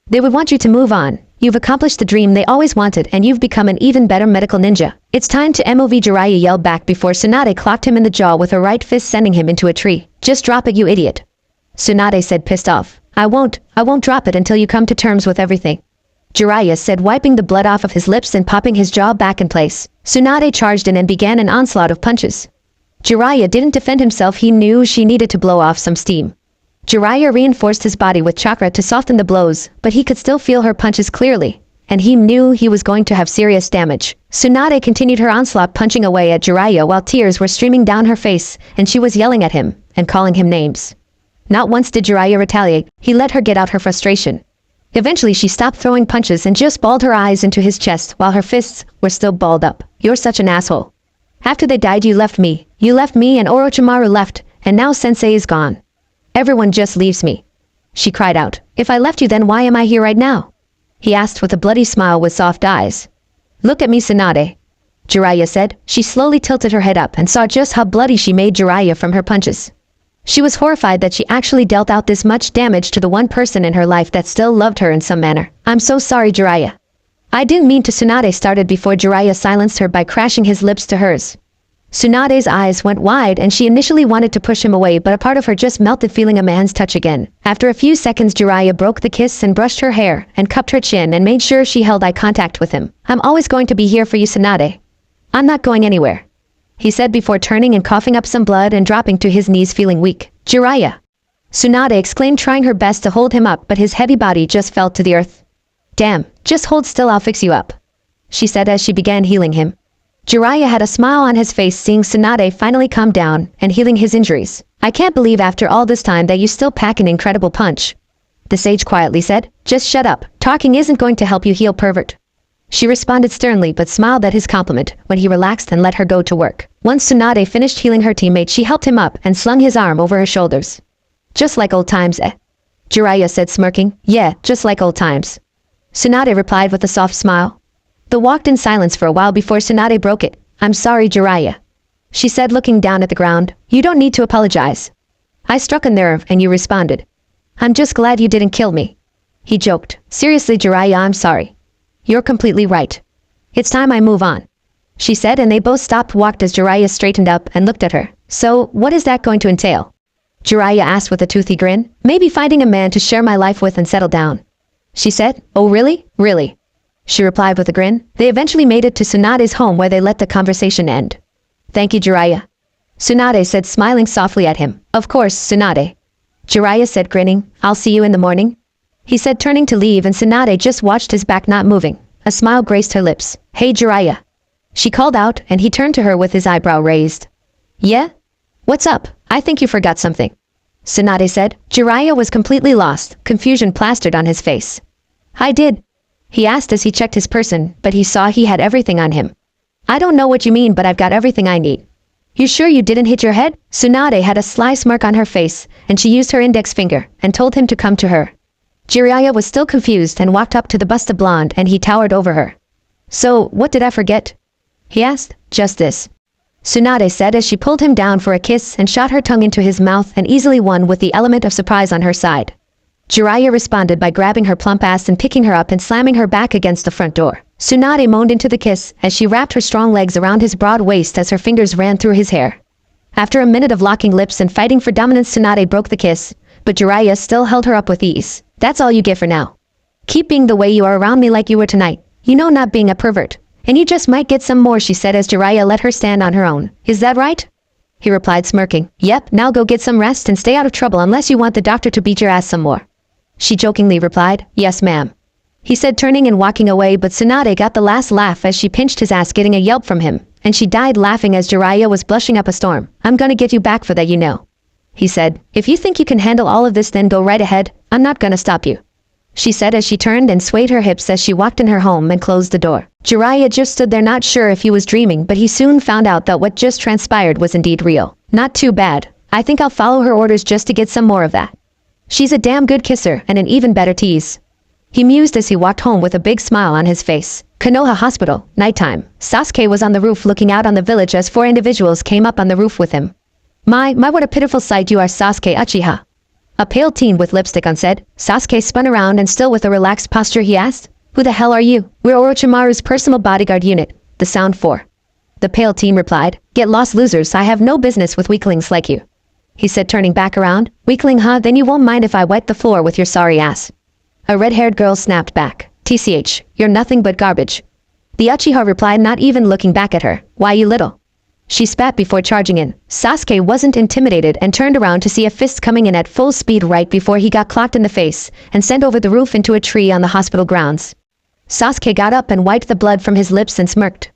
They would want you to move on. You've accomplished the dream they always wanted, and you've become an even better medical ninja. It's time to move, Jiraiya yelled back before Tsunade clocked him in the jaw with her right fist, sending him into a tree. Just drop it, you idiot. Tsunade said, pissed off. I won't drop it until you come to terms with everything. Jiraiya said, wiping the blood off of his lips and popping his jaw back in place. Tsunade charged in and began an onslaught of punches. Jiraiya didn't defend himself. He knew she needed to blow off some steam. Jiraiya reinforced his body with chakra to soften the blows, but he could still feel her punches clearly, and he knew he was going to have serious damage. Tsunade continued her onslaught, punching away at Jiraiya while tears were streaming down her face, and she was yelling at him and calling him names. Not once did Jiraiya retaliate. He let her get out her frustration. Eventually she stopped throwing punches and just balled her eyes into his chest while her fists were still balled up. You're such an asshole. After they died you left me. You left me and Orochimaru left, and now Sensei is gone. Everyone just leaves me. She cried out. If I left you, then why am I here right now? He asked with a bloody smile with soft eyes. Look at me, Tsunade, Jiraiya said. She slowly tilted her head up and saw just how bloody she made Jiraiya from her punches. She was horrified that she actually dealt out this much damage to the one person in her life that still loved her in some manner. I'm so sorry, Jiraiya. I didn't mean to. Tsunade started before Jiraiya silenced her by crashing his lips to hers. Tsunade's eyes went wide and she initially wanted to push him away, but a part of her just melted feeling a man's touch again. After a few seconds Jiraiya broke the kiss and brushed her hair and cupped her chin and made sure she held eye contact with him. I'm always going to be here for you, Tsunade. I'm not going anywhere, he said before turning and coughing up some blood and dropping to his knees feeling weak. Jiraiya, Tsunade exclaimed, trying her best to hold him up, but his heavy body just fell to the earth. Damn, just hold still, I'll fix you up, she said as she began healing him. Jiraiya had a smile on his face seeing Tsunade finally calm down and healing his injuries. I can't believe after all this time that you still pack an incredible punch, the sage quietly said. Just shut up, talking isn't going to help you heal, pervert. She responded sternly but smiled at his compliment when he relaxed and let her go to work. Once Tsunade finished healing her teammate, she helped him up and slung his arm over her shoulders. Just like old times, eh? Jiraiya said, smirking. Yeah, just like old times, Tsunade replied with a soft smile. They walked in silence for a while before Tsunade broke it. I'm sorry, Jiraiya, she said, looking down at the ground. You don't need to apologize. I struck a nerve and you responded. I'm just glad you didn't kill me, he joked. Seriously, Jiraiya, I'm sorry. You're completely right. It's time I move on, she said, and they both stopped walked as Jiraiya straightened up and looked at her. So, what is that going to entail? Jiraiya asked with a toothy grin. Maybe finding a man to share my life with and settle down, she said. Oh really? Really? She replied with a grin. They eventually made it to Tsunade's home where they let the conversation end. Thank you, Jiraiya, Tsunade said, smiling softly at him. Of course, Tsunade, Jiraiya said, grinning. I'll see you in the morning, he said, turning to leave, and Tsunade just watched his back, not moving. A smile graced her lips. Hey, Jiraiya, she called out, and he turned to her with his eyebrow raised. Yeah? What's up? I think you forgot something, Tsunade said. Jiraiya was completely lost, confusion plastered on his face. I did, he asked as he checked his person, but he saw he had everything on him. I don't know what you mean, but I've got everything I need. You sure you didn't hit your head? Tsunade had a sly smirk on her face, and she used her index finger and told him to come to her. Jiraiya was still confused and walked up to the busted blonde, and he towered over her. So, what did I forget? He asked. Just this, Tsunade said as she pulled him down for a kiss and shot her tongue into his mouth and easily won with the element of surprise on her side. Jiraiya responded by grabbing her plump ass and picking her up and slamming her back against the front door. Tsunade moaned into the kiss as she wrapped her strong legs around his broad waist as her fingers ran through his hair. After a minute of locking lips and fighting for dominance, Tsunade broke the kiss, but Jiraiya still held her up with ease. That's all you get for now. Keep being the way you are around me like you were tonight. You know, not being a pervert. And you just might get some more, she said as Jiraiya let her stand on her own. Is that right? He replied, smirking. Yep, now go get some rest and stay out of trouble unless you want the doctor to beat your ass some more. She jokingly replied. Yes, ma'am, he said, turning and walking away, but Tsunade got the last laugh as she pinched his ass, getting a yelp from him, and she died laughing as Jiraiya was blushing up a storm. I'm gonna get you back for that, you know, he said. If you think you can handle all of this, then go right ahead. I'm not gonna stop you, she said as she turned and swayed her hips as she walked in her home and closed the door. Jiraiya just stood there, not sure if he was dreaming, but he soon found out that what just transpired was indeed real. Not too bad. I think I'll follow her orders just to get some more of that. She's a damn good kisser and an even better tease, he mused as he walked home with a big smile on his face. Konoha Hospital, nighttime. Sasuke was on the roof looking out on the village as 4 individuals came up on the roof with him. My, what a pitiful sight you are, Sasuke Uchiha, a pale teen with lipstick on said. Sasuke spun around and still with a relaxed posture he asked, Who the hell are you? We're Orochimaru's personal bodyguard unit, the Sound 4. The pale teen replied. Get lost, losers, I have no business with weaklings like you, he said, turning back around. Weakling, huh? Then you won't mind if I wipe the floor with your sorry ass. A red-haired girl snapped back. TCH, you're nothing but garbage, the Uchiha replied, not even looking back at her. Why, you little She spat before charging in. Sasuke wasn't intimidated and turned around to see a fist coming in at full speed right before he got clocked in the face and sent over the roof into a tree on the hospital grounds. Sasuke got up and wiped the blood from his lips and smirked.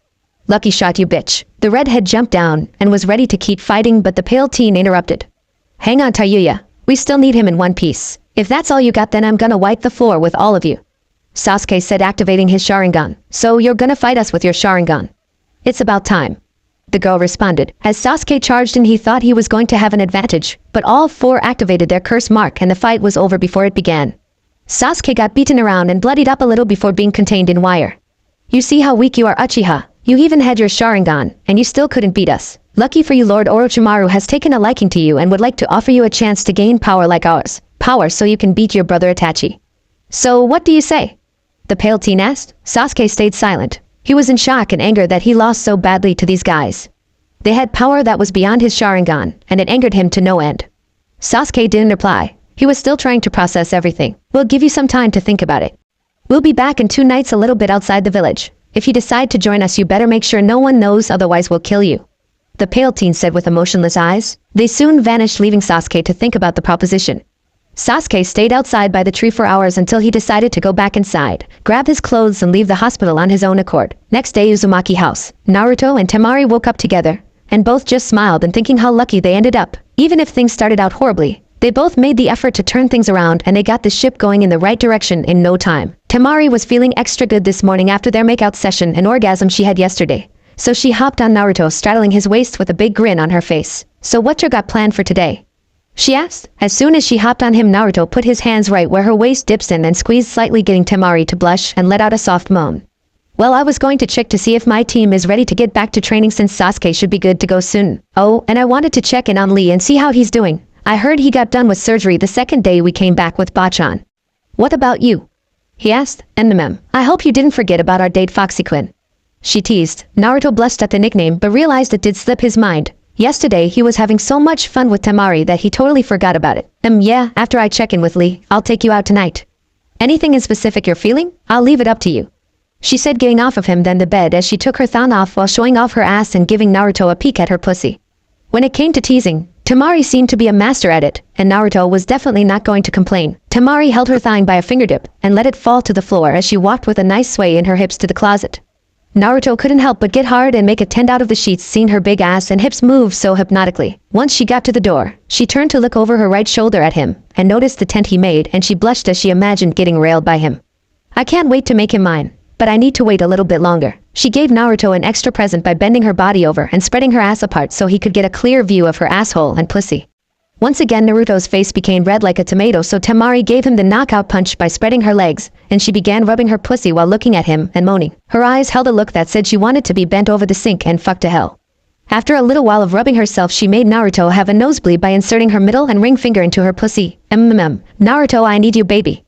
"Lucky shot, you bitch." The redhead jumped down and was ready to keep fighting, but the pale teen interrupted. "Hang on, Tayuya. We still need him in one piece. If that's all you got, then I'm gonna wipe the floor with all of you," Sasuke said, activating his Sharingan. "So you're gonna fight us with your Sharingan?" "It's about time," the girl responded. As Sasuke charged in, he thought he was going to have an advantage, but all four activated their curse mark and the fight was over before it began. Sasuke got beaten around and bloodied up a little before being contained in wire. "You see how weak you are, Uchiha. You even had your Sharingan, and you still couldn't beat us. Lucky for you, Lord Orochimaru has taken a liking to you and would like to offer you a chance to gain power like ours. Power so you can beat your brother Itachi. So what do you say?" the pale teen asked. Sasuke stayed silent. He was in shock and anger that he lost so badly to these guys. They had power that was beyond his Sharingan, and it angered him to no end. Sasuke didn't reply. He was still trying to process everything. "We'll give you some time to think about it. We'll be back in 2 nights a little bit outside the village. If you decide to join us, you better make sure no one knows, otherwise we'll kill you," the pale teen said with emotionless eyes. They soon vanished, leaving Sasuke to think about the proposition. Sasuke stayed outside by the tree for hours until he decided to go back inside, grab his clothes and leave the hospital on his own accord. Next day, Uzumaki house. Naruto and Temari woke up together, and both just smiled and thinking how lucky they ended up. Even if things started out horribly, they both made the effort to turn things around and they got the ship going in the right direction in no time. Temari was feeling extra good this morning after their makeout session and orgasm she had yesterday. So she hopped on Naruto, straddling his waist with a big grin on her face. "So what you got planned for today?" she asked. As soon as she hopped on him, Naruto put his hands right where her waist dips in and squeezed slightly, getting Temari to blush and let out a soft moan. "Well, I was going to check to see if my team is ready to get back to training since Sasuke should be good to go soon. Oh, and I wanted to check in on Lee and see how he's doing. I heard he got done with surgery the second day we came back with Bachan." "What about you?" he asked. "And I hope you didn't forget about our date, Foxy Quinn," she teased. Naruto blushed at the nickname but realized it did slip his mind. Yesterday he was having so much fun with Temari that he totally forgot about it. Yeah, after I check in with Lee, I'll take you out tonight. Anything in specific you're feeling? I'll leave it up to you," she said, getting off of him then the bed as she took her thong off while showing off her ass and giving Naruto a peek at her pussy. When it came to teasing, Temari seemed to be a master at it, and Naruto was definitely not going to complain. Temari held her thigh by a fingertip and let it fall to the floor as she walked with a nice sway in her hips to the closet. Naruto couldn't help but get hard and make a 10 out of the sheets, seeing her big ass and hips move so hypnotically. Once she got to the door, she turned to look over her right shoulder at him and noticed the tent he made, and she blushed as she imagined getting railed by him. "I can't wait to make him mine, but I need to wait a little bit longer." She gave Naruto an extra present by bending her body over and spreading her ass apart so he could get a clear view of her asshole and pussy. Once again, Naruto's face became red like a tomato, so Temari gave him the knockout punch by spreading her legs, and she began rubbing her pussy while looking at him and moaning. Her eyes held a look that said she wanted to be bent over the sink and fucked to hell. After a little while of rubbing herself, she made Naruto have a nosebleed by inserting her middle and ring finger into her pussy. "Naruto, I need you, baby.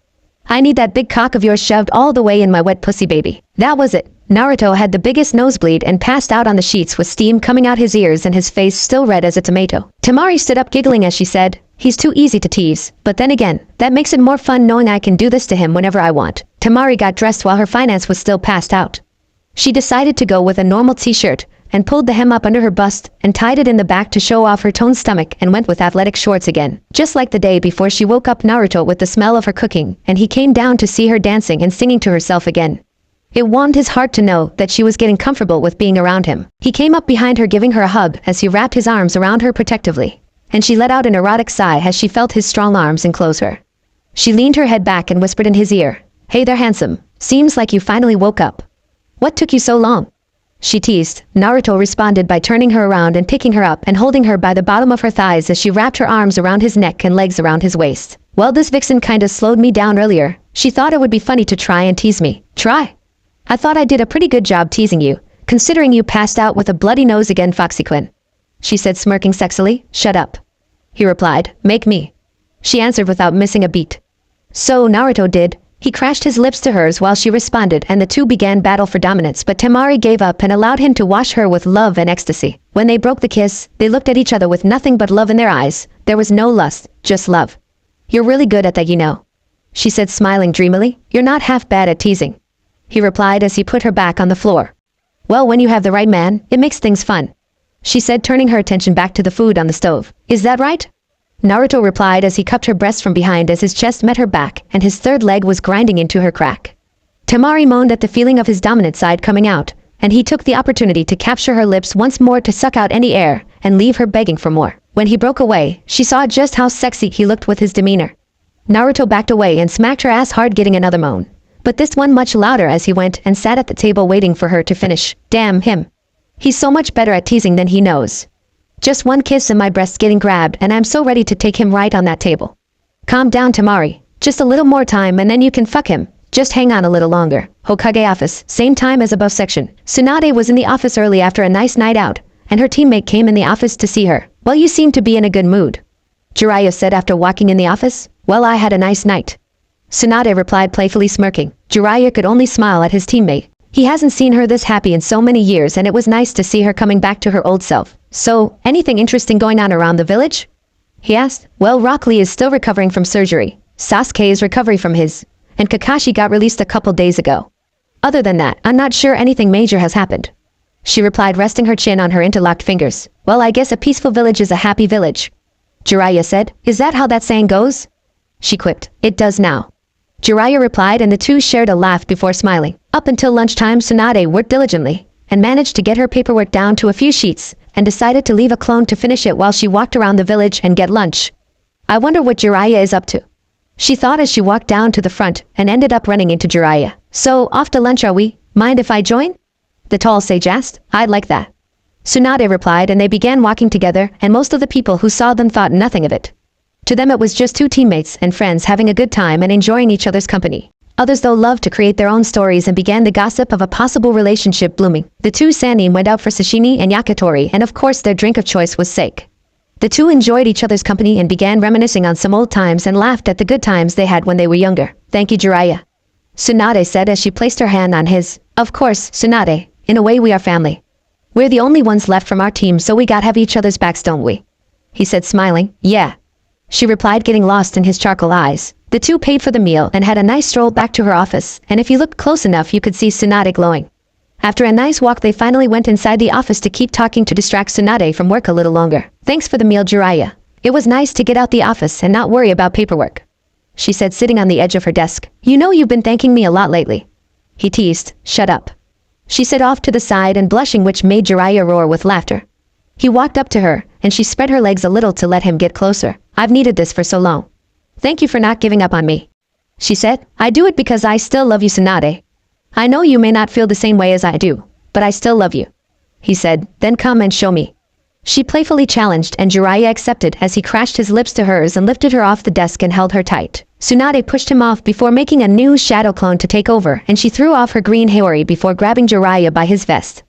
I need that big cock of yours shoved all the way in my wet pussy, baby." That was it. Naruto had the biggest nosebleed and passed out on the sheets with steam coming out his ears and his face still red as a tomato. Temari stood up giggling as she said, "He's too easy to tease, but then again, that makes it more fun knowing I can do this to him whenever I want." Temari got dressed while her finance was still passed out. She decided to go with a normal t-shirt and pulled the hem up under her bust and tied it in the back to show off her toned stomach, and went with athletic shorts again. Just like the day before, she woke up Naruto with the smell of her cooking, and he came down to see her dancing and singing to herself again. It warmed his heart to know that she was getting comfortable with being around him. He came up behind her, giving her a hug as he wrapped his arms around her protectively, and she let out an erotic sigh as she felt his strong arms enclose her. She leaned her head back and whispered in his ear, "Hey there, handsome. Seems like you finally woke up. What took you so long?" she teased. Naruto responded by turning her around and picking her up and holding her by the bottom of her thighs as she wrapped her arms around his neck and legs around his waist. "Well, this vixen kinda slowed me down earlier. She thought it would be funny to try and tease me." "Try? I thought I did a pretty good job teasing you, considering you passed out with a bloody nose again, Foxy Quinn," she said, smirking sexily. "Shut up," he replied. "Make me," she answered without missing a beat. So Naruto did. He crashed his lips to hers while she responded, and the two began battle for dominance, but Temari gave up and allowed him to wash her with love and ecstasy. When they broke the kiss, they looked at each other with nothing but love in their eyes. There was no lust, just love. "You're really good at that, you know," she said, smiling dreamily. "You're not half bad at teasing," he replied as he put her back on the floor. "Well, when you have the right man, it makes things fun." she said, turning her attention back to the food on the stove. Is that right? Naruto replied as he cupped her breast from behind as his chest met her back and his third leg was grinding into her crack. Temari moaned at the feeling of his dominant side coming out, and he took the opportunity to capture her lips once more to suck out any air and leave her begging for more. When he broke away, she saw just how sexy he looked with his demeanor. Naruto backed away and smacked her ass hard, getting another moan, but this one much louder as he went and sat at the table waiting for her to finish. Damn him. He's so much better at teasing than he knows. Just one kiss and my breast's getting grabbed and I'm so ready to take him right on that table. Calm down, Temari. Just a little more time and then you can fuck him. Just hang on a little longer. Hokage office, same time as above section. Tsunade was in the office early after a nice night out, and her teammate came in the office to see her. Well, you seem to be in a good mood, Jiraiya said after walking in the office. Well, I had a nice night, Tsunade replied, playfully smirking. Jiraiya could only smile at his teammate. He hasn't seen her this happy in so many years and it was nice to see her coming back to her old self. So, anything interesting going on around the village? He asked. Well, Rock Lee is still recovering from surgery. Sasuke is recovering from his, and Kakashi got released a couple days ago. Other than that, I'm not sure anything major has happened, she replied, resting her chin on her interlocked fingers. Well, I guess a peaceful village is a happy village, Jiraiya said. Is that how that saying goes? She quipped. It does now, Jiraiya replied, and the two shared a laugh before smiling. Up until lunchtime, Tsunade worked diligently and managed to get her paperwork down to a few sheets and decided to leave a clone to finish it while she walked around the village and get lunch. I wonder what Jiraiya is up to, she thought as she walked down to the front and ended up running into Jiraiya. So, off to lunch are we? Mind if I join? The tall sage asked. I'd like that, Tsunade replied, and they began walking together, and most of the people who saw them thought nothing of it. To them it was just two teammates and friends having a good time and enjoying each other's company. Others though loved to create their own stories and began the gossip of a possible relationship blooming. The two Sannin went out for sashimi and yakitori, and of course their drink of choice was sake. The two enjoyed each other's company and began reminiscing on some old times and laughed at the good times they had when they were younger. Thank you, Jiraiya, Tsunade said as she placed her hand on his. Of course, Tsunade, in a way we are family. We're the only ones left from our team, so we gotta have each other's backs, don't we? He said, smiling. Yeah, she replied, getting lost in his charcoal eyes. The two paid for the meal and had a nice stroll back to her office, and if you looked close enough you could see Tsunade glowing. After a nice walk they finally went inside the office to keep talking to distract Tsunade from work a little longer. Thanks for the meal, Jiraiya. It was nice to get out the office and not worry about paperwork, she said, sitting on the edge of her desk. You know you've been thanking me a lot lately, he teased. Shut up, she said, off to the side and blushing, which made Jiraiya roar with laughter. He walked up to her, and she spread her legs a little to let him get closer. I've needed this for so long. Thank you for not giving up on me, she said. I do it because I still love you, Tsunade. I know you may not feel the same way as I do, but I still love you, he said. Then come and show me, she playfully challenged, and Jiraiya accepted as he crashed his lips to hers and lifted her off the desk and held her tight. Tsunade pushed him off before making a new shadow clone to take over, and she threw off her green haori before grabbing Jiraiya by his vest.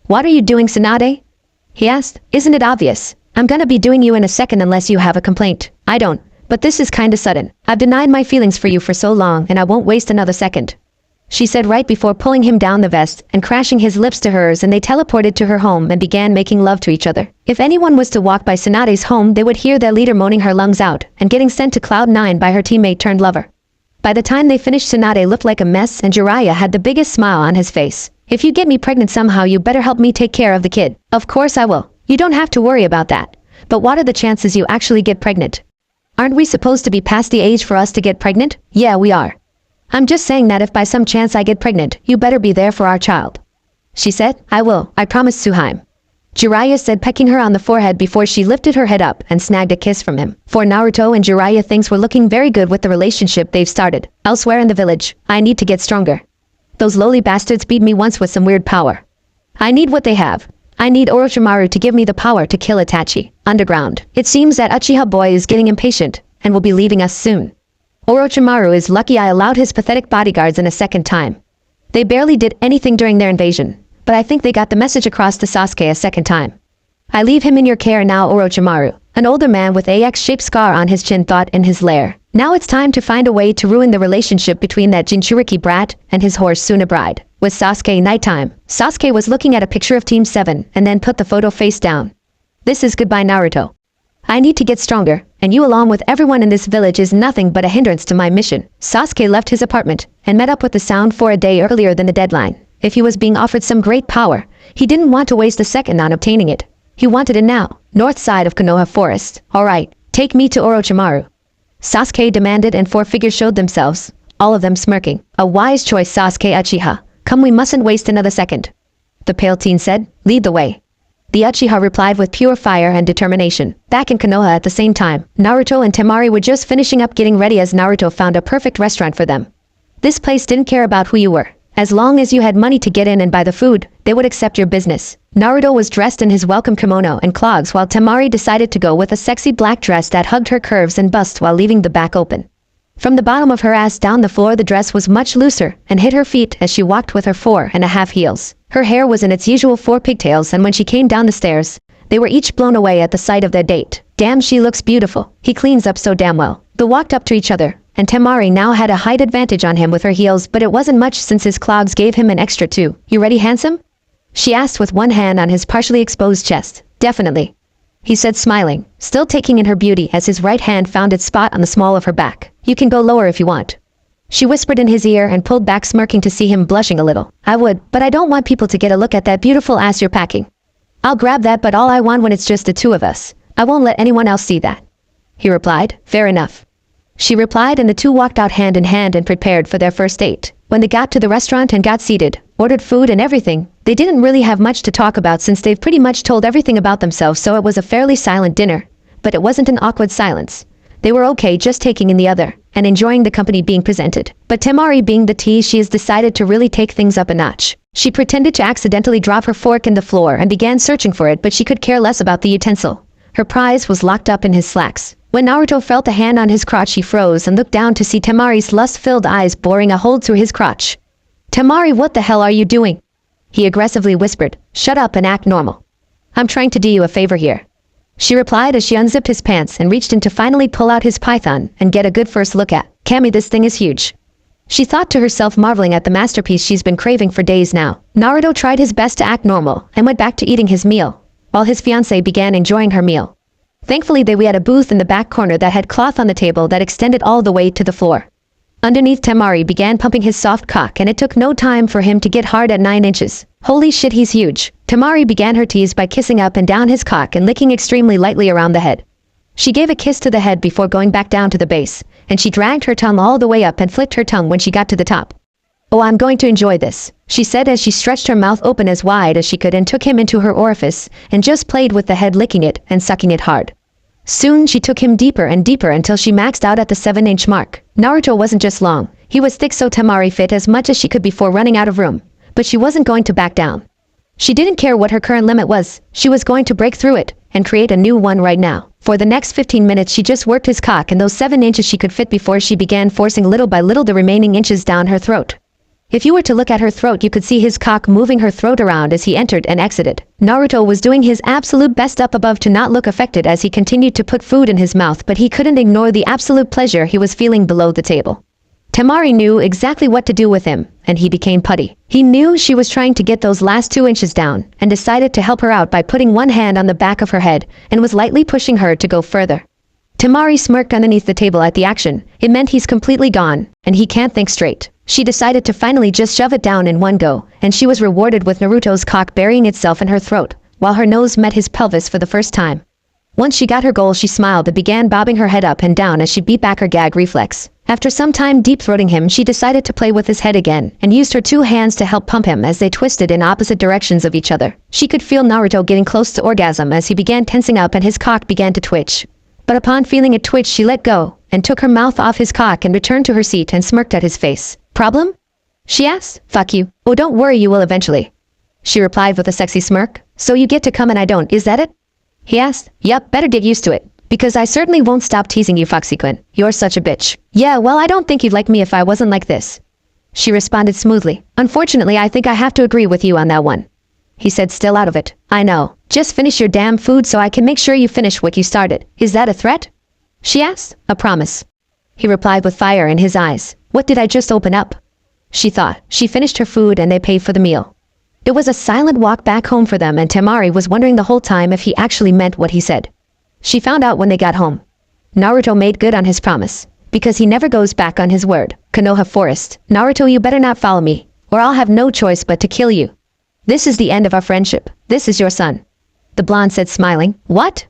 What are you doing, Tsunade? He asked. Isn't it obvious? I'm gonna be doing you in a second unless you have a complaint. I don't, but this is kinda sudden. I've denied my feelings for you for so long and I won't waste another second, she said right before pulling him down the vest and crashing his lips to hers, and they teleported to her home and began making love to each other. If anyone was to walk by Tsunade's home, they would hear their leader moaning her lungs out and getting sent to Cloud 9 by her teammate turned lover. By the time they finished, Tsunade looked like a mess and Jiraiya had the biggest smile on his face. If you get me pregnant somehow, you better help me take care of the kid. Of course I will. You don't have to worry about that. But what are the chances you actually get pregnant? Aren't we supposed to be past the age for us to get pregnant? Yeah, we are. I'm just saying that if by some chance I get pregnant, you better be there for our child, she said. I will, I promise, Suhaim, Jiraiya said, pecking her on the forehead before she lifted her head up and snagged a kiss from him. For Naruto and Jiraiya, things were looking very good with the relationship they've started. Elsewhere in the village, I need to get stronger. Those lowly bastards beat me once with some weird power. I need what they have. I need Orochimaru to give me the power to kill Itachi. Underground. It seems that Uchiha boy is getting impatient and will be leaving us soon. Orochimaru is lucky I allowed his pathetic bodyguards in a second time. They barely did anything during their invasion, but I think they got the message across to Sasuke a second time. I leave him in your care now, Orochimaru. An older man with a X-shaped scar on his chin thought in his lair. Now it's time to find a way to ruin the relationship between that Jinchuriki brat and his horse Suna bride. With Sasuke nighttime, Sasuke was looking at a picture of Team 7 and then put the photo face down. This is goodbye, Naruto. I need to get stronger, and you along with everyone in this village is nothing but a hindrance to my mission. Sasuke left his apartment and met up with the Sound for a day earlier than the deadline. If he was being offered some great power, he didn't want to waste a second on obtaining it. He wanted it now. North side of Konoha Forest. Alright, take me to Orochimaru. Sasuke demanded and four figures showed themselves, all of them smirking. A wise choice, Sasuke Uchiha. Come, we mustn't waste another second. The pale teen said, lead the way. The Uchiha replied with pure fire and determination. Back in Konoha at the same time, Naruto and Temari were just finishing up getting ready as Naruto found a perfect restaurant for them. This place didn't care about who you were. As long as you had money to get in and buy the food, they would accept your business. Naruto was dressed in his welcome kimono and clogs while Temari decided to go with a sexy black dress that hugged her curves and bust while leaving the back open. From the bottom of her ass down the floor, the dress was much looser and hit her feet as she walked with her 4.5 heels. Her hair was in its usual 4 pigtails, and when she came down the stairs, they were each blown away at the sight of their date. Damn, she looks beautiful. He cleans up so damn well. They walked up to each other, and Temari now had a height advantage on him with her heels, but it wasn't much since his clogs gave him an extra 2. You ready, handsome? She asked with one hand on his partially exposed chest. Definitely, he said, smiling, still taking in her beauty as his right hand found its spot on the small of her back. You can go lower if you want. She whispered in his ear and pulled back, smirking to see him blushing a little. I would, but I don't want people to get a look at that beautiful ass you're packing. I'll grab that, but all I want when it's just the two of us. I won't let anyone else see that. He replied, fair enough. She replied, and the two walked out hand in hand and prepared for their first date. When they got to the restaurant and got seated, ordered food and everything, they didn't really have much to talk about since they've pretty much told everything about themselves, so it was a fairly silent dinner. But it wasn't an awkward silence. They were okay just taking in the other and enjoying the company being presented. But Temari, being the tea she is, decided to really take things up a notch. She pretended to accidentally drop her fork in the floor and began searching for it, but she could care less about the utensil. Her prize was locked up in his slacks. When Naruto felt a hand on his crotch, he froze and looked down to see Temari's lust-filled eyes boring a hole through his crotch. Temari, what the hell are you doing? He aggressively whispered. Shut up and act normal. I'm trying to do you a favor here. She replied as she unzipped his pants and reached in to finally pull out his python and get a good first look at. Cammy, this thing is huge. She thought to herself, marveling at the masterpiece she's been craving for days now. Naruto tried his best to act normal and went back to eating his meal, while his fiancée began enjoying her meal. Thankfully, we had a booth in the back corner that had cloth on the table that extended all the way to the floor. Underneath, Temari began pumping his soft cock, and it took no time for him to get hard at 9 inches. Holy shit, he's huge. Temari began her tease by kissing up and down his cock and licking extremely lightly around the head. She gave a kiss to the head before going back down to the base, and she dragged her tongue all the way up and flicked her tongue when she got to the top. Oh, I'm going to enjoy this, she said as she stretched her mouth open as wide as she could and took him into her orifice and just played with the head, licking it and sucking it hard. Soon she took him deeper and deeper until she maxed out at the 7-inch mark. Naruto wasn't just long, he was thick, so Temari fit as much as she could before running out of room. But she wasn't going to back down. She didn't care what her current limit was, she was going to break through it and create a new one right now. For the next 15 minutes she just worked his cock and those 7 inches she could fit before she began forcing little by little the remaining inches down her throat. If you were to look at her throat, you could see his cock moving her throat around as he entered and exited. Naruto was doing his absolute best up above to not look affected as he continued to put food in his mouth, but he couldn't ignore the absolute pleasure he was feeling below the table. Temari knew exactly what to do with him, and he became putty. He knew she was trying to get those last 2 inches down, and decided to help her out by putting one hand on the back of her head, and was lightly pushing her to go further. Temari smirked underneath the table at the action. It meant he's completely gone, and he can't think straight. She decided to finally just shove it down in one go, and she was rewarded with Naruto's cock burying itself in her throat, while her nose met his pelvis for the first time. Once she got her goal, she smiled and began bobbing her head up and down as she beat back her gag reflex. After some time deep-throating him, she decided to play with his head again, and used her 2 hands to help pump him as they twisted in opposite directions of each other. She could feel Naruto getting close to orgasm as he began tensing up and his cock began to twitch. But upon feeling it twitch, she let go, and took her mouth off his cock and returned to her seat and smirked at his face. Problem? She asked. Fuck you. Oh, don't worry, you will eventually. She replied with a sexy smirk. So you get to come and I don't, is that it? He asked. Yup, better get used to it. Because I certainly won't stop teasing you, Foxyquin. You're such a bitch. Yeah, well, I don't think you'd like me if I wasn't like this. She responded smoothly. Unfortunately, I think I have to agree with you on that one. He said, still out of it. I know. Just finish your damn food so I can make sure you finish what you started. Is that a threat? She asked. A promise. He replied with fire in his eyes. What did I just open up? She thought. She finished her food and they paid for the meal. It was a silent walk back home for them, and Temari was wondering the whole time if he actually meant what he said. She found out when they got home. Naruto made good on his promise, because he never goes back on his word. Konoha Forest. Naruto, you better not follow me, or I'll have no choice but to kill you. This is the end of our friendship. This is your son. the blonde said smiling. What?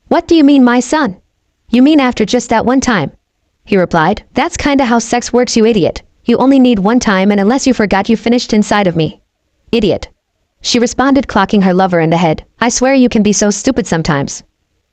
What do you mean my son? You mean after just that one time? He replied, that's kinda how sex works, you idiot. You only need one time, and unless you forgot, you finished inside of me. Idiot. She responded, clocking her lover in the head. I swear you can be so stupid sometimes.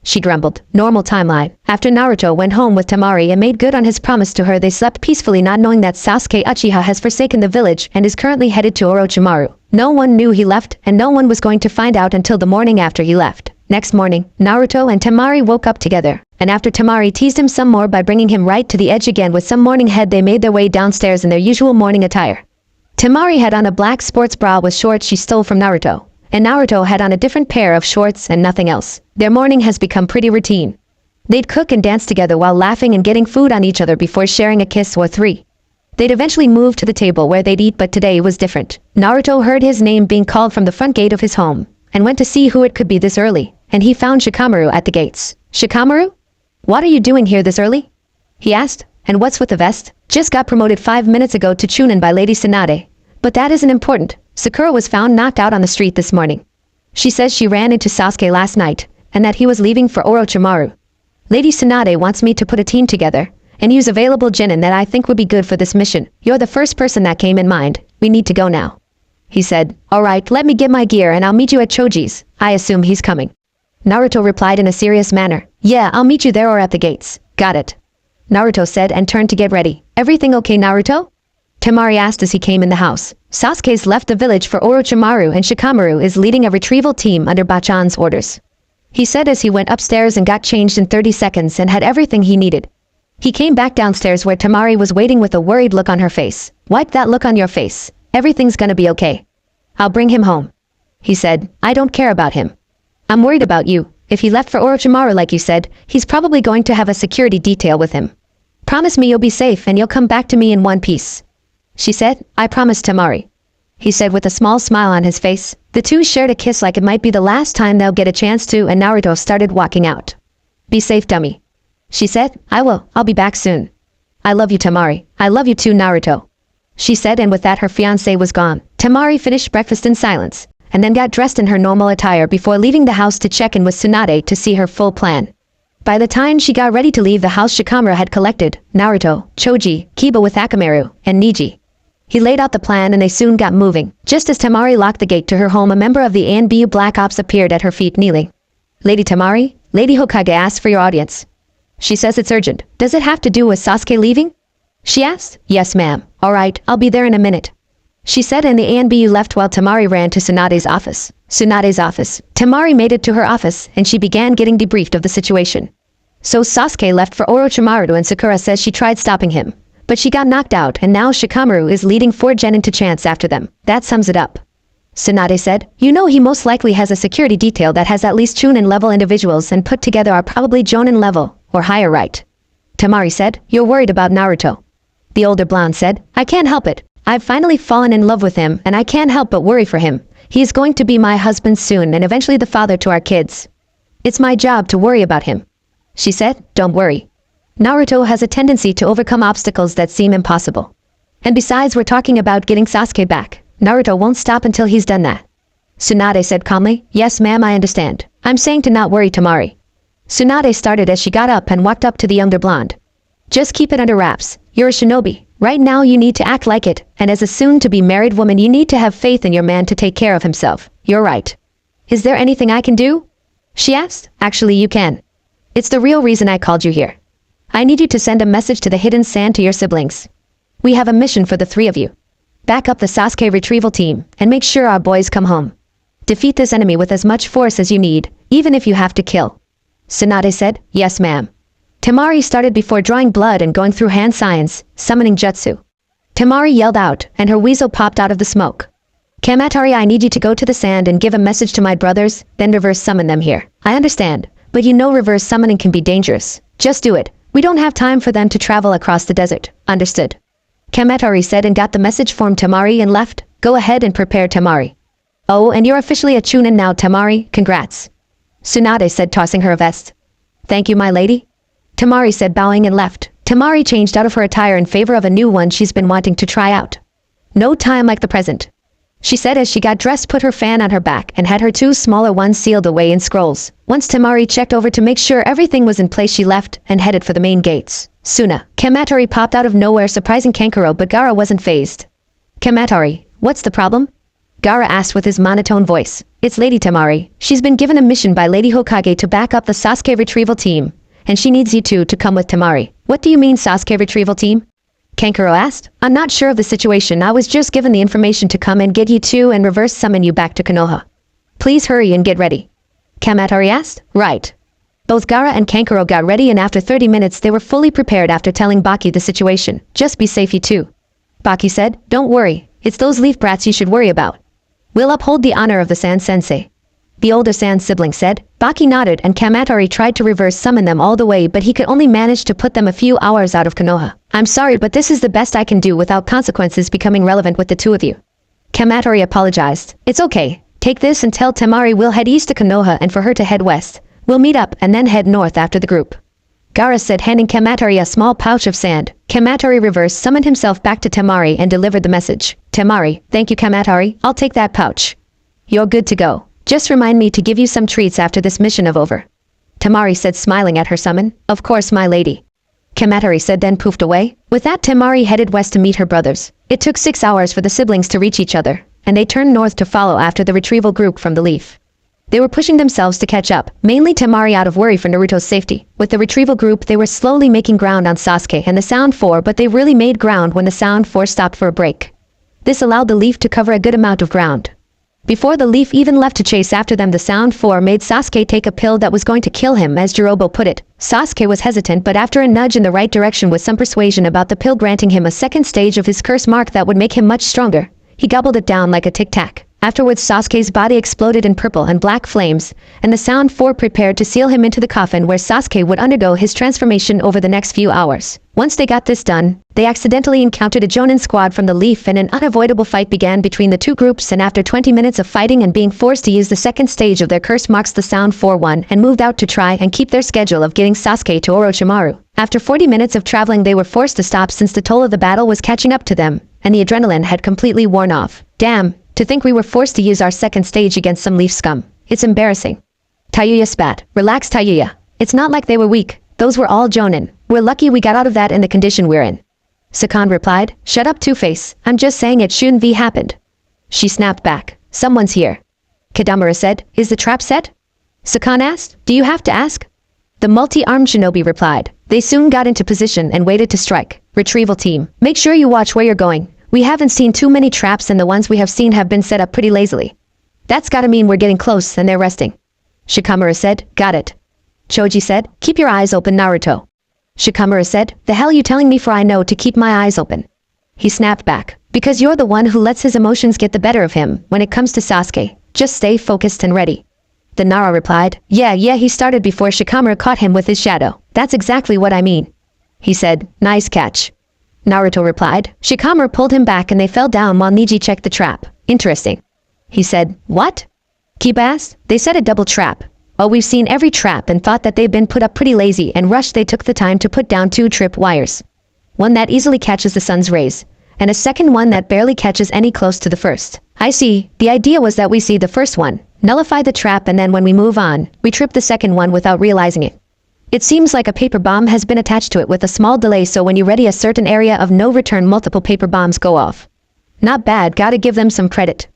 She grumbled. Normal timeline. After Naruto went home with Temari and made good on his promise to her, they slept peacefully, not knowing that Sasuke Uchiha has forsaken the village and is currently headed to Orochimaru. No one knew he left, and no one was going to find out until the morning after he left. Next morning, Naruto and Temari woke up together, and after Temari teased him some more by bringing him right to the edge again with some morning head, they made their way downstairs in their usual morning attire. Temari had on a black sports bra with shorts she stole from Naruto, and Naruto had on a different pair of shorts and nothing else. Their morning has become pretty routine. They'd cook and dance together while laughing and getting food on each other before sharing a kiss or three. They'd eventually move to the table where they'd eat, but today was different. Naruto heard his name being called from the front gate of his home, and went to see who it could be this early, and he found Shikamaru at the gates. Shikamaru? What are you doing here this early? He asked. And what's with the vest? Just got promoted 5 minutes ago to Chunin by Lady Tsunade. But that isn't important. Sakura was found knocked out on the street this morning. She says she ran into Sasuke last night, and that he was leaving for Orochimaru. Lady Tsunade wants me to put a team together, and use available genin that I think would be good for this mission. You're the first person that came in mind. We need to go now. He said, alright, let me get my gear and I'll meet you at Choji's. I assume he's coming. Naruto replied in a serious manner. Yeah, I'll meet you there or at the gates. Got it. Naruto said and turned to get ready. Everything okay, Naruto? Temari asked as he came in the house. Sasuke's left the village for Orochimaru and Shikamaru is leading a retrieval team under Bachan's orders. He said as he went upstairs and got changed in 30 seconds and had everything he needed. He came back downstairs where Temari was waiting with a worried look on her face. Wipe that look on your face. Everything's gonna be okay. I'll bring him home. He said, I don't care about him. I'm worried about you. If he left for Orochimaru like you said, he's probably going to have a security detail with him. Promise me you'll be safe and you'll come back to me in one piece. She said, I promise, Temari. He said with a small smile on his face. The two shared a kiss like it might be the last time they'll get a chance to, and Naruto started walking out. Be safe, dummy. She said, I will. I'll be back soon. I love you, Temari. I love you too, Naruto. She said, and with that her fiancé was gone. Temari finished breakfast in silence, and then got dressed in her normal attire before leaving the house to check in with Tsunade to see her full plan. By the time she got ready to leave the house, Shikamaru had collected Naruto, Choji, Kiba with Akamaru, and Niji. He laid out the plan and they soon got moving. Just as Temari locked the gate to her home, a member of the ANBU Black Ops appeared at her feet kneeling. Lady Temari, Lady Hokage asked for your audience. She says it's urgent. Does it have to do with Sasuke leaving? She asked. Yes, ma'am. Alright, I'll be there in a minute. She said, and the ANBU left while Temari ran to Tsunade's office. Tsunade's office. Temari made it to her office and she began getting debriefed of the situation. So Sasuke left for Orochimaru and Sakura says she tried stopping him, but she got knocked out, and now Shikamaru is leading 4 genin to chance after them. That sums it up. Tsunade said, you know he most likely has a security detail that has at least Chunin level individuals and put together are probably Jonin level or higher, right? Temari said, you're worried about Naruto. The older blonde said, I can't help it. I've finally fallen in love with him and I can't help but worry for him. He is going to be my husband soon and eventually the father to our kids. It's my job to worry about him. She said, don't worry. Naruto has a tendency to overcome obstacles that seem impossible. And besides, we're talking about getting Sasuke back. Naruto won't stop until he's done that. Tsunade said calmly, yes ma'am, I understand. I'm saying to not worry, Temari. Tsunade started as she got up and walked up to the younger blonde. Just keep it under wraps. You're a shinobi. Right now you need to act like it, and as a soon-to-be married woman you need to have faith in your man to take care of himself. You're right. Is there anything I can do? She asked. Actually, you can. It's the real reason I called you here. I need you to send a message to the hidden sand to your siblings. We have a mission for the 3 of you. Back up the Sasuke retrieval team, and make sure our boys come home. Defeat this enemy with as much force as you need, even if you have to kill. Tsunade said, yes ma'am. Temari started before drawing blood and going through hand signs, summoning jutsu. Temari yelled out, and her weasel popped out of the smoke. Kamatari, I need you to go to the sand and give a message to my brothers, then reverse summon them here. I understand, but you know reverse summoning can be dangerous. Just do it. We don't have time for them to travel across the desert. Understood. Kamatari said and got the message from Temari and left. Go ahead and prepare, Temari. Oh, and you're officially a Chunin now, Temari. Congrats. Tsunade said, tossing her a vest. Thank you, my lady. Temari said, bowing and left. Temari changed out of her attire in favor of a new one she's been wanting to try out. No time like the present. She said as she got dressed, put her fan on her back and had her two smaller ones sealed away in scrolls. Once Temari checked over to make sure everything was in place, she left and headed for the main gates. Suna, Kamatari popped out of nowhere, surprising Kankuro, but Gaara wasn't fazed. Kamatari, what's the problem? Gaara asked with his monotone voice. It's Lady Temari. She's been given a mission by Lady Hokage to back up the Sasuke retrieval team, and she needs you two to come with Temari. What do you mean Sasuke retrieval team? Kankuro asked. I'm not sure of the situation. I was just given the information to come and get you two and reverse summon you back to Konoha. Please hurry and get ready. Kamatari asked. Right. Both Gaara and Kankuro got ready, and after 30 minutes they were fully prepared after telling Baki the situation. Just be safe, you two. Baki said. Don't worry. It's those leaf brats you should worry about. We'll uphold the honor of the Sand Sensei. The older Sand sibling said. Baki nodded, and Kamatari tried to reverse summon them all the way, but he could only manage to put them a few hours out of Konoha. I'm sorry, but this is the best I can do without consequences becoming relevant with the two of you. Kamatari apologized. It's okay. Take this and tell Temari we'll head east to Konoha and for her to head west. We'll meet up and then head north after the group. Gaara said, handing Kamatari a small pouch of sand. Kamatari reverse summoned himself back to Temari and delivered the message. Temari, thank you Kamatari, I'll take that pouch. You're good to go. Just remind me to give you some treats after this mission is over. Temari said, smiling at her summon. Of course, my lady. Kamatari said, then poofed away. With that, Temari headed west to meet her brothers. It took 6 hours for the siblings to reach each other, and they turned north to follow after the retrieval group from the leaf. They were pushing themselves to catch up, mainly Temari out of worry for Naruto's safety. With the retrieval group, they were slowly making ground on Sasuke and the Sound 4, but they really made ground when the Sound 4 stopped for a break. This allowed the leaf to cover a good amount of ground. Before the leaf even left to chase after them, the Sound 4 made Sasuke take a pill that was going to kill him, as Jirobo put it. Sasuke was hesitant, but after a nudge in the right direction with some persuasion about the pill granting him a second stage of his curse mark that would make him much stronger, he gobbled it down like a tic-tac. Afterwards, Sasuke's body exploded in purple and black flames, and the Sound 4 prepared to seal him into the coffin where Sasuke would undergo his transformation over the next few hours. Once they got this done, they accidentally encountered a Jonin squad from the Leaf, and an unavoidable fight began between the two groups, and after 20 minutes of fighting and being forced to use the second stage of their curse marks, the Sound 4 won and moved out to try and keep their schedule of getting Sasuke to Orochimaru. After 40 minutes of traveling, they were forced to stop since the toll of the battle was catching up to them, and the adrenaline had completely worn off. Damn. To think we were forced to use our second stage against some leaf scum. It's embarrassing. Tayuya spat. Relax, Tayuya. It's not like they were weak. Those were all Jonin. We're lucky we got out of that in the condition we're in. Sakan replied. Shut up, Two-Face. I'm just saying it shouldn't be happened. She snapped back. Someone's here. Kadamura said. Is the trap set? Sakan asked. Do you have to ask? The multi-armed shinobi replied. They soon got into position and waited to strike. Retrieval team. Make sure you watch where you're going. We haven't seen too many traps, and the ones we have seen have been set up pretty lazily. That's gotta mean we're getting close and they're resting. Shikamura said. Got it. Choji said. Keep your eyes open, Naruto. Shikamura said. The hell you telling me for? I know to keep my eyes open. He snapped back. Because you're the one who lets his emotions get the better of him when it comes to Sasuke. Just stay focused and ready. The Nara replied. Yeah, he started before Shikamura caught him with his shadow. That's exactly what I mean. He said. Nice catch. Naruto replied. Shikamura pulled him back and they fell down while Neji checked the trap. Interesting. He said. What? Kiba asked. They set a double trap. Oh, we've seen every trap and thought that they've been put up pretty lazy and rushed. They took the time to put down 2 trip wires. One that easily catches the sun's rays, and a second one that barely catches any close to the first. I see. The idea was that we see the first one, nullify the trap, and then when we move on, we trip the second one without realizing it. It seems like a paper bomb has been attached to it with a small delay, so when you ready a certain area of no return, multiple paper bombs go off. Not bad, gotta give them some credit.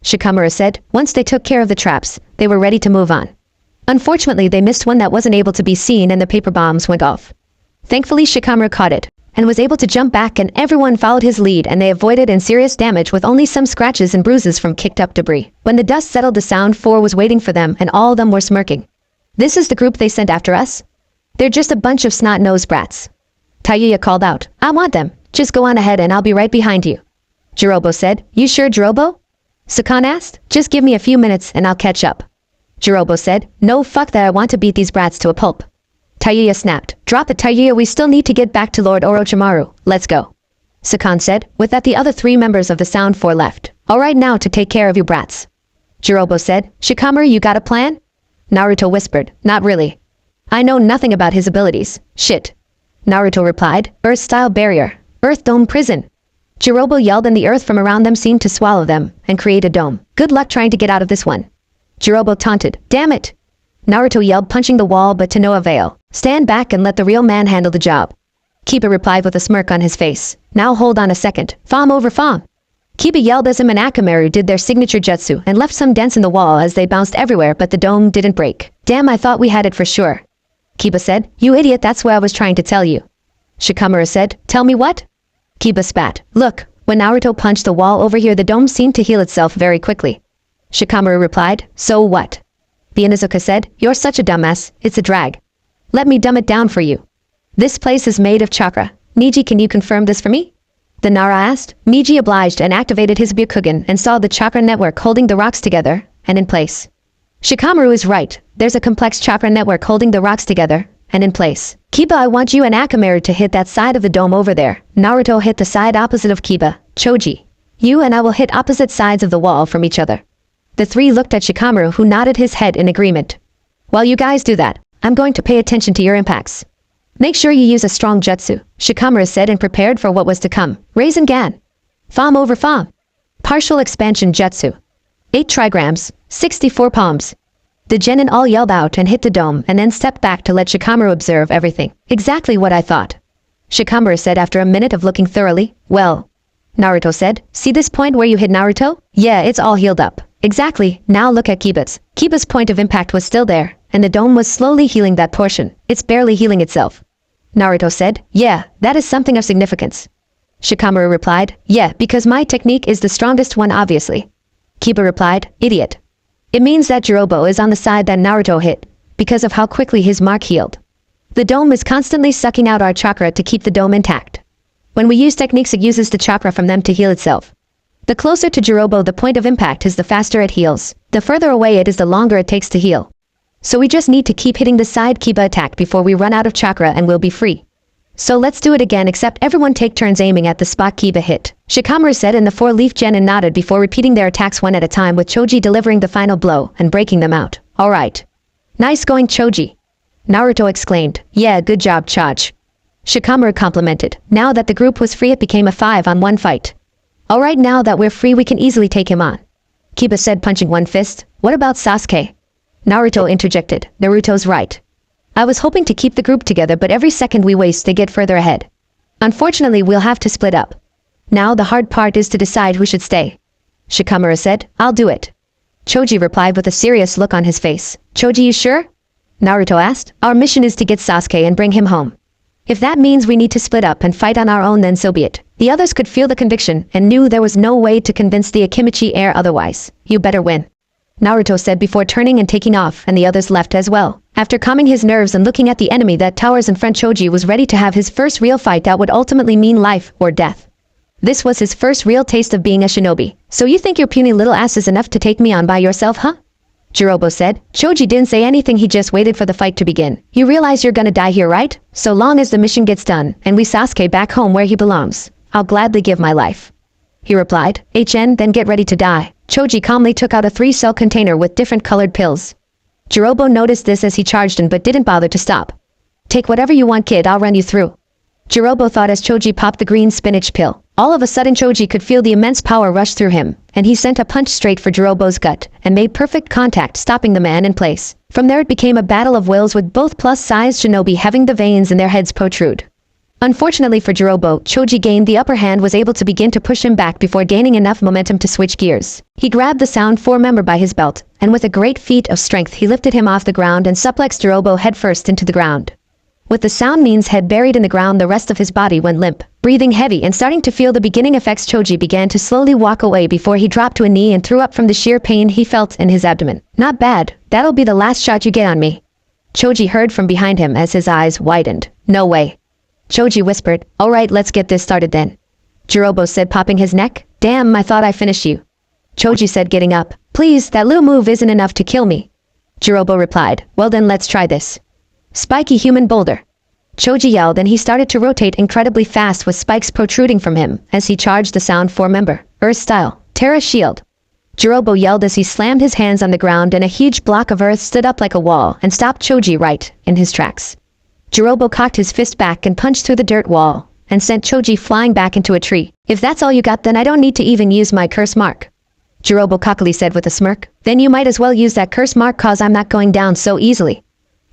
Shikamura said. Once they took care of the traps, they were ready to move on. Unfortunately, they missed one that wasn't able to be seen and the paper bombs went off. Thankfully, Shikamura caught it and was able to jump back, and everyone followed his lead, and they avoided serious damage with only some scratches and bruises from kicked up debris. When the dust settled, the Sound 4 was waiting for them, and all of them were smirking. This is the group they sent after us? They're just a bunch of snot-nosed brats. Tayuya called out. I want them. Just go on ahead and I'll be right behind you. Jirobo said. You sure, Jirobo? Sakan asked. Just give me a few minutes and I'll catch up. Jirobo said. No, fuck that, I want to beat these brats to a pulp. Tayuya snapped. Drop it, Tayuya, we still need to get back to Lord Orochimaru. Let's go. Sakan said. With that, the other 3 members of the Sound 4 left. Alright, now to take care of you brats. Jirobo said. Shikamaru, you got a plan? Naruto whispered. Not really. I know nothing about his abilities. Shit. Naruto replied. Earth-style barrier. Earth dome prison. Jirobo yelled and the earth from around them seemed to swallow them and create a dome. Good luck trying to get out of this one. Jirobo taunted. Damn it! Naruto yelled, punching the wall but to no avail. Stand back and let the real man handle the job. Kiba replied with a smirk on his face. Now hold on a second. Farm over farm. Kiba yelled as him and Akamaru did their signature jutsu and left some dents in the wall as they bounced everywhere, but the dome didn't break. Damn, I thought we had it for sure. Kiba said. You idiot, that's what I was trying to tell you. Shikamaru said. Tell me what? Kiba spat. Look, when Naruto punched the wall over here, the dome seemed to heal itself very quickly. Shikamaru replied. So what? The Inuzuka said. You're such a dumbass, it's a drag. Let me dumb it down for you. This place is made of chakra. Niji, can you confirm this for me? The Nara asked. Niji obliged and activated his Byakugan and saw the chakra network holding the rocks together and in place. Shikamaru is right. There's a complex chakra network holding the rocks together and in place. Kiba, I want you and Akamaru to hit that side of the dome over there. Naruto hit the side opposite of Kiba. Choji. You and I will hit opposite sides of the wall from each other. The three looked at Shikamaru, who nodded his head in agreement. While you guys do that, I'm going to pay attention to your impacts. Make sure you use a strong jutsu, Shikamaru said and prepared for what was to come. Rasengan. Farm over farm. Partial expansion jutsu. 8 trigrams, 64 palms. The genin all yelled out and hit the dome and then stepped back to let Shikamaru observe everything. Exactly what I thought. Shikamaru said after a minute of looking thoroughly. Well, Naruto said. See this point where you hit Naruto? Yeah, it's all healed up. Exactly, now look at Kiba's. Kiba's point of impact was still there, and the dome was slowly healing that portion. It's barely healing itself. Naruto said. Yeah, that is something of significance. Shikamaru replied. Yeah, because my technique is the strongest one, obviously. Kiba replied. Idiot. It means that Jirobo is on the side that Naruto hit, because of how quickly his mark healed. The dome is constantly sucking out our chakra to keep the dome intact. When we use techniques, it uses the chakra from them to heal itself. The closer to Jirobo the point of impact is, the faster it heals. The further away it is, the longer it takes to heal. So we just need to keep hitting the side Kiba attack before we run out of chakra and we'll be free. So let's do it again, except everyone take turns aiming at the spot Kiba hit. Shikamaru said, and the 4-leaf genin nodded before repeating their attacks one at a time, with Choji delivering the final blow and breaking them out. Alright. Nice going, Choji. Naruto exclaimed. Yeah, good job, Choj. Shikamaru complimented. Now that the group was free, it became a 5-on-1 fight. Alright, now that we're free, we can easily take him on. Kiba said, punching one fist. What about Sasuke? Naruto interjected. Naruto's right. I was hoping to keep the group together, but every second we waste they get further ahead. Unfortunately, we'll have to split up. Now the hard part is to decide who should stay. Shikamaru said. I'll do it. Choji replied with a serious look on his face. Choji, you sure? Naruto asked. Our mission is to get Sasuke and bring him home. If that means we need to split up and fight on our own, then so be it. The others could feel the conviction and knew there was no way to convince the Akimichi heir otherwise. You better win. Naruto said before turning and taking off, and the others left as well. After calming his nerves and looking at the enemy that towers in front, Choji was ready to have his first real fight that would ultimately mean life or death. This was his first real taste of being a shinobi. So you think your puny little ass is enough to take me on by yourself, huh? Jirobo said. Choji didn't say anything, he just waited for the fight to begin. You realize you're gonna die here, right? So long as the mission gets done, and we Sasuke back home where he belongs, I'll gladly give my life. He replied. Then get ready to die. Choji calmly took out a 3-cell container with different colored pills. Jirobo noticed this as he charged in but didn't bother to stop. Take whatever you want, kid, I'll run you through. Jirobo thought as Choji popped the green spinach pill. All of a sudden Choji could feel the immense power rush through him, and he sent a punch straight for Jirobo's gut, and made perfect contact, stopping the man in place. From there it became a battle of wills, with both plus-sized shinobi having the veins in their heads protrude. Unfortunately for Jirobo, Choji gained the upper hand, was able to begin to push him back before gaining enough momentum to switch gears. He grabbed the Sound 4 member by his belt, and with a great feat of strength he lifted him off the ground and suplexed Jirobo headfirst into the ground. With the Sound Mean's head buried in the ground, the rest of his body went limp. Breathing heavy and starting to feel the beginning effects, Choji began to slowly walk away before he dropped to a knee and threw up from the sheer pain he felt in his abdomen. Not bad, that'll be the last shot you get on me. Choji heard from behind him as his eyes widened. No way. Choji whispered. Alright, let's get this started then. Jirobo said, popping his neck. Damn, I thought I finished you. Choji said, getting up. Please, that little move isn't enough to kill me. Jirobo replied. Well then, let's try this. Spiky human boulder. Choji yelled and he started to rotate incredibly fast with spikes protruding from him as he charged the Sound 4 member. Earth style. Terra shield. Jirobo yelled as he slammed his hands on the ground, and a huge block of earth stood up like a wall and stopped Choji right in his tracks. Jirobo cocked his fist back and punched through the dirt wall, and sent Choji flying back into a tree. If that's all you got, then I don't need to even use my curse mark. Jirobo cockily said with a smirk. Then you might as well use that curse mark, cause I'm not going down so easily.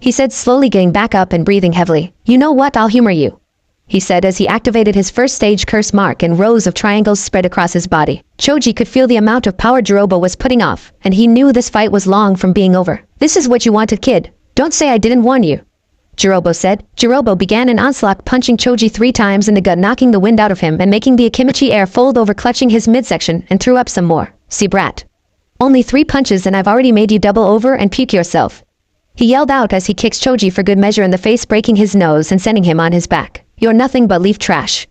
He said, slowly getting back up and breathing heavily. You know what, I'll humor you, he said as he activated his first stage curse mark, and rows of triangles spread across his body. Choji could feel the amount of power Jirobo was putting off, and he knew this fight was long from being over. This is what you wanted, kid. Don't say I didn't warn you, Jirobo said. Jirobo began an onslaught, punching Choji 3 times in the gut, knocking the wind out of him and making the Akimichi air fold over, clutching his midsection, and threw up some more. See, brat. Only 3 punches and I've already made you double over and puke yourself, he yelled out as he kicks Choji for good measure in the face, breaking his nose and sending him on his back. You're nothing but leaf trash,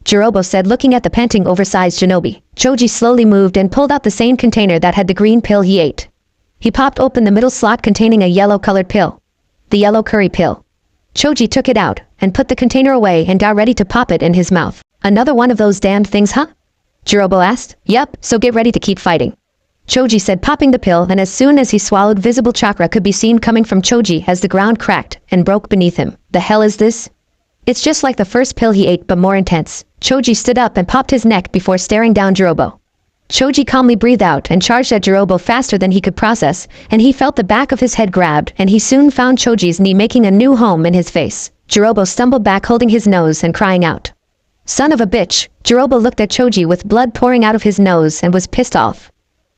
Jirobo said, looking at the panting, oversized Shinobi. Choji slowly moved and pulled out the same container that had the green pill he ate. He popped open the middle slot containing a yellow-colored pill. The yellow curry pill. Choji took it out and put the container away and got ready to pop it in his mouth. Another one of those damned things, huh? Jirobo asked. Yep, so get ready to keep fighting, Choji said, popping the pill, and as soon as he swallowed, visible chakra could be seen coming from Choji as the ground cracked and broke beneath him. The hell is this? It's just like the first pill he ate, but more intense. Choji stood up and popped his neck before staring down Jirobo. Choji calmly breathed out and charged at Jirobo faster than he could process, and he felt the back of his head grabbed, and he soon found Choji's knee making a new home in his face. Jirobo stumbled back, holding his nose and crying out, "Son of a bitch!" Jirobo looked at Choji with blood pouring out of his nose and was pissed off.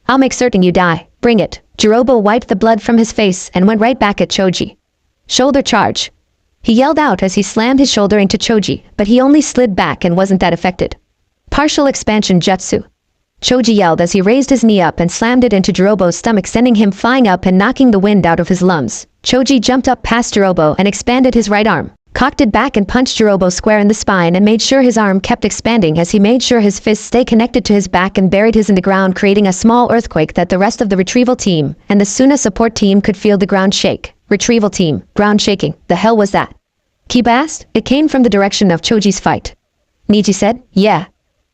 "I'll make certain you die. Bring it." Jirobo wiped the blood from his face and went right back at Choji. "Shoulder charge," he yelled out as he slammed his shoulder into Choji, but he only slid back and wasn't that affected. "Partial expansion jutsu," Choji yelled as he raised his knee up and slammed it into Jirobo's stomach, sending him flying up and knocking the wind out of his lungs. Choji jumped up past Jirobo and expanded his right arm, cocked it back and punched Jirobo square in the spine, and made sure his arm kept expanding as he made sure his fists stay connected to his back and buried his in the ground, creating a small earthquake that the rest of the retrieval team and the Suna support team could feel the ground shake. Retrieval team, ground shaking. The hell was that? Kiba asked. It came from the direction of Choji's fight. Niji said, "Yeah.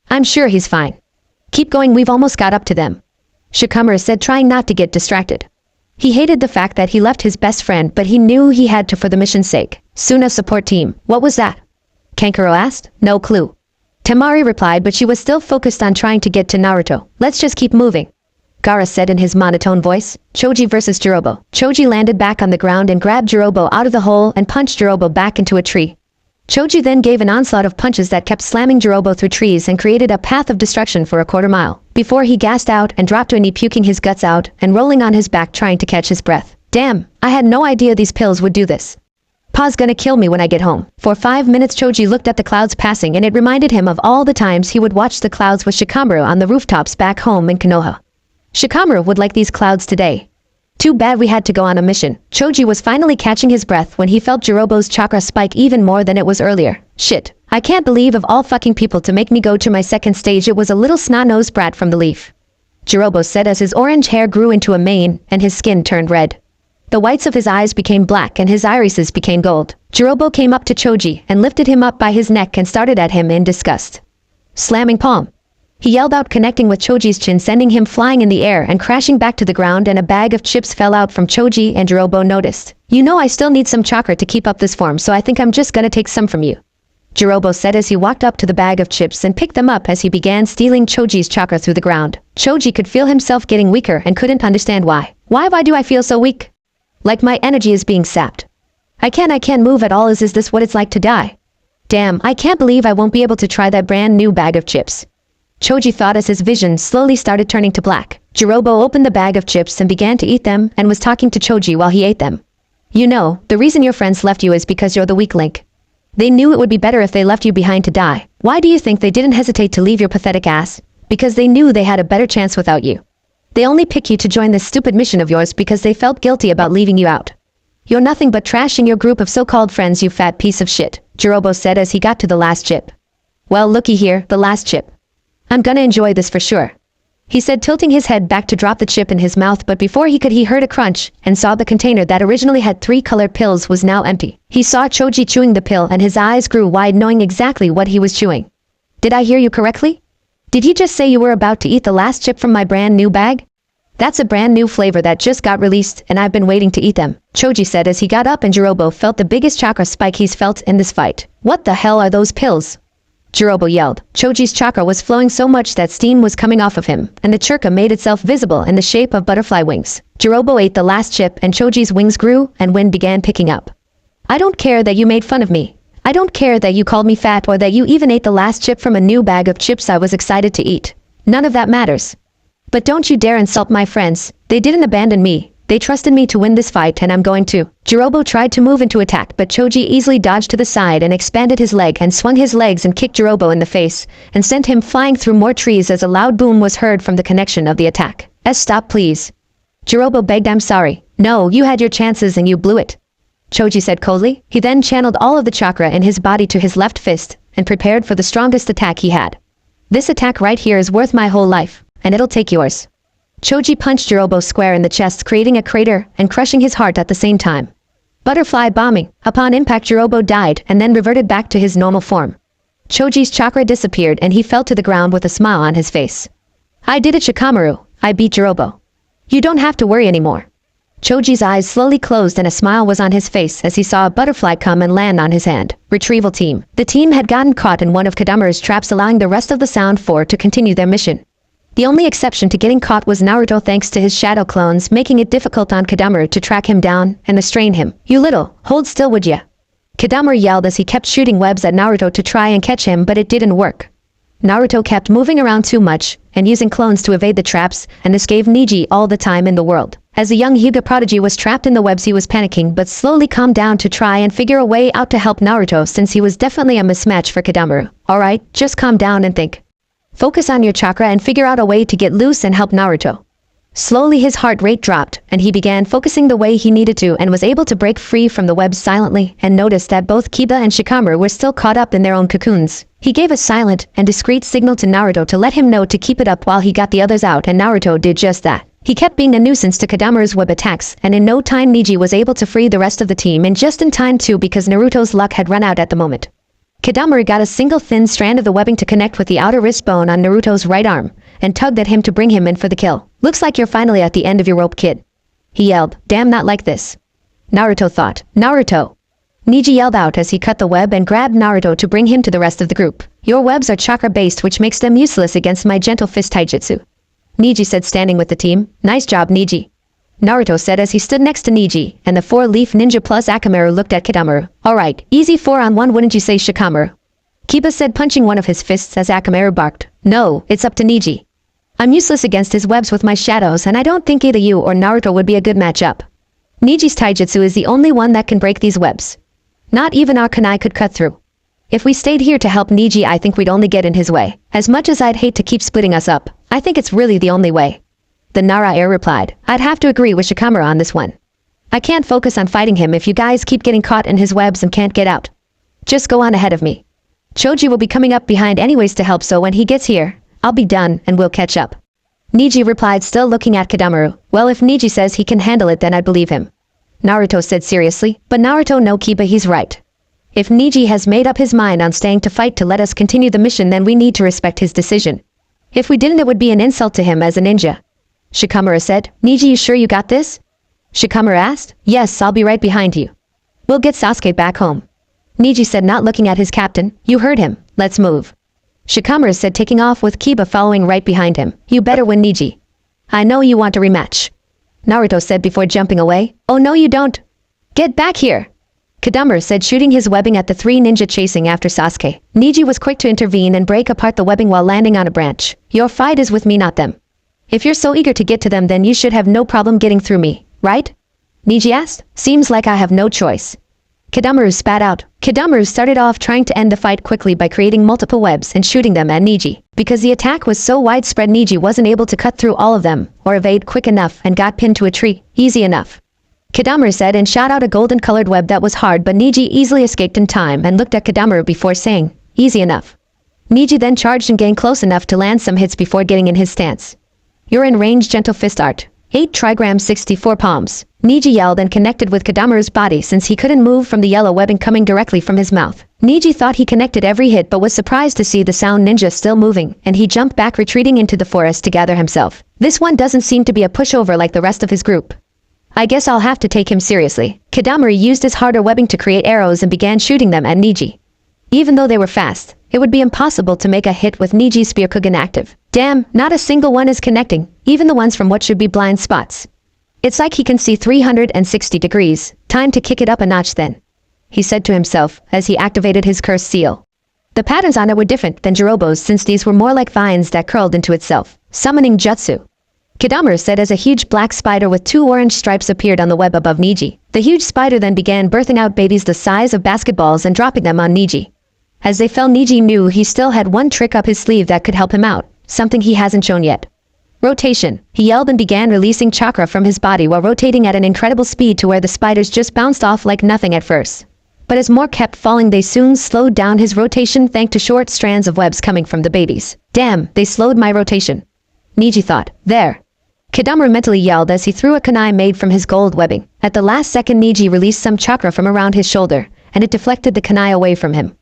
I'm sure he's fine. Keep going, we've almost got up to them," Shikamaru said, trying not to get distracted. He hated the fact that he left his best friend, but he knew he had to for the mission's sake. Suna support team, what was that? Kankuro asked. No clue, Temari replied, but she was still focused on trying to get to Naruto. Let's just keep moving, Gaara said in his monotone voice. Choji versus Jirobo. Choji landed back on the ground and grabbed Jirobo out of the hole and punched Jirobo back into a tree. Choji then gave an onslaught of punches that kept slamming Jirobo through trees and created a path of destruction for a quarter mile, before he gasped out and dropped to a knee, puking his guts out and rolling on his back trying to catch his breath. Damn, I had no idea these pills would do this. Pa's gonna kill me when I get home. For 5 minutes Choji looked at the clouds passing, and it reminded him of all the times he would watch the clouds with Shikamaru on the rooftops back home in Konoha. Shikamaru would like these clouds today. Too bad we had to go on a mission. Choji was finally catching his breath when he felt Jirobo's chakra spike even more than it was earlier. Shit, I can't believe of all fucking people to make me go to my second stage it was a little snot-nosed brat from the leaf, Jirobo said as his orange hair grew into a mane and his skin turned red. The whites of his eyes became black and his irises became gold. Jirobo came up to Choji and lifted him up by his neck and started at him in disgust. Slamming palm, he yelled out, connecting with Choji's chin, sending him flying in the air and crashing back to the ground, and a bag of chips fell out from Choji, and Jirobo noticed. You know, I still need some chakra to keep up this form, so I think I'm just gonna take some from you, Jirobo said as he walked up to the bag of chips and picked them up as he began stealing Choji's chakra through the ground. Choji could feel himself getting weaker and couldn't understand why. Why do I feel so weak? Like my energy is being sapped. I can't move at all. Is this what it's like to die? Damn, I can't believe I won't be able to try that brand new bag of chips, Choji thought as his vision slowly started turning to black. Jirobo opened the bag of chips and began to eat them and was talking to Choji while he ate them. You know, the reason your friends left you is because you're the weak link. They knew it would be better if they left you behind to die. Why do you think they didn't hesitate to leave your pathetic ass? Because they knew they had a better chance without you. They only pick you to join this stupid mission of yours because they felt guilty about leaving you out. You're nothing but trash in your group of so-called friends, you fat piece of shit, Jirobo said as he got to the last chip. Well, looky here, the last chip. I'm gonna enjoy this for sure, he said, tilting his head back to drop the chip in his mouth, but before he could he heard a crunch and saw the container that originally had 3 colored pills was now empty. He saw Choji chewing the pill and his eyes grew wide, knowing exactly what he was chewing. Did I hear you correctly? Did he just say you were about to eat the last chip from my brand new bag? That's a brand new flavor that just got released and I've been waiting to eat them, Choji said as he got up, and Jirobo felt the biggest chakra spike he's felt in this fight. What the hell are those pills? Jirobo yelled. Choji's chakra was flowing so much that steam was coming off of him, and the chakra made itself visible in the shape of butterfly wings. Jirobo ate the last chip and Choji's wings grew and wind began picking up. I don't care that you made fun of me. I don't care that you called me fat or that you even ate the last chip from a new bag of chips I was excited to eat. None of that matters. But don't you dare insult my friends. They didn't abandon me. They trusted me to win this fight and I'm going to. Jirobo tried to move into attack but Choji easily dodged to the side and expanded his leg and swung his legs and kicked Jirobo in the face and sent him flying through more trees as a loud boom was heard from the connection of the attack. Stop please. Jirobo begged. I'm sorry. No, you had your chances and you blew it. Choji said coldly. He then channeled all of the chakra in his body to his left fist and prepared for the strongest attack he had. This attack right here is worth my whole life, and it'll take yours. Choji punched Jirobo square in the chest, creating a crater and crushing his heart at the same time. Butterfly bombing. Upon impact Jirobo died and then reverted back to his normal form. Choji's chakra disappeared and he fell to the ground with a smile on his face. I did it, Shikamaru. I beat Jirobo. You don't have to worry anymore. Choji's eyes slowly closed and a smile was on his face as he saw a butterfly come and land on his hand. Retrieval team. The team had gotten caught in one of Kadamaru's traps, allowing the rest of the Sound 4 to continue their mission. The only exception to getting caught was Naruto, thanks to his shadow clones, making it difficult on Kadamaru to track him down and restrain him. You little, hold still would ya? Kadamaru yelled as he kept shooting webs at Naruto to try and catch him, but it didn't work. Naruto kept moving around too much and using clones to evade the traps, and this gave Neji all the time in the world. As the young Hyuga prodigy was trapped in the webs, he was panicking but slowly calmed down to try and figure a way out to help Naruto, since he was definitely a mismatch for Kadamaru. Alright, just calm down and think. Focus on your chakra and figure out a way to get loose and help Naruto. Slowly his heart rate dropped and he began focusing the way he needed to and was able to break free from the webs silently and noticed that both Kiba and Shikamaru were still caught up in their own cocoons. He gave a silent and discreet signal to Naruto to let him know to keep it up while he got the others out, and Naruto did just that. He kept being a nuisance to Kadamaru's web attacks, and in no time Neji was able to free the rest of the team, and just in time too, because Naruto's luck had run out at the moment. Kadamaru got a single thin strand of the webbing to connect with the outer wrist bone on Naruto's right arm, and tugged at him to bring him in for the kill. Looks like you're finally at the end of your rope, kid. He yelled. Damn, not like this. Naruto thought. Naruto. Neji yelled out as he cut the web and grabbed Naruto to bring him to the rest of the group. Your webs are chakra-based, which makes them useless against my gentle fist taijutsu. Neji said, standing with the team. Nice job, Neji. Naruto said as he stood next to Neji, and the four-leaf ninja plus Akamaru looked at Kadamaru. Alright, easy 4-on-1, wouldn't you say, Shikamaru? Kiba said, punching one of his fists as Akamaru barked. No, it's up to Neji. I'm useless against his webs with my shadows, and I don't think either you or Naruto would be a good matchup. Neji's taijutsu is the only one that can break these webs. Not even our kunai could cut through. If we stayed here to help Neji, I think we'd only get in his way. As much as I'd hate to keep splitting us up, I think it's really the only way. The Nara heir replied. I'd have to agree with Shikamaru on this one. I can't focus on fighting him if you guys keep getting caught in his webs and can't get out. Just go on ahead of me. Choji will be coming up behind anyways to help, so when he gets here, I'll be done and we'll catch up. Neji replied, still looking at Kadamaru. Well, if Neji says he can handle it, then I'd believe him. Naruto said seriously. But Naruto, no, Kiba, he's right. If Neji has made up his mind on staying to fight to let us continue the mission, then we need to respect his decision. If we didn't, it would be an insult to him as a ninja. Shikamaru said. Neji, you sure you got this? Shikamaru asked. Yes, I'll be right behind you. We'll get Sasuke back home. Neji said, not looking at his captain. You heard him. Let's move. Shikamaru said, taking off with Kiba following right behind him. You better win, Neji. I know you want a rematch. Naruto said before jumping away. Oh no, you don't. Get back here. Kadamaru said, shooting his webbing at the three ninja chasing after Sasuke. Neji was quick to intervene and break apart the webbing while landing on a branch. Your fight is with me, not them. If you're so eager to get to them, then you should have no problem getting through me, right? Neji asked. Seems like I have no choice. Kadamaru spat out. Kadamaru started off trying to end the fight quickly by creating multiple webs and shooting them at Neji. Because the attack was so widespread, Neji wasn't able to cut through all of them, or evade quick enough, and got pinned to a tree. Easy enough. Kadamaru said and shot out a golden-colored web that was hard, but Neji easily escaped in time and looked at Kadamaru before saying, easy enough. Neji then charged and gained close enough to land some hits before getting in his stance. You're in range, gentle fist art. 8 trigrams 64 palms. Neji yelled and connected with Kadamaru's body since he couldn't move from the yellow webbing coming directly from his mouth. Neji thought he connected every hit but was surprised to see the sound ninja still moving, and he jumped back, retreating into the forest to gather himself. This one doesn't seem to be a pushover like the rest of his group. I guess I'll have to take him seriously. Kadamaru used his harder webbing to create arrows and began shooting them at Neji. Even though they were fast, It would be impossible to make a hit with Niji's Spearkugan active. Damn, not a single one is connecting, even the ones from what should be blind spots. It's like he can see 360 degrees. Time to kick it up a notch then, he said to himself as he activated his curse seal. The patterns on it were different than Jirobo's since these were more like vines that curled into itself. Summoning jutsu. Kidamaru said as a huge black spider with 2 orange stripes appeared on the web above Niji. The huge spider then began birthing out babies the size of basketballs and dropping them on Niji. As they fell, Niji knew he still had one trick up his sleeve that could help him out, something he hasn't shown yet. Rotation. He yelled and began releasing chakra from his body while rotating at an incredible speed to where the spiders just bounced off like nothing at first. But as more kept falling, they soon slowed down his rotation thanks to short strands of webs coming from the babies. Damn, they slowed my rotation, Niji thought. There. Kidamaru mentally yelled as he threw a kunai made from his gold webbing. At the last second, Niji released some chakra from around his shoulder, and it deflected the kunai away from him.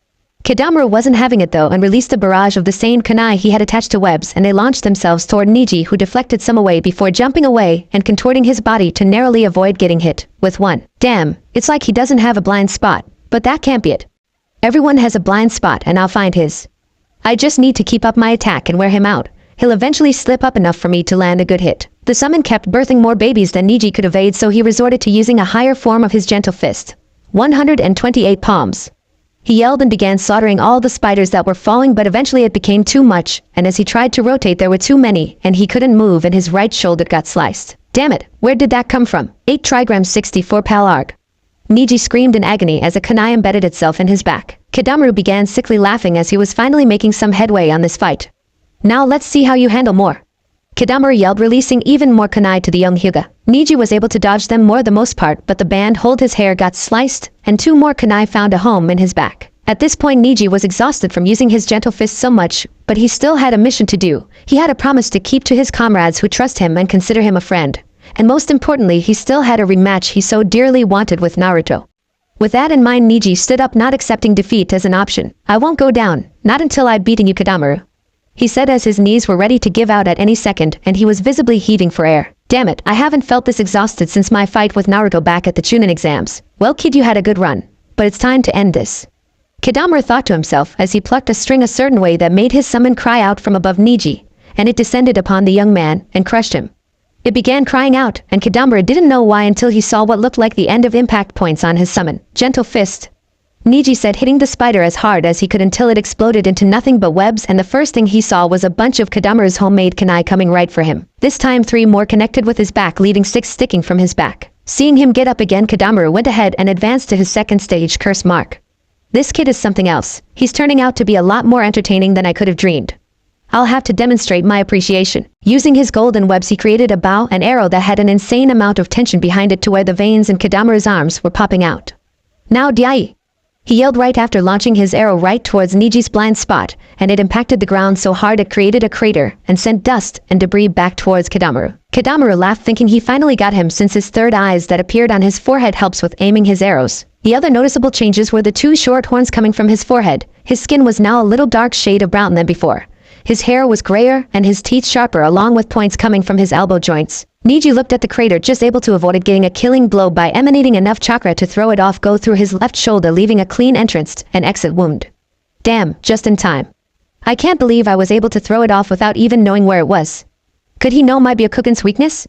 Kidamaru wasn't having it though and released a barrage of the same kunai he had attached to webs, and they launched themselves toward Niji, who deflected some away before jumping away and contorting his body to narrowly avoid getting hit with one. Damn, it's like he doesn't have a blind spot. But that can't be it. Everyone has a blind spot and I'll find his. I just need to keep up my attack and wear him out. He'll eventually slip up enough for me to land a good hit. The summon kept birthing more babies than Niji could evade, so he resorted to using a higher form of his gentle fist. 128 palms. He yelled and began slaughtering all the spiders that were falling, but eventually it became too much, and as he tried to rotate there were too many, and he couldn't move and his right shoulder got sliced. Damn it, where did that come from? 8 trigrams 64 pal arg. Niji screamed in agony as a kunai embedded itself in his back. Kidamaru began sickly laughing as he was finally making some headway on this fight. Now let's see how you handle more, Kidamaru yelled, releasing even more kunai to the young Hyuga. Niji was able to dodge them more the most part, but the band hold his hair got sliced, and 2 more kunai found a home in his back. At this point Niji was exhausted from using his gentle fist so much, but he still had a mission to do. He had a promise to keep to his comrades who trust him and consider him a friend. And most importantly, he still had a rematch he so dearly wanted with Naruto. With that in mind, Niji stood up, not accepting defeat as an option. I won't go down, not until I've beaten you, Kidamaru, he said as his knees were ready to give out at any second and he was visibly heaving for air. Damn it, I haven't felt this exhausted since my fight with Naruto back at the Chunin exams. Well kid, you had a good run, but it's time to end this, Kidamaru thought to himself as he plucked a string a certain way that made his summon cry out from above Niji, and it descended upon the young man and crushed him. It began crying out, and Kidamaru didn't know why until he saw what looked like the end of impact points on his summon. Gentle fist, Niji said, hitting the spider as hard as he could until it exploded into nothing but webs, and the first thing he saw was a bunch of Kidamaru's homemade kunai coming right for him. This time 3 more connected with his back, leaving 6 sticking from his back. Seeing him get up again, Kidamaru went ahead and advanced to his second stage curse mark. This kid is something else. He's turning out to be a lot more entertaining than I could have dreamed. I'll have to demonstrate my appreciation. Using his golden webs, he created a bow and arrow that had an insane amount of tension behind it to where the veins in Kidamaru's arms were popping out. Now Diai, he yelled right after launching his arrow right towards Niji's blind spot, and it impacted the ground so hard it created a crater and sent dust and debris back towards Kidamaru. Kidamaru laughed, thinking he finally got him, since his third eyes that appeared on his forehead helps with aiming his arrows. The other noticeable changes were the 2 short horns coming from his forehead. His skin was now a little dark shade of brown than before. His hair was grayer and his teeth sharper, along with points coming from his elbow joints. Niji looked at the crater, just able to avoid getting a killing blow by emanating enough chakra to throw it off go through his left shoulder, leaving a clean entrance and exit wound. Damn, just in time. I can't believe I was able to throw it off without even knowing where it was. Could he know my Byakugan's weakness?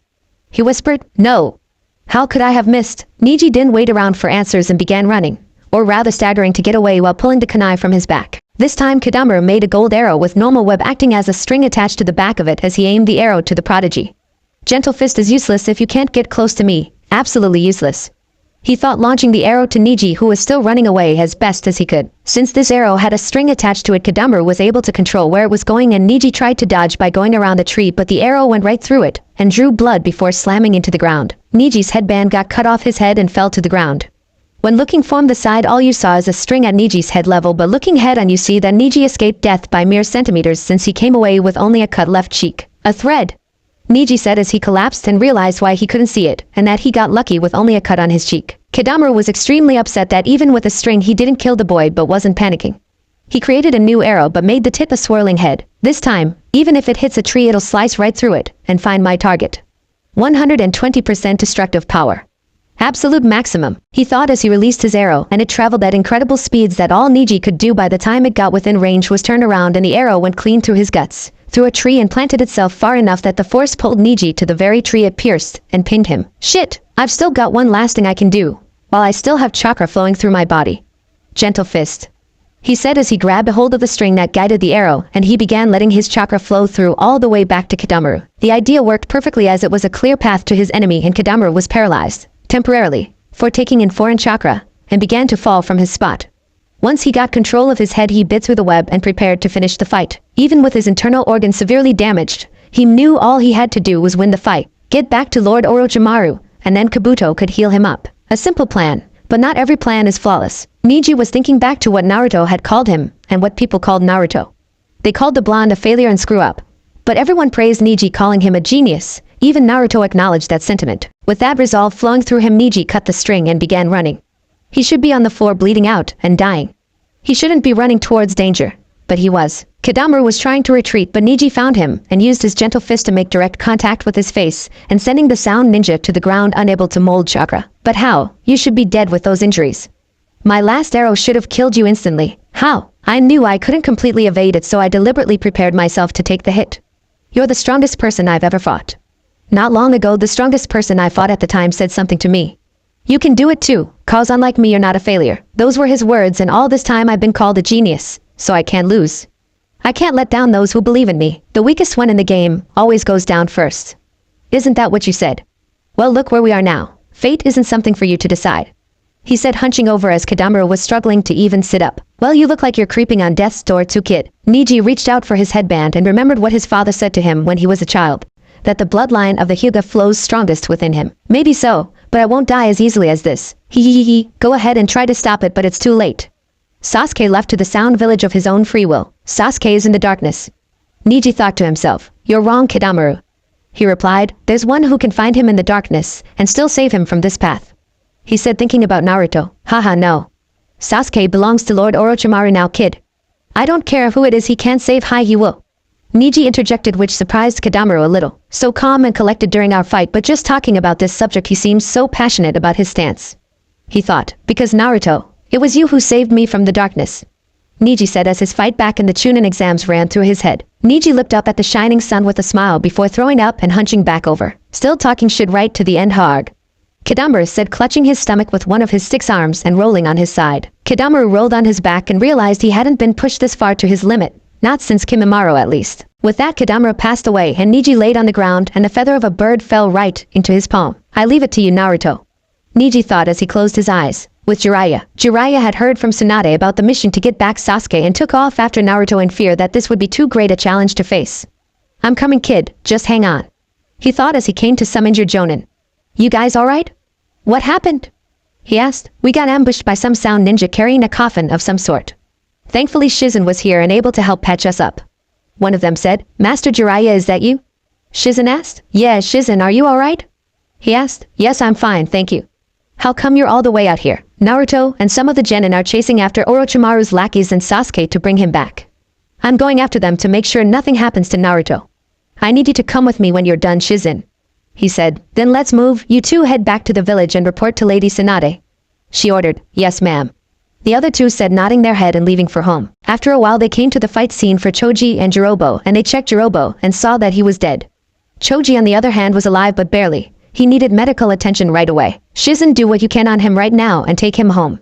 He whispered. No. How could I have missed? Niji didn't wait around for answers and began running, or rather staggering to get away while pulling the kunai from his back. This time Kidamaru made a gold arrow with normal web acting as a string attached to the back of it as he aimed the arrow to the prodigy. Gentle fist is useless if you can't get close to me. Absolutely useless, he thought, launching the arrow to Niji, who was still running away as best as he could. Since this arrow had a string attached to it, Kidamaru was able to control where it was going, and Niji tried to dodge by going around the tree, but the arrow went right through it and drew blood before slamming into the ground. Niji's headband got cut off his head and fell to the ground. When looking from the side, all you saw is a string at Niji's head level, but looking head on, you see that Niji escaped death by mere centimeters, since he came away with only a cut left cheek. A thread, Niji said as he collapsed and realized why he couldn't see it, and that he got lucky with only a cut on his cheek. Kidamaru was extremely upset that even with a string he didn't kill the boy, but wasn't panicking. He created a new arrow but made the tip a swirling head. This time, even if it hits a tree, it'll slice right through it and find my target. 120% destructive power. Absolute maximum, he thought as he released his arrow, and it traveled at incredible speeds that all Niji could do by the time it got within range was turn around and the arrow went clean through his guts, through a tree and planted itself far enough that the force pulled Niji to the very tree it pierced and pinned him. Shit, I've still got one last thing I can do, while I still have chakra flowing through my body. Gentle fist, he said as he grabbed a hold of the string that guided the arrow, and he began letting his chakra flow through all the way back to Kadamaru. The idea worked perfectly as it was a clear path to his enemy and Kadamaru was paralyzed, temporarily, for taking in foreign chakra, and began to fall from his spot. Once he got control of his head he bit through the web and prepared to finish the fight. Even with his internal organs severely damaged, he knew all he had to do was win the fight, get back to Lord Orochimaru, and then Kabuto could heal him up. A simple plan, but not every plan is flawless. Niji was thinking back to what Naruto had called him, and what people called Naruto. They called the blonde a failure and screw-up. But everyone praised Niji, calling him a genius. Even Naruto acknowledged that sentiment. With that resolve flowing through him, Niji cut the string and began running. He should be on the floor bleeding out and dying. He shouldn't be running towards danger, but he was. Kadamaru was trying to retreat, but Niji found him and used his gentle fist to make direct contact with his face and sending the sound ninja to the ground, unable to mold chakra. But how? You should be dead with those injuries. My last arrow should have killed you instantly. How? I knew I couldn't completely evade it, so I deliberately prepared myself to take the hit. You're the strongest person I've ever fought. Not long ago, the strongest person I fought at the time said something to me. You can do it too, cause unlike me you're not a failure. Those were his words, and all this time I've been called a genius, so I can't lose. I can't let down those who believe in me. The weakest one in the game always goes down first. Isn't that what you said? Well, look where we are now. Fate isn't something for you to decide, he said, hunching over as Kadamaru was struggling to even sit up. Well, you look like you're creeping on death's door too, kid. Niji reached out for his headband and remembered what his father said to him when he was a child, that the bloodline of the Hyuga flows strongest within him. Maybe so, but I won't die as easily as this. Hee. Go ahead and try to stop it, but it's too late. Sasuke left to the sound village of his own free will. Sasuke is in the darkness. Niji thought to himself. You're wrong, Kadamaru, he replied. There's one who can find him in the darkness and still save him from this path, he said, thinking about Naruto. Haha, no. Sasuke belongs to Lord Orochimaru now, kid. I don't care who it is, he can't save. He will. Niji interjected, which surprised Kadamaru a little. So calm and collected during our fight, but just talking about this subject he seems so passionate about his stance. He thought, because Naruto, it was you who saved me from the darkness, Niji said as his fight back in the Chunin exams ran through his head. Niji looked up at the shining sun with a smile before throwing up and hunching back over. Still talking shit right to the end, hard, Kadamaru said, clutching his stomach with one of his 6 arms and rolling on his side. Kadamaru rolled on his back and realized he hadn't been pushed this far to his limit, not since Kimimaro at least. With that, Kadamaru passed away and Niji laid on the ground and the feather of a bird fell right into his palm. I leave it to you, Naruto, Niji thought as he closed his eyes. With Jiraiya. Jiraiya had heard from Tsunade about the mission to get back Sasuke and took off after Naruto in fear that this would be too great a challenge to face. I'm coming, kid, just hang on, he thought as he came to some injured Jonin. You guys alright? What happened? He asked. We got ambushed by some sound ninja carrying a coffin of some sort. Thankfully Shizen was here and able to help patch us up, one of them said. Master Jiraiya, is that you? Shizen asked. Yeah, Shizen, are you alright? He asked. Yes, I'm fine, thank you. How come you're all the way out here? Naruto and some of the genin are chasing after Orochimaru's lackeys and Sasuke to bring him back. I'm going after them to make sure nothing happens to Naruto. I need you to come with me when you're done, Shizen, he said. Then let's move. You two head back to the village and report to Lady Tsunade, she ordered. Yes, ma'am, the other two said, nodding their head and leaving for home. After a while they came to the fight scene for Choji and Jirobo, and they checked Jirobo and saw that he was dead. Choji on the other hand was alive, but barely. He needed medical attention right away. Shizen, do what you can on him right now and take him home.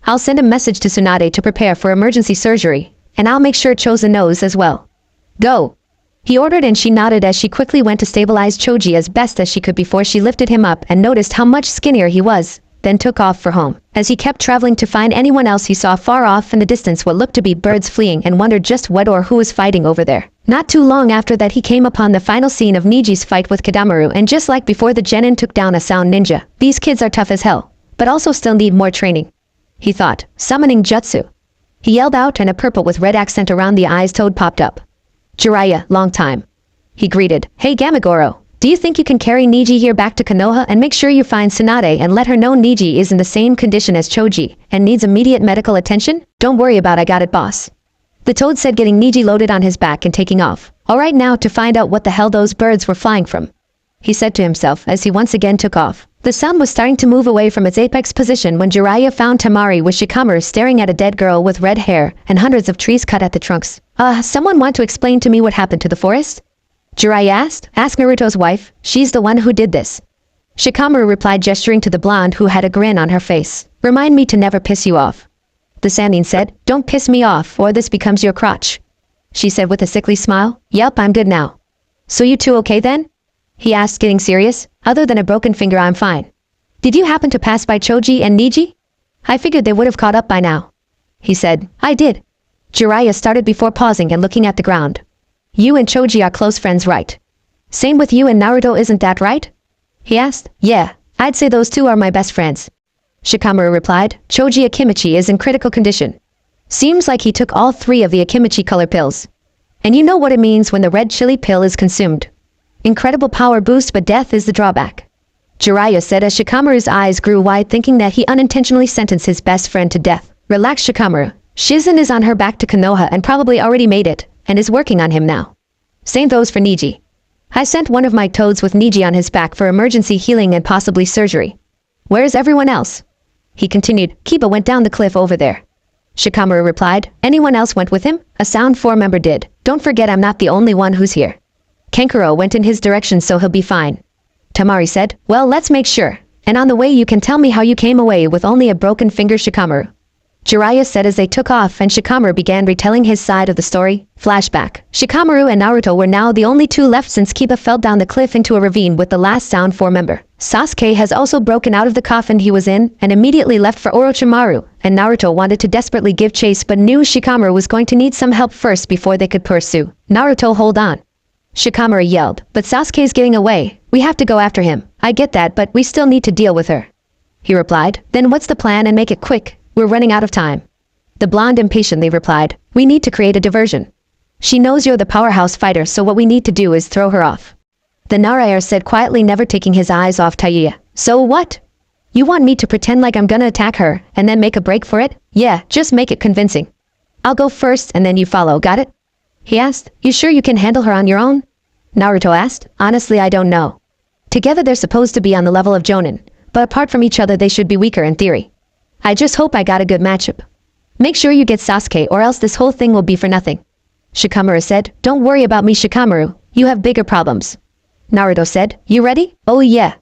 I'll send a message to Tsunade to prepare for emergency surgery, and I'll make sure Chosen knows as well. Go, he ordered, and she nodded as she quickly went to stabilize Choji as best as she could before she lifted him up and noticed how much skinnier he was, then took off for home. As he kept traveling to find anyone else, he saw far off in the distance what looked to be birds fleeing and wondered just what or who was fighting over there. Not too long after that he came upon the final scene of Niji's fight with Kadamaru, and just like before, the genin took down a sound ninja. These kids are tough as hell, but also still need more training, he thought, summoning jutsu. He yelled out and a purple with red accent around the eyes toad popped up. Jiraiya, long time, he greeted. Hey Gamagoro, do you think you can carry Niji here back to Konoha and make sure you find Tsunade and let her know Niji is in the same condition as Choji and needs immediate medical attention? Don't worry about, I got it, boss, the toad said, getting Niji loaded on his back and taking off. Alright, now to find out what the hell those birds were flying from. he said to himself as he once again took off. The sun was starting to move away from its apex position when Jiraiya found Temari with Shikamaru staring at a dead girl with red hair and hundreds of trees cut at the trunks. Someone want to explain to me what happened to the forest? Jiraiya asked. Ask Naruto's wife, she's the one who did this. Shikamaru replied, gesturing to the blonde who had a grin on her face. Remind me to never piss you off. The Sannin said, don't piss me off or this becomes your crotch. She said with a sickly smile. Yep, I'm good now. So you two okay then? He asked, getting serious. Other than a broken finger, I'm fine. Did you happen to pass by Choji and Niji? I figured they would have caught up by now. He said. I did. Jiraiya started before pausing and looking at the ground. You and Choji are close friends, right? Same with you and Naruto, isn't that right? He asked. Yeah, I'd say those two are my best friends. Shikamaru replied. Choji Akimichi is in critical condition. Seems like he took all 3 of the Akimichi color pills. And you know what it means when the red chili pill is consumed. Incredible power boost, but death is the drawback. Jiraiya said as Shikamaru's eyes grew wide, thinking that he unintentionally sentenced his best friend to death. Relax, Shikamaru. Shizen is on her back to Konoha and probably already made it, and is working on him now. Same goes for Niji. I sent one of my toads with Niji on his back for emergency healing and possibly surgery. Where's everyone else? He continued. Kiba went down the cliff over there. Shikamaru replied. Anyone else went with him? A Sound 4 member did. Don't forget I'm not the only one who's here. Kankuro went in his direction, so he'll be fine. Temari said. Well, let's make sure. And on the way you can tell me how you came away with only a broken finger, Shikamaru. Jiraiya said as they took off and Shikamaru began retelling his side of the story. Flashback. Shikamaru and Naruto were now the only 2 left since Kiba fell down the cliff into a ravine with the last Sound 4 member. Sasuke has also broken out of the coffin he was in and immediately left for Orochimaru, and Naruto wanted to desperately give chase but knew Shikamaru was going to need some help first before they could pursue. Naruto, hold on. Shikamaru yelled. But Sasuke's getting away. We have to go after him. I get that, but we still need to deal with her. He replied. Then what's the plan, and make it quick? We're running out of time. The blonde impatiently replied. We need to create a diversion. She knows you're the powerhouse fighter, so what we need to do is throw her off. The narrator said quietly, never taking his eyes off Taiya. So what? You want me to pretend like I'm gonna attack her, and then make a break for it? Yeah, just make it convincing. I'll go first and then you follow, got it? He asked. You sure you can handle her on your own? Naruto asked. Honestly, I don't know. Together they're supposed to be on the level of Jonin, but apart from each other they should be weaker in theory. I just hope I got a good matchup. Make sure you get Sasuke or else this whole thing will be for nothing. Shikamaru said. Don't worry about me, Shikamaru. You have bigger problems. Naruto said. You ready? Oh yeah.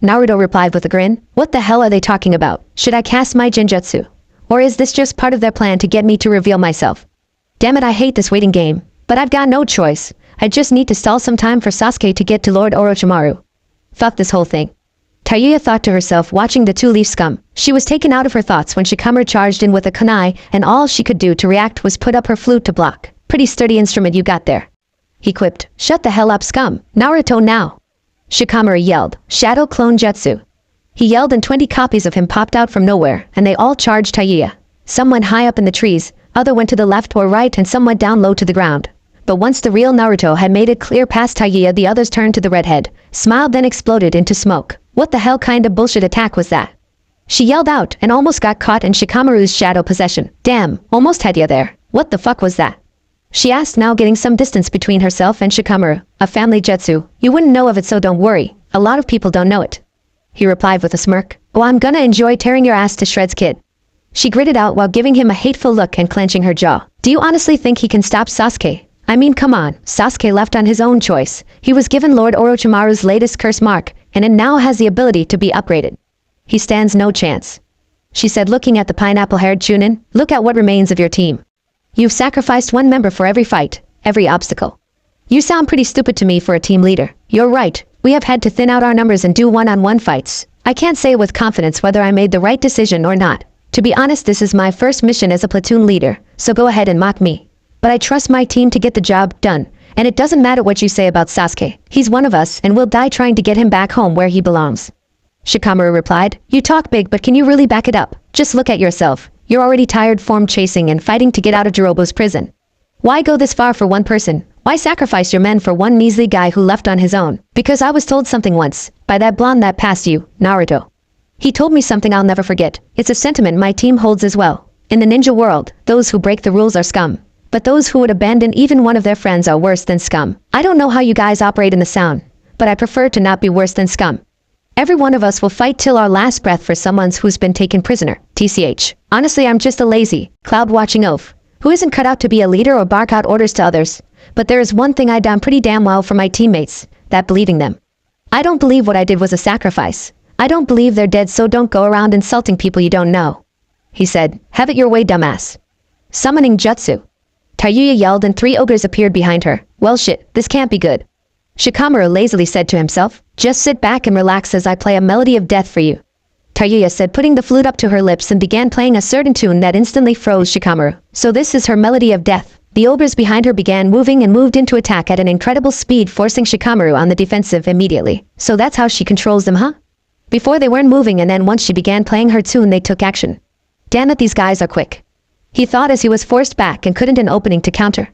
Naruto replied with a grin. What the hell are they talking about? Should I cast my Genjutsu? Or is this just part of their plan to get me to reveal myself? Damn it, I hate this waiting game. But I've got no choice. I just need to stall some time for Sasuke to get to Lord Orochimaru. Fuck this whole thing. Taiya thought to herself, watching the 2 leaf scum. She was taken out of her thoughts when Shikamaru charged in with a kunai, and all she could do to react was put up her flute to block. Pretty sturdy instrument you got there. He quipped. Shut the hell up, scum. Naruto now. Shikamaru yelled. Shadow Clone Jutsu. He yelled and 20 copies of him popped out from nowhere, and they all charged Taiya. Some went high up in the trees, other went to the left or right, and some went down low to the ground. But once the real Naruto had made it clear past Taiya, the others turned to the redhead, smiled, then exploded into smoke. What the hell kind of bullshit attack was that? She yelled out and almost got caught in Shikamaru's shadow possession. Damn, almost had ya there. What the fuck was that? She asked, now getting some distance between herself and Shikamaru. A family jutsu. You wouldn't know of it, so don't worry. A lot of people don't know it. He replied with a smirk. Oh, I'm gonna enjoy tearing your ass to shreds, kid. She gritted out while giving him a hateful look and clenching her jaw. Do you honestly think he can stop Sasuke? I mean, come on. Sasuke left on his own choice. He was given Lord Orochimaru's latest curse mark, and it now has the ability to be upgraded. He stands no chance. She said, looking at the pineapple-haired Chunin. Look at what remains of your team. You've sacrificed 1 member for every fight, every obstacle. You sound pretty stupid to me for a team leader. You're right. We have had to thin out our numbers and do one-on-one fights. I can't say with confidence whether I made the right decision or not. To be honest, this is my first mission as a platoon leader, so go ahead and mock me. But I trust my team to get the job done, and it doesn't matter what you say about Sasuke. He's one of us, and we'll die trying to get him back home where he belongs. Shikamaru replied. You talk big, but can you really back it up? Just look at yourself. You're already tired form chasing and fighting to get out of Jirobo's prison. Why go this far for one person? Why sacrifice your men for one measly guy who left on his own? Because I was told something once, by that blonde that passed you, Naruto. He told me something I'll never forget. It's a sentiment my team holds as well. In the ninja world, those who break the rules are scum. But those who would abandon even one of their friends are worse than scum. I don't know how you guys operate in the Sound, but I prefer to not be worse than scum. Every one of us will fight till our last breath for someone who's been taken prisoner, TCH. Honestly, I'm just a lazy, cloud-watching oaf, who isn't cut out to be a leader or bark out orders to others. But there is one thing I done pretty damn well for my teammates, that believing them. I don't believe what I did was a sacrifice. I don't believe they're dead, so don't go around insulting people you don't know. He said, have it your way, dumbass. Summoning jutsu. Taiyuya yelled and 3 ogres appeared behind her. Well shit, this can't be good. Shikamaru lazily said to himself, just sit back and relax as I play a melody of death for you. Taiyuya said, putting the flute up to her lips, and began playing a certain tune that instantly froze Shikamaru. So this is her melody of death. The ogres behind her began moving and moved into attack at an incredible speed, forcing Shikamaru on the defensive immediately. So that's how she controls them, huh? Before they weren't moving, and then once she began playing her tune they took action. Damn it, these guys are quick. He thought as he was forced back and couldn't an opening to counter.